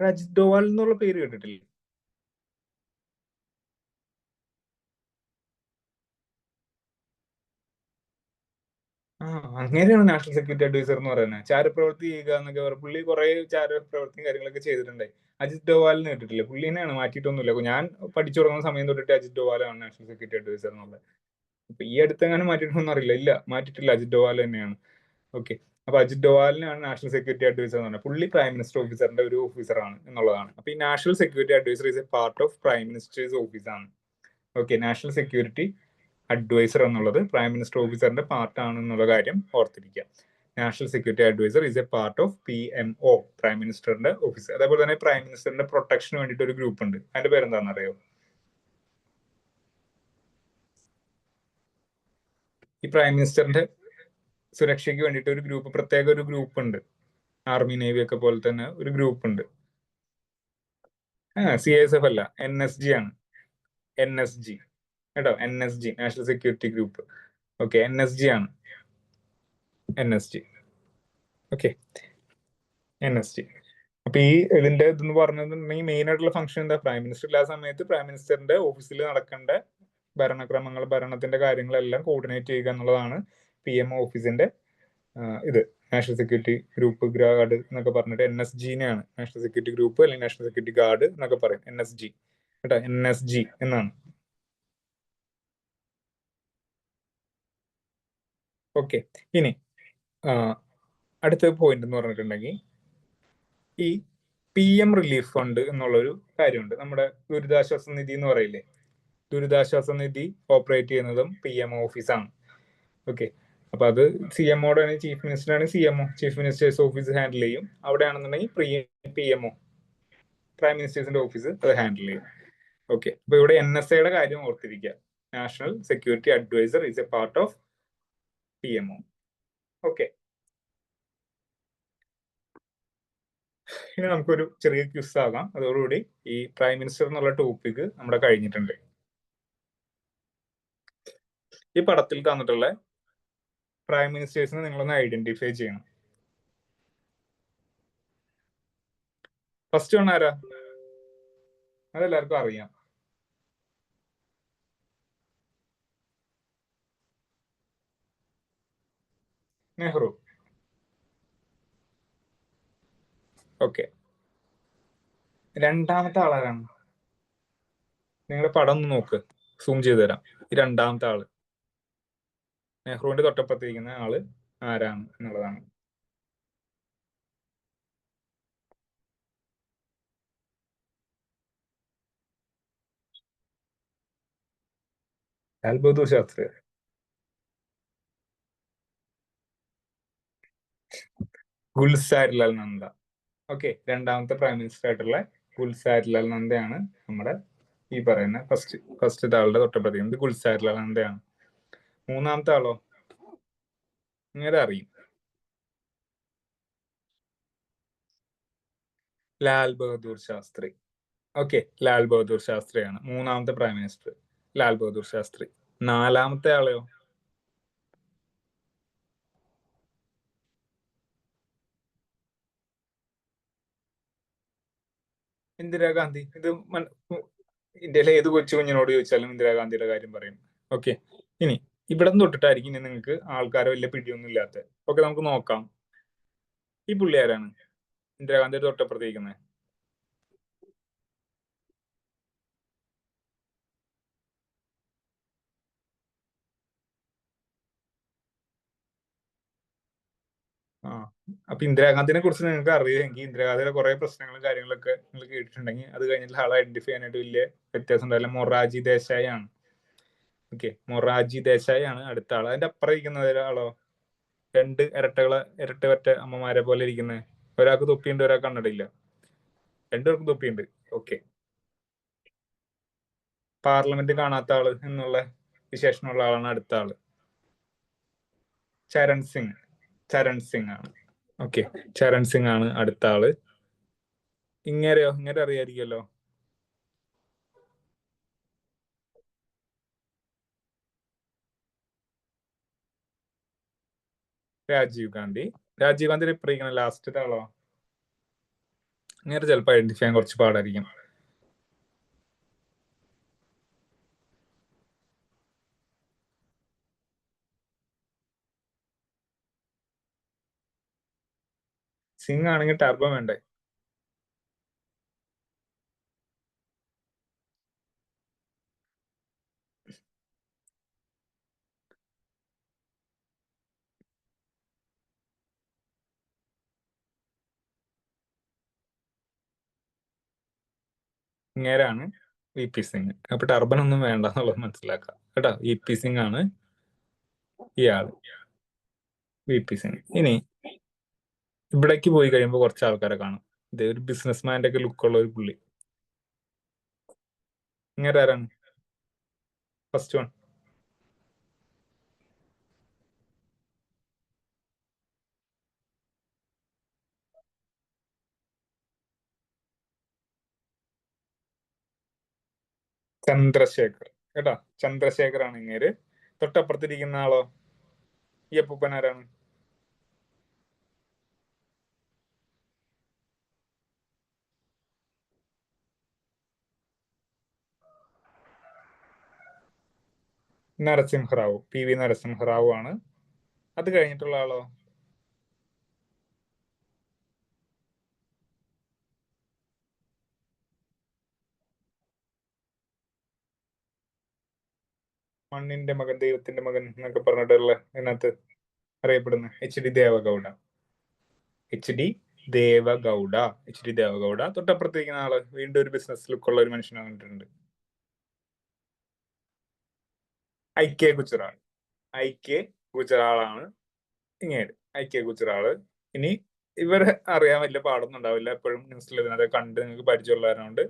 അജിത് ഡോവാൽ എന്നുള്ള പേര് കേട്ടിട്ടില്ലേ? ആ, അങ്ങനെയാണ് നാഷണൽ സെക്യൂരിറ്റി അഡ്വൈസർ എന്ന് പറയുന്നത്. ചാരപ്രവൃത്തി ചെയ്യുക എന്നൊക്കെ പറയും. പുള്ളി കുറെ ചാരപ്രവൃത്തിയും കാര്യങ്ങളൊക്കെ ചെയ്തിട്ടുണ്ടായി. അജിത് ഡോവാലിന് കേട്ടിട്ടില്ലേ? പുള്ളിനെയാണ്, മാറ്റിയിട്ടൊന്നുമില്ല. ഞാൻ പഠിച്ചു തുടങ്ങുന്ന സമയം തൊട്ടിട്ട് അജിത് ഡോവാലാണ് നാഷണൽ സെക്യൂരിറ്റി അഡ്വൈസർ എന്നുള്ളത്. ഇപ്പൊ ഈ അടുത്തെങ്ങാനും മാറ്റിയിട്ടൊന്നും അറിയില്ല. ഇല്ല, മാറ്റിയിട്ടില്ല. അജിത് ഡോവാൽ തന്നെയാണ്. ഓക്കെ. അപ്പൊ അജിത് ഡോവാലിനാണ് നാഷണൽ സെക്യൂരിറ്റി അഡ്വൈസർ എന്ന് പറഞ്ഞത്. പുള്ളി പ്രൈം മിനിസ്റ്റർ ഓഫീസറിന്റെ ഒരു ഓഫീസറാണ് എന്നുള്ളതാണ്. അപ്പൊ ഈ national security adviser is a part of prime minister's ഓഫീസാണ്. ഓക്കെ. നാഷണൽ സെക്യൂരിറ്റി അഡ്വൈസർ എന്നുള്ളത് പ്രൈം മിനിസ്റ്റർ ഓഫീസറിന്റെ പാർട്ട് ആണ് എന്നുള്ള കാര്യം ഓർത്തിരിക്കുക. National security adviser is a part of PMO, prime മിനിസ്റ്ററിന്റെ ഓഫീസ്. അതേപോലെ തന്നെ പ്രൈം മിനിസ്റ്ററിന്റെ പ്രൊട്ടക്ഷന് വേണ്ടിയിട്ട് ഒരു ഗ്രൂപ്പ് ഉണ്ട്. അതിന്റെ പേരെന്താണെന്ന് അറിയോ? ഈ പ്രൈം മിനിസ്റ്ററിന്റെ സുരക്ഷയ്ക്ക് വേണ്ടിയിട്ട് ഒരു ഗ്രൂപ്പ്, പ്രത്യേക ഒരു ഗ്രൂപ്പ് ഉണ്ട്. ആർമി നേവി ഒക്കെ പോലെ തന്നെ ഒരു ഗ്രൂപ്പ് ഉണ്ട്. CISF അല്ല, NSG ആണ്. NSG കേട്ടോ, NSG, national security group. Okay, NSG ആണ്. NSG. Okay, NSG. അപ്പൊ ഈ ഇതിന്റെ ഇതെന്ന് പറഞ്ഞിട്ടുണ്ടെങ്കിൽ മെയിൻ ആയിട്ടുള്ള ഫംഗ്ഷൻ എന്താ? പ്രൈം മിനിസ്റ്റർ ഇല്ലാത്ത സമയത്ത് പ്രൈം മിനിസ്റ്ററിന്റെ ഓഫീസിൽ നടക്കേണ്ട ഭരണക്രമങ്ങൾ, ഭരണത്തിന്റെ കാര്യങ്ങളെല്ലാം കോർഡിനേറ്റ് ചെയ്യുക എന്നുള്ളതാണ് PMO ഓഫീസിന്റെ ഇത്. നാഷണൽ സെക്യൂരിറ്റി ഗ്രൂപ്പ് ഗാർഡ് എന്നൊക്കെ പറഞ്ഞിട്ട് NSG-നെയാണ് നാഷണൽ സെക്യൂരിറ്റി ഗ്രൂപ്പ് അല്ലെങ്കിൽ നാഷണൽ സെക്യൂരിറ്റി ഗാർഡ് എന്നൊക്കെ പറയും. NSG കേട്ടോ, NSG എന്നാണ്. ഓക്കെ. ഇനി അടുത്ത പോയിന്റ് എന്ന് പറഞ്ഞിട്ടുണ്ടെങ്കിൽ ഈ PM റിലീഫ് ഫണ്ട് എന്നുള്ളൊരു കാര്യമുണ്ട്. നമ്മുടെ ദുരിതാശ്വാസ നിധി എന്ന് പറയില്ലേ, ദുരിതാശ്വാസ നിധി ഓപ്പറേറ്റ് ചെയ്യുന്നതും PMO ഓഫീസാണ്. ഓക്കെ. അപ്പൊ അത് CMOയുടെ ചീഫ് മിനിസ്റ്ററാണ്. CMO, chief minister's office handle ചെയ്യും. അവിടെയാണെന്നുണ്ടെങ്കിൽ PMO, പ്രൈം മിനിസ്റ്റേഴ്സിന്റെ ഓഫീസ് അത് ഹാൻഡിൽ ചെയ്യും. ഓക്കെ. അപ്പൊ ഇവിടെ NSAയുടെ കാര്യം ഓർത്തിരിക്കുക. National security adviser is a part of PMO. Okay. ഇനി നമുക്കൊരു ചെറിയ ക്വിസ് ആകാം. അതോടുകൂടി ഈ പ്രൈം മിനിസ്റ്റർ എന്നുള്ള ടോപ്പിക് നമ്മുടെ കഴിഞ്ഞിട്ടുണ്ട്. ഈ പടത്തിൽ തന്നിട്ടുള്ള പ്രൈം മിനിസ്റ്റേഴ്സിനെ നിങ്ങളൊന്ന് ഐഡന്റിഫൈ ചെയ്യണം. ഫസ്റ്റ് വൺ ആരാ? അതെല്ലാവർക്കും അറിയാം. നെഹ്റു. ഓക്കെ. രണ്ടാമത്തെ ആളാരാണ്? നിങ്ങളുടെ പടം ഒന്ന് നോക്ക്, സൂം ചെയ്ത് തരാം. ഈ രണ്ടാമത്തെ ആള്, നെഹ്റുവിന്റെ തൊട്ടപ്പുറത്തിരിക്കുന്ന ആള് ആരാണ് എന്നുള്ളതാണ്. ലാൽ ബഹദൂർ ശാസ്ത്രി. ഗുൽസാരിലാൽ നന്ദ. ഓക്കെ. രണ്ടാമത്തെ പ്രൈം മിനിസ്റ്റർ ആയിട്ടുള്ള ഗുൽസാരിലാൽ നന്ദയാണ് നമ്മുടെ ഈ പറയുന്ന ഫസ്റ്റ് ആളുടെ തൊട്ടപ്പുറത്തിരിക്കുന്നത്. ഗുൽസാരിലാൽ നന്ദയാണ്. മൂന്നാമത്തെ ആളോ? ഇങ്ങനെ അറിയും. ലാൽ ബഹദൂർ ശാസ്ത്രി. ഓക്കെ, ലാൽ ബഹദൂർ ശാസ്ത്രിയാണ് മൂന്നാമത്തെ പ്രൈം മിനിസ്റ്റർ. ലാൽ ബഹദൂർ ശാസ്ത്രി. നാലാമത്തെ ആളെയോ? ഇന്ദിരാഗാന്ധി. ഇത് ഇന്ത്യയിലെ ഏത് കൊച്ചു കുഞ്ഞിനോട് ചോദിച്ചാലും ഇന്ദിരാഗാന്ധിയുടെ കാര്യം പറയും. ഓക്കെ. ഇനി ഇവിടെ നിന്ന് തൊട്ടിട്ടായിരിക്കും ഇനി നിങ്ങൾക്ക് ആൾക്കാരെ വലിയ പിടിയൊന്നും ഇല്ലാത്ത. ഓക്കെ, നമുക്ക് നോക്കാം. ഈ പുള്ളി ആരാണ് ഇന്ദിരാഗാന്ധിയുടെ തൊട്ടപ്പുറത്തേക്കുന്നത്? ആ, അപ്പൊ ഇന്ദിരാഗാന്ധിനെ കുറിച്ച് നിങ്ങൾക്ക് അറിയാമെങ്കിൽ ഇന്ദിരാഗാന്ധിയുടെ കുറെ പ്രശ്നങ്ങളും കാര്യങ്ങളൊക്കെ നിങ്ങൾ കേട്ടിട്ടുണ്ടെങ്കിൽ അത് കഴിഞ്ഞിട്ട് ആളെ ഐഡന്റിഫൈ ചെയ്യാനായിട്ട് വലിയ വ്യത്യാസം ഉണ്ടാവില്ല. മൊറാർജി ദേശായി ആണ്. ഓക്കെ, മൊറാർജി ദേശായി ആണ് അടുത്ത ആള്. അതിന്റെ അപ്പുറം ഇരിക്കുന്ന ഒരാളോ? രണ്ട് ഇരട്ട അമ്മമാരെ പോലെ ഇരിക്കുന്നത്. ഒരാൾക്ക് തൊപ്പിയുണ്ട്, ഒരാൾക്ക് കണ്ണടയില്ല. രണ്ടുപേർക്കും തൊപ്പിയുണ്ട്. ഓക്കെ. പാർലമെന്റ് കാണാത്ത ആള് എന്നുള്ള വിശേഷണമുള്ള ആളാണ് അടുത്ത ആള്. ചരൺ സിംഗ് ആണ്. ഓക്കെ, ചരൺ സിംഗ് ആണ് അടുത്ത ആള്. ഇങ്ങനെ അറിയായിരിക്കല്ലോ. രാജീവ് ഗാന്ധി റിപ്ലൈ ചെയ്യണ ലാസ്റ്റത്തെ ആളോ? ഇങ്ങനെ ചിലപ്പോൾ ഐഡന്റിഫൈ ചെയ്യാൻ കുറച്ച് പാടായിരിക്കും. സിംഗ് ആണെങ്കിൽ ടർബോ വേണ്ടേ? ഇങ്ങേരാണ് വി പി സിംഗ്. അപ്പൊ ടർബൻ ഒന്നും വേണ്ട എന്നുള്ളത് മനസ്സിലാക്കാം കേട്ടോ. വി പി സിംഗ് ആണ് ഇയാള്, വി പി സിംഗ്. ഇനി ഇവിടേക്ക് പോയി കഴിയുമ്പോൾ കുറച്ച് ആൾക്കാരെ കാണും. ഇത് ഒരു ബിസിനസ്മാന്റെ ഒക്കെ ലുക്കുള്ള ഒരു പുള്ളി. ഇങ്ങനെ ആരാണ്? First one. ചന്ദ്രശേഖർ കേട്ടോ. ചന്ദ്രശേഖർ ആണ് ഇങ്ങേര്. തൊട്ടപ്പുറത്തിരിക്കുന്ന ആളോ? ഈ അപ്പൂപ്പൻ ആരാണ്? നരസിംഹറാവു, പി വി നരസിംഹറാവു ആണ്. അത് കഴിഞ്ഞിട്ടുള്ള ആളോ? മണ്ണിന്റെ മകൻ, ദൈവത്തിന്റെ മകൻ എന്നൊക്കെ പറഞ്ഞിട്ടുള്ള ഇതിനകത്ത് അറിയപ്പെടുന്ന H D Deve Gowda. H D Deve Gowda. തൊട്ടപ്പുറത്തിരിക്കുന്ന ആള് വീണ്ടും ഒരു ബിസിനസ് ലുക്കുള്ള ഒരു മനുഷ്യനെ കണ്ടിട്ടുണ്ട്. ഐ കെ ഗുജറാളാണ് ഇങ്ങേര്. I K Gujral. ഇനി ഇവരെ അറിയാൻ വലിയ പാടൊന്നും ഉണ്ടാവില്ല. എപ്പോഴും ന്യൂസിൽ ഇതിനകത്ത് കണ്ട് നിങ്ങൾക്ക് പരിചയമുള്ളവരുണ്ട്.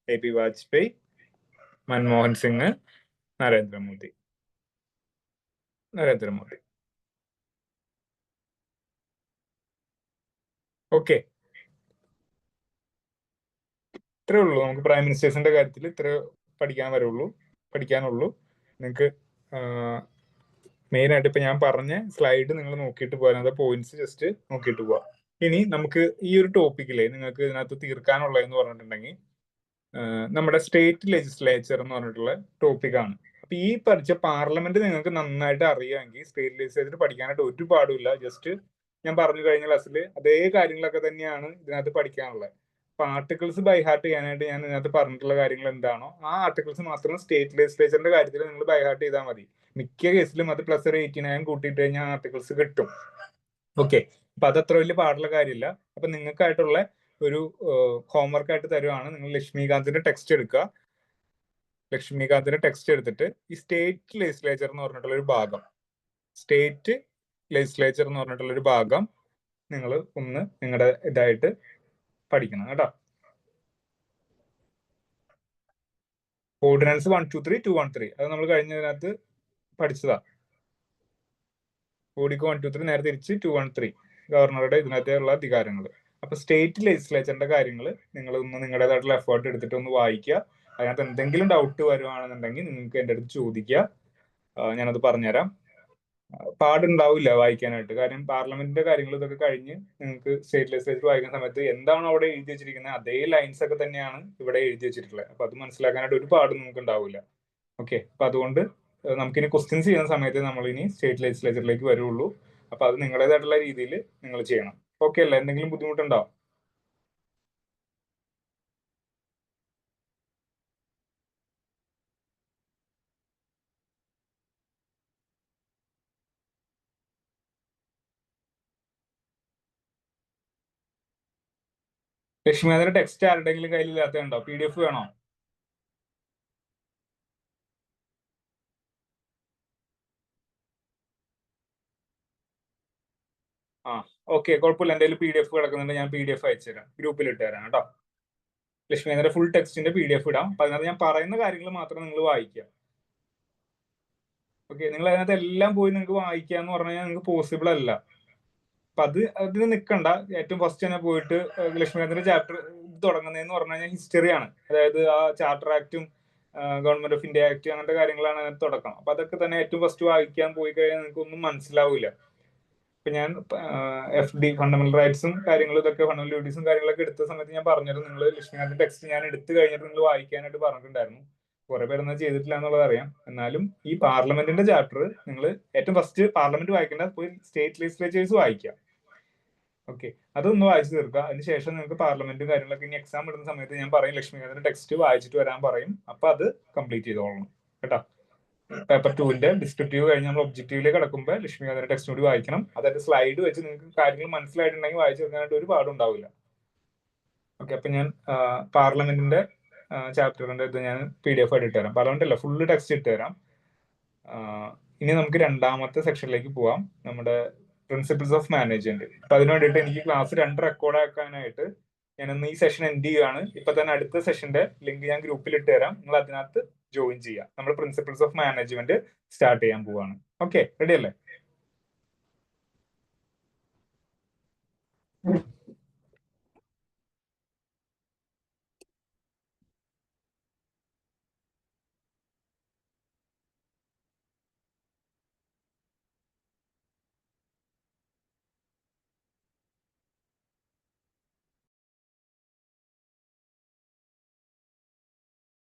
A P Vajpayee, Manmohan Singh, Narendra Modi. Okay, ഇത്രേ ഉള്ളൂ നമുക്ക് പ്രൈം മിനിസ്റ്റേഴ്സിന്റെ കാര്യത്തിൽ. ഇത്ര പഠിക്കാനുള്ളൂ. നിങ്ങൾക്ക് മെയിൻ ആയിട്ട് ഇപ്പൊ ഞാൻ പറഞ്ഞ സ്ലൈഡ് നിങ്ങൾ നോക്കിയിട്ട് പോകാൻ, അത് പോയിന്റ്സ് ജസ്റ്റ് നോക്കിയിട്ട് പോവാം. ഇനി നമുക്ക് ഈ ഒരു ടോപ്പിക്കിലെ നിങ്ങൾക്ക് ഇതിനകത്ത് തീർക്കാനുള്ളതെന്ന് പറഞ്ഞിട്ടുണ്ടെങ്കിൽ നമ്മുടെ സ്റ്റേറ്റ് ലെജിസ്ലേച്ചർ എന്ന് പറഞ്ഞിട്ടുള്ള ടോപ്പിക്കാണ്. അപ്പൊ ഈ പഠിച്ച പാർലമെന്റ് നിങ്ങൾക്ക് നന്നായിട്ട് അറിയാമെങ്കിൽ സ്റ്റേറ്റ് ലെജിസ്ലേച്ചർ പഠിക്കാനായിട്ട് ഒരു പാടുമില്ല. ജസ്റ്റ് ഞാൻ പറഞ്ഞു കഴിഞ്ഞ ക്ലാസ്സിൽ അതേ കാര്യങ്ങളൊക്കെ തന്നെയാണ് ഇതിനകത്ത് പഠിക്കാനുള്ളത്. അപ്പൊ ആർട്ടിക്കിൾസ് ബൈ ഹാർട്ട് ചെയ്യാനായിട്ട് ഞാൻ ഇതിനകത്ത് പറഞ്ഞിട്ടുള്ള കാര്യങ്ങൾ എന്താണോ ആ ആർട്ടിക്കിൾസ് മാത്രം സ്റ്റേറ്റ് ലെജിസ്ലേച്ചറിന്റെ കാര്യത്തിൽ നിങ്ങൾ ബൈ ഹാർട്ട് ചെയ്താൽ മതി. മിക്ക കേസിലും അത് പ്ലസ് ഒരു 89 കൂട്ടിയിട്ട് കഴിഞ്ഞാൽ ആർട്ടിക്കിൾസ് കിട്ടും. ഓക്കെ, അപ്പൊ അതത്ര വലിയ പാടുള്ള കാര്യമില്ല. അപ്പൊ നിങ്ങൾക്കായിട്ടുള്ള ഒരു ഹോംവർക്ക് ആയിട്ട് തരുവാണ്. നിങ്ങൾ ലക്ഷ്മികാന്തിന്റെ ടെക്സ്റ്റ് എടുക്കുക. ലക്ഷ്മികാന്തിന്റെ ടെക്സ്റ്റ് എടുത്തിട്ട് ഈ സ്റ്റേറ്റ് ലെജിസ്ലേച്ചർ എന്ന് പറഞ്ഞിട്ടുള്ള ഒരു ഭാഗം നിങ്ങൾ ഒന്ന് നിങ്ങളുടെ ഇതായിട്ട് പഠിക്കണം കേട്ടോ. ഓർഡിനൻസ് 123 213 അത് നമ്മൾ കഴിഞ്ഞതിനകത്ത് പഠിച്ചതാ. ഓഡിക്കോ 123 നേരെ തിരിച്ച് 213 ഗവർണറുടെ ഇതിനകത്തുള്ള അധികാരങ്ങൾ. അപ്പൊ സ്റ്റേറ്റ് ലെജിസ്ലേച്ചറിന്റെ കാര്യങ്ങൾ നിങ്ങൾ ഒന്ന് നിങ്ങളുടേതായിട്ടുള്ള എഫേർട്ട് എടുത്തിട്ട് ഒന്ന് വായിക്കുക. അതിനകത്ത് എന്തെങ്കിലും ഡൗട്ട് വരുവാണെന്നുണ്ടെങ്കിൽ നിങ്ങൾക്ക് എൻ്റെ അടുത്ത് ചോദിക്കുക, ഞാനത് പറഞ്ഞുതരാം. പാടുണ്ടാവില്ല വായിക്കാനായിട്ട്. കാര്യം പാർലമെന്റിന്റെ കാര്യങ്ങൾ ഇതൊക്കെ കഴിഞ്ഞ് നിങ്ങൾക്ക് സ്റ്റേറ്റ് ലെജിസ്ലേച്ചർ വായിക്കുന്ന സമയത്ത് എന്താണോ അവിടെ എഴുതി വെച്ചിരിക്കുന്നത് അതേ ലൈൻസ് ഒക്കെ തന്നെയാണ് ഇവിടെ എഴുതി വെച്ചിട്ടുള്ളത്. അപ്പൊ അത് മനസ്സിലാക്കാനായിട്ട് ഒരു പാടും നിങ്ങൾക്ക് ഉണ്ടാവില്ല. ഓക്കെ, അപ്പൊ അതുകൊണ്ട് നമുക്കിനി ക്വസ്റ്റ്യൻസ് ചെയ്യുന്ന സമയത്ത് നമ്മൾ ഇനി സ്റ്റേറ്റ് ലെജിസ്ലേച്ചറിലേക്ക് വരുള്ളൂ. അപ്പൊ അത് നിങ്ങളുടേതായിട്ടുള്ള രീതിയിൽ നിങ്ങൾ ചെയ്യണം. ഓക്കെ അല്ല? എന്തെങ്കിലും ബുദ്ധിമുട്ടുണ്ടോ? ലക്ഷ്മി അതിന്റെ ടെക്സ്റ്റ് ആരുടെങ്കിലും കയ്യിൽ ഇല്ലാത്തതുണ്ടോ? PDF വേണോ? ആ ഓക്കെ, കുഴപ്പമില്ല. എൻ്റെ കയ്യിൽ PDF കിടക്കുന്നുണ്ട്. ഞാൻ PDF അയച്ചു തരാം, ഗ്രൂപ്പിൽ ഇട്ട് തരാം കേട്ടോ. ലക്ഷ്മി അതിന്റെ ഫുൾ ടെക്സ്റ്റിന്റെ PDF ഇടാം. അപ്പൊ അതിനകത്ത് ഞാൻ പറയുന്ന കാര്യങ്ങൾ മാത്രം നിങ്ങൾ വായിക്കുക. ഓക്കെ, നിങ്ങൾ അതിനകത്ത് എല്ലാം പോയി നിങ്ങൾക്ക് വായിക്കുക എന്ന് പറഞ്ഞു കഴിഞ്ഞാൽ നിങ്ങൾക്ക് പോസിബിൾ അല്ല. അപ്പൊ അതിന് നിൽക്കണ്ട. ഏറ്റവും ഫസ്റ്റ് തന്നെ പോയിട്ട് ലക്ഷ്മികാന്തിന്റെ ചാപ്റ്റർ തുടങ്ങുന്നതെന്ന് പറഞ്ഞു കഴിഞ്ഞാൽ ഹിസ്റ്ററിയാണ്. അതായത് ആ ചാർട്ടർ ആക്ടും ഗവൺമെന്റ് ഓഫ് ഇന്ത്യ ആക്ട് അങ്ങനത്തെ കാര്യങ്ങളാണ് അതിനകത്ത് തുടക്കം. അപ്പൊ അതൊക്കെ തന്നെ ഏറ്റവും ഫസ്റ്റ് വായിക്കാൻ പോയി കഴിഞ്ഞാൽ നിങ്ങൾക്ക് ഒന്നും മനസ്സിലാവില്ല. ഇപ്പൊ ഞാൻ FD ഫണ്ടമെന്റൽ റൈറ്റ്സും കാര്യങ്ങളും ഇതൊക്കെ ഫണ്ടമെന്റൽ ഡ്യൂട്ടീസും കാര്യങ്ങളൊക്കെ എടുത്ത സമയത്ത് ഞാൻ പറഞ്ഞിരുന്നു, നിങ്ങൾ ലക്ഷ്മികാന്തിന്റെ ടെക്സ്റ്റ് ഞാൻ എടുത്തു കഴിഞ്ഞിട്ട് നിങ്ങൾ വായിക്കാനായിട്ട് പറഞ്ഞിട്ടുണ്ടായിരുന്നു. കുറെ പേരൊന്നും ചെയ്തിട്ടില്ല എന്നുള്ളത് അറിയാം. എന്നാലും ഈ പാർലമെന്റിന്റെ ചാപ്റ്റർ നിങ്ങൾ ഏറ്റവും ഫസ്റ്റ് പാർലമെന്റ് വായിക്കേണ്ട പോയി സ്റ്റേറ്റ് ലെജിസ്ലേച്ചേഴ്സ് വായിക്കാം. ഓക്കെ, അതൊന്ന് വായിച്ചു തീർക്കുക. അതിനുശേഷം നിങ്ങൾക്ക് പാർലമെന്റും കാര്യങ്ങളൊക്കെ ഇനി എക്സാം ഇടുന്ന സമയത്ത് ഞാൻ പറയും ലക്ഷ്മികാന്തിന്റെ ടെക്സ്റ്റ് വായിച്ചിട്ട് വരാൻ പറയും. അപ്പൊ അത് കംപ്ലീറ്റ് ചെയ്തോളണം കേട്ടോ. പേപ്പർ 2ന്റെ ഡിസ്ക്രിപ്റ്റീവ് കഴിഞ്ഞ് നമ്മൾ ഒബ്ജക്റ്റീവിലേക്ക് കടക്കുമ്പോൾ ലക്ഷ്മികാന്തിന്റെ ടെക്സ്റ്റ് കൂടി വായിക്കണം. അതായത് സ്ലൈഡ് വെച്ച് നിങ്ങൾക്ക് കാര്യങ്ങൾ മനസ്സിലായിട്ടുണ്ടെങ്കിൽ വായിച്ചു തീർക്കാനായിട്ട് ഒരു പാടുണ്ടാവില്ല. ഓക്കെ, അപ്പൊ ഞാൻ പാർലമെന്റിന്റെ ചാപ്റ്ററിന്റെ ഇത് ഞാൻ PDF ആയിട്ട് ഇട്ടുതരാം. പാർലമെന്റ് അല്ല, ഫുള്ള് ടെക്സ്റ്റ് ഇട്ടുതരാം. ഇനി നമുക്ക് രണ്ടാമത്തെ സെക്ഷനിലേക്ക് പോവാം, നമ്മുടെ പ്രിൻസിപ്പിൾസ് ഓഫ് മാനേജ്മെന്റ്. അപ്പൊ അതിന് വേണ്ടിയിട്ട് എനിക്ക് ക്ലാസ് 2 റെക്കോർഡ് ആക്കാനായിട്ട് ഞാനൊന്ന് ഈ സെഷൻ എൻഡ് ചെയ്യുകയാണ്. ഇപ്പൊ തന്നെ അടുത്ത സെഷന്റെ ലിങ്ക് ഞാൻ ഗ്രൂപ്പിൽ ഇട്ട് തരാം. നിങ്ങൾ അതിനകത്ത് ജോയിൻ ചെയ്യാം. നമ്മൾ പ്രിൻസിപ്പിൾസ് ഓഫ് മാനേജ്മെന്റ് സ്റ്റാർട്ട് ചെയ്യാൻ പോവാണ്. ഓക്കെ, റെഡി അല്ലേ?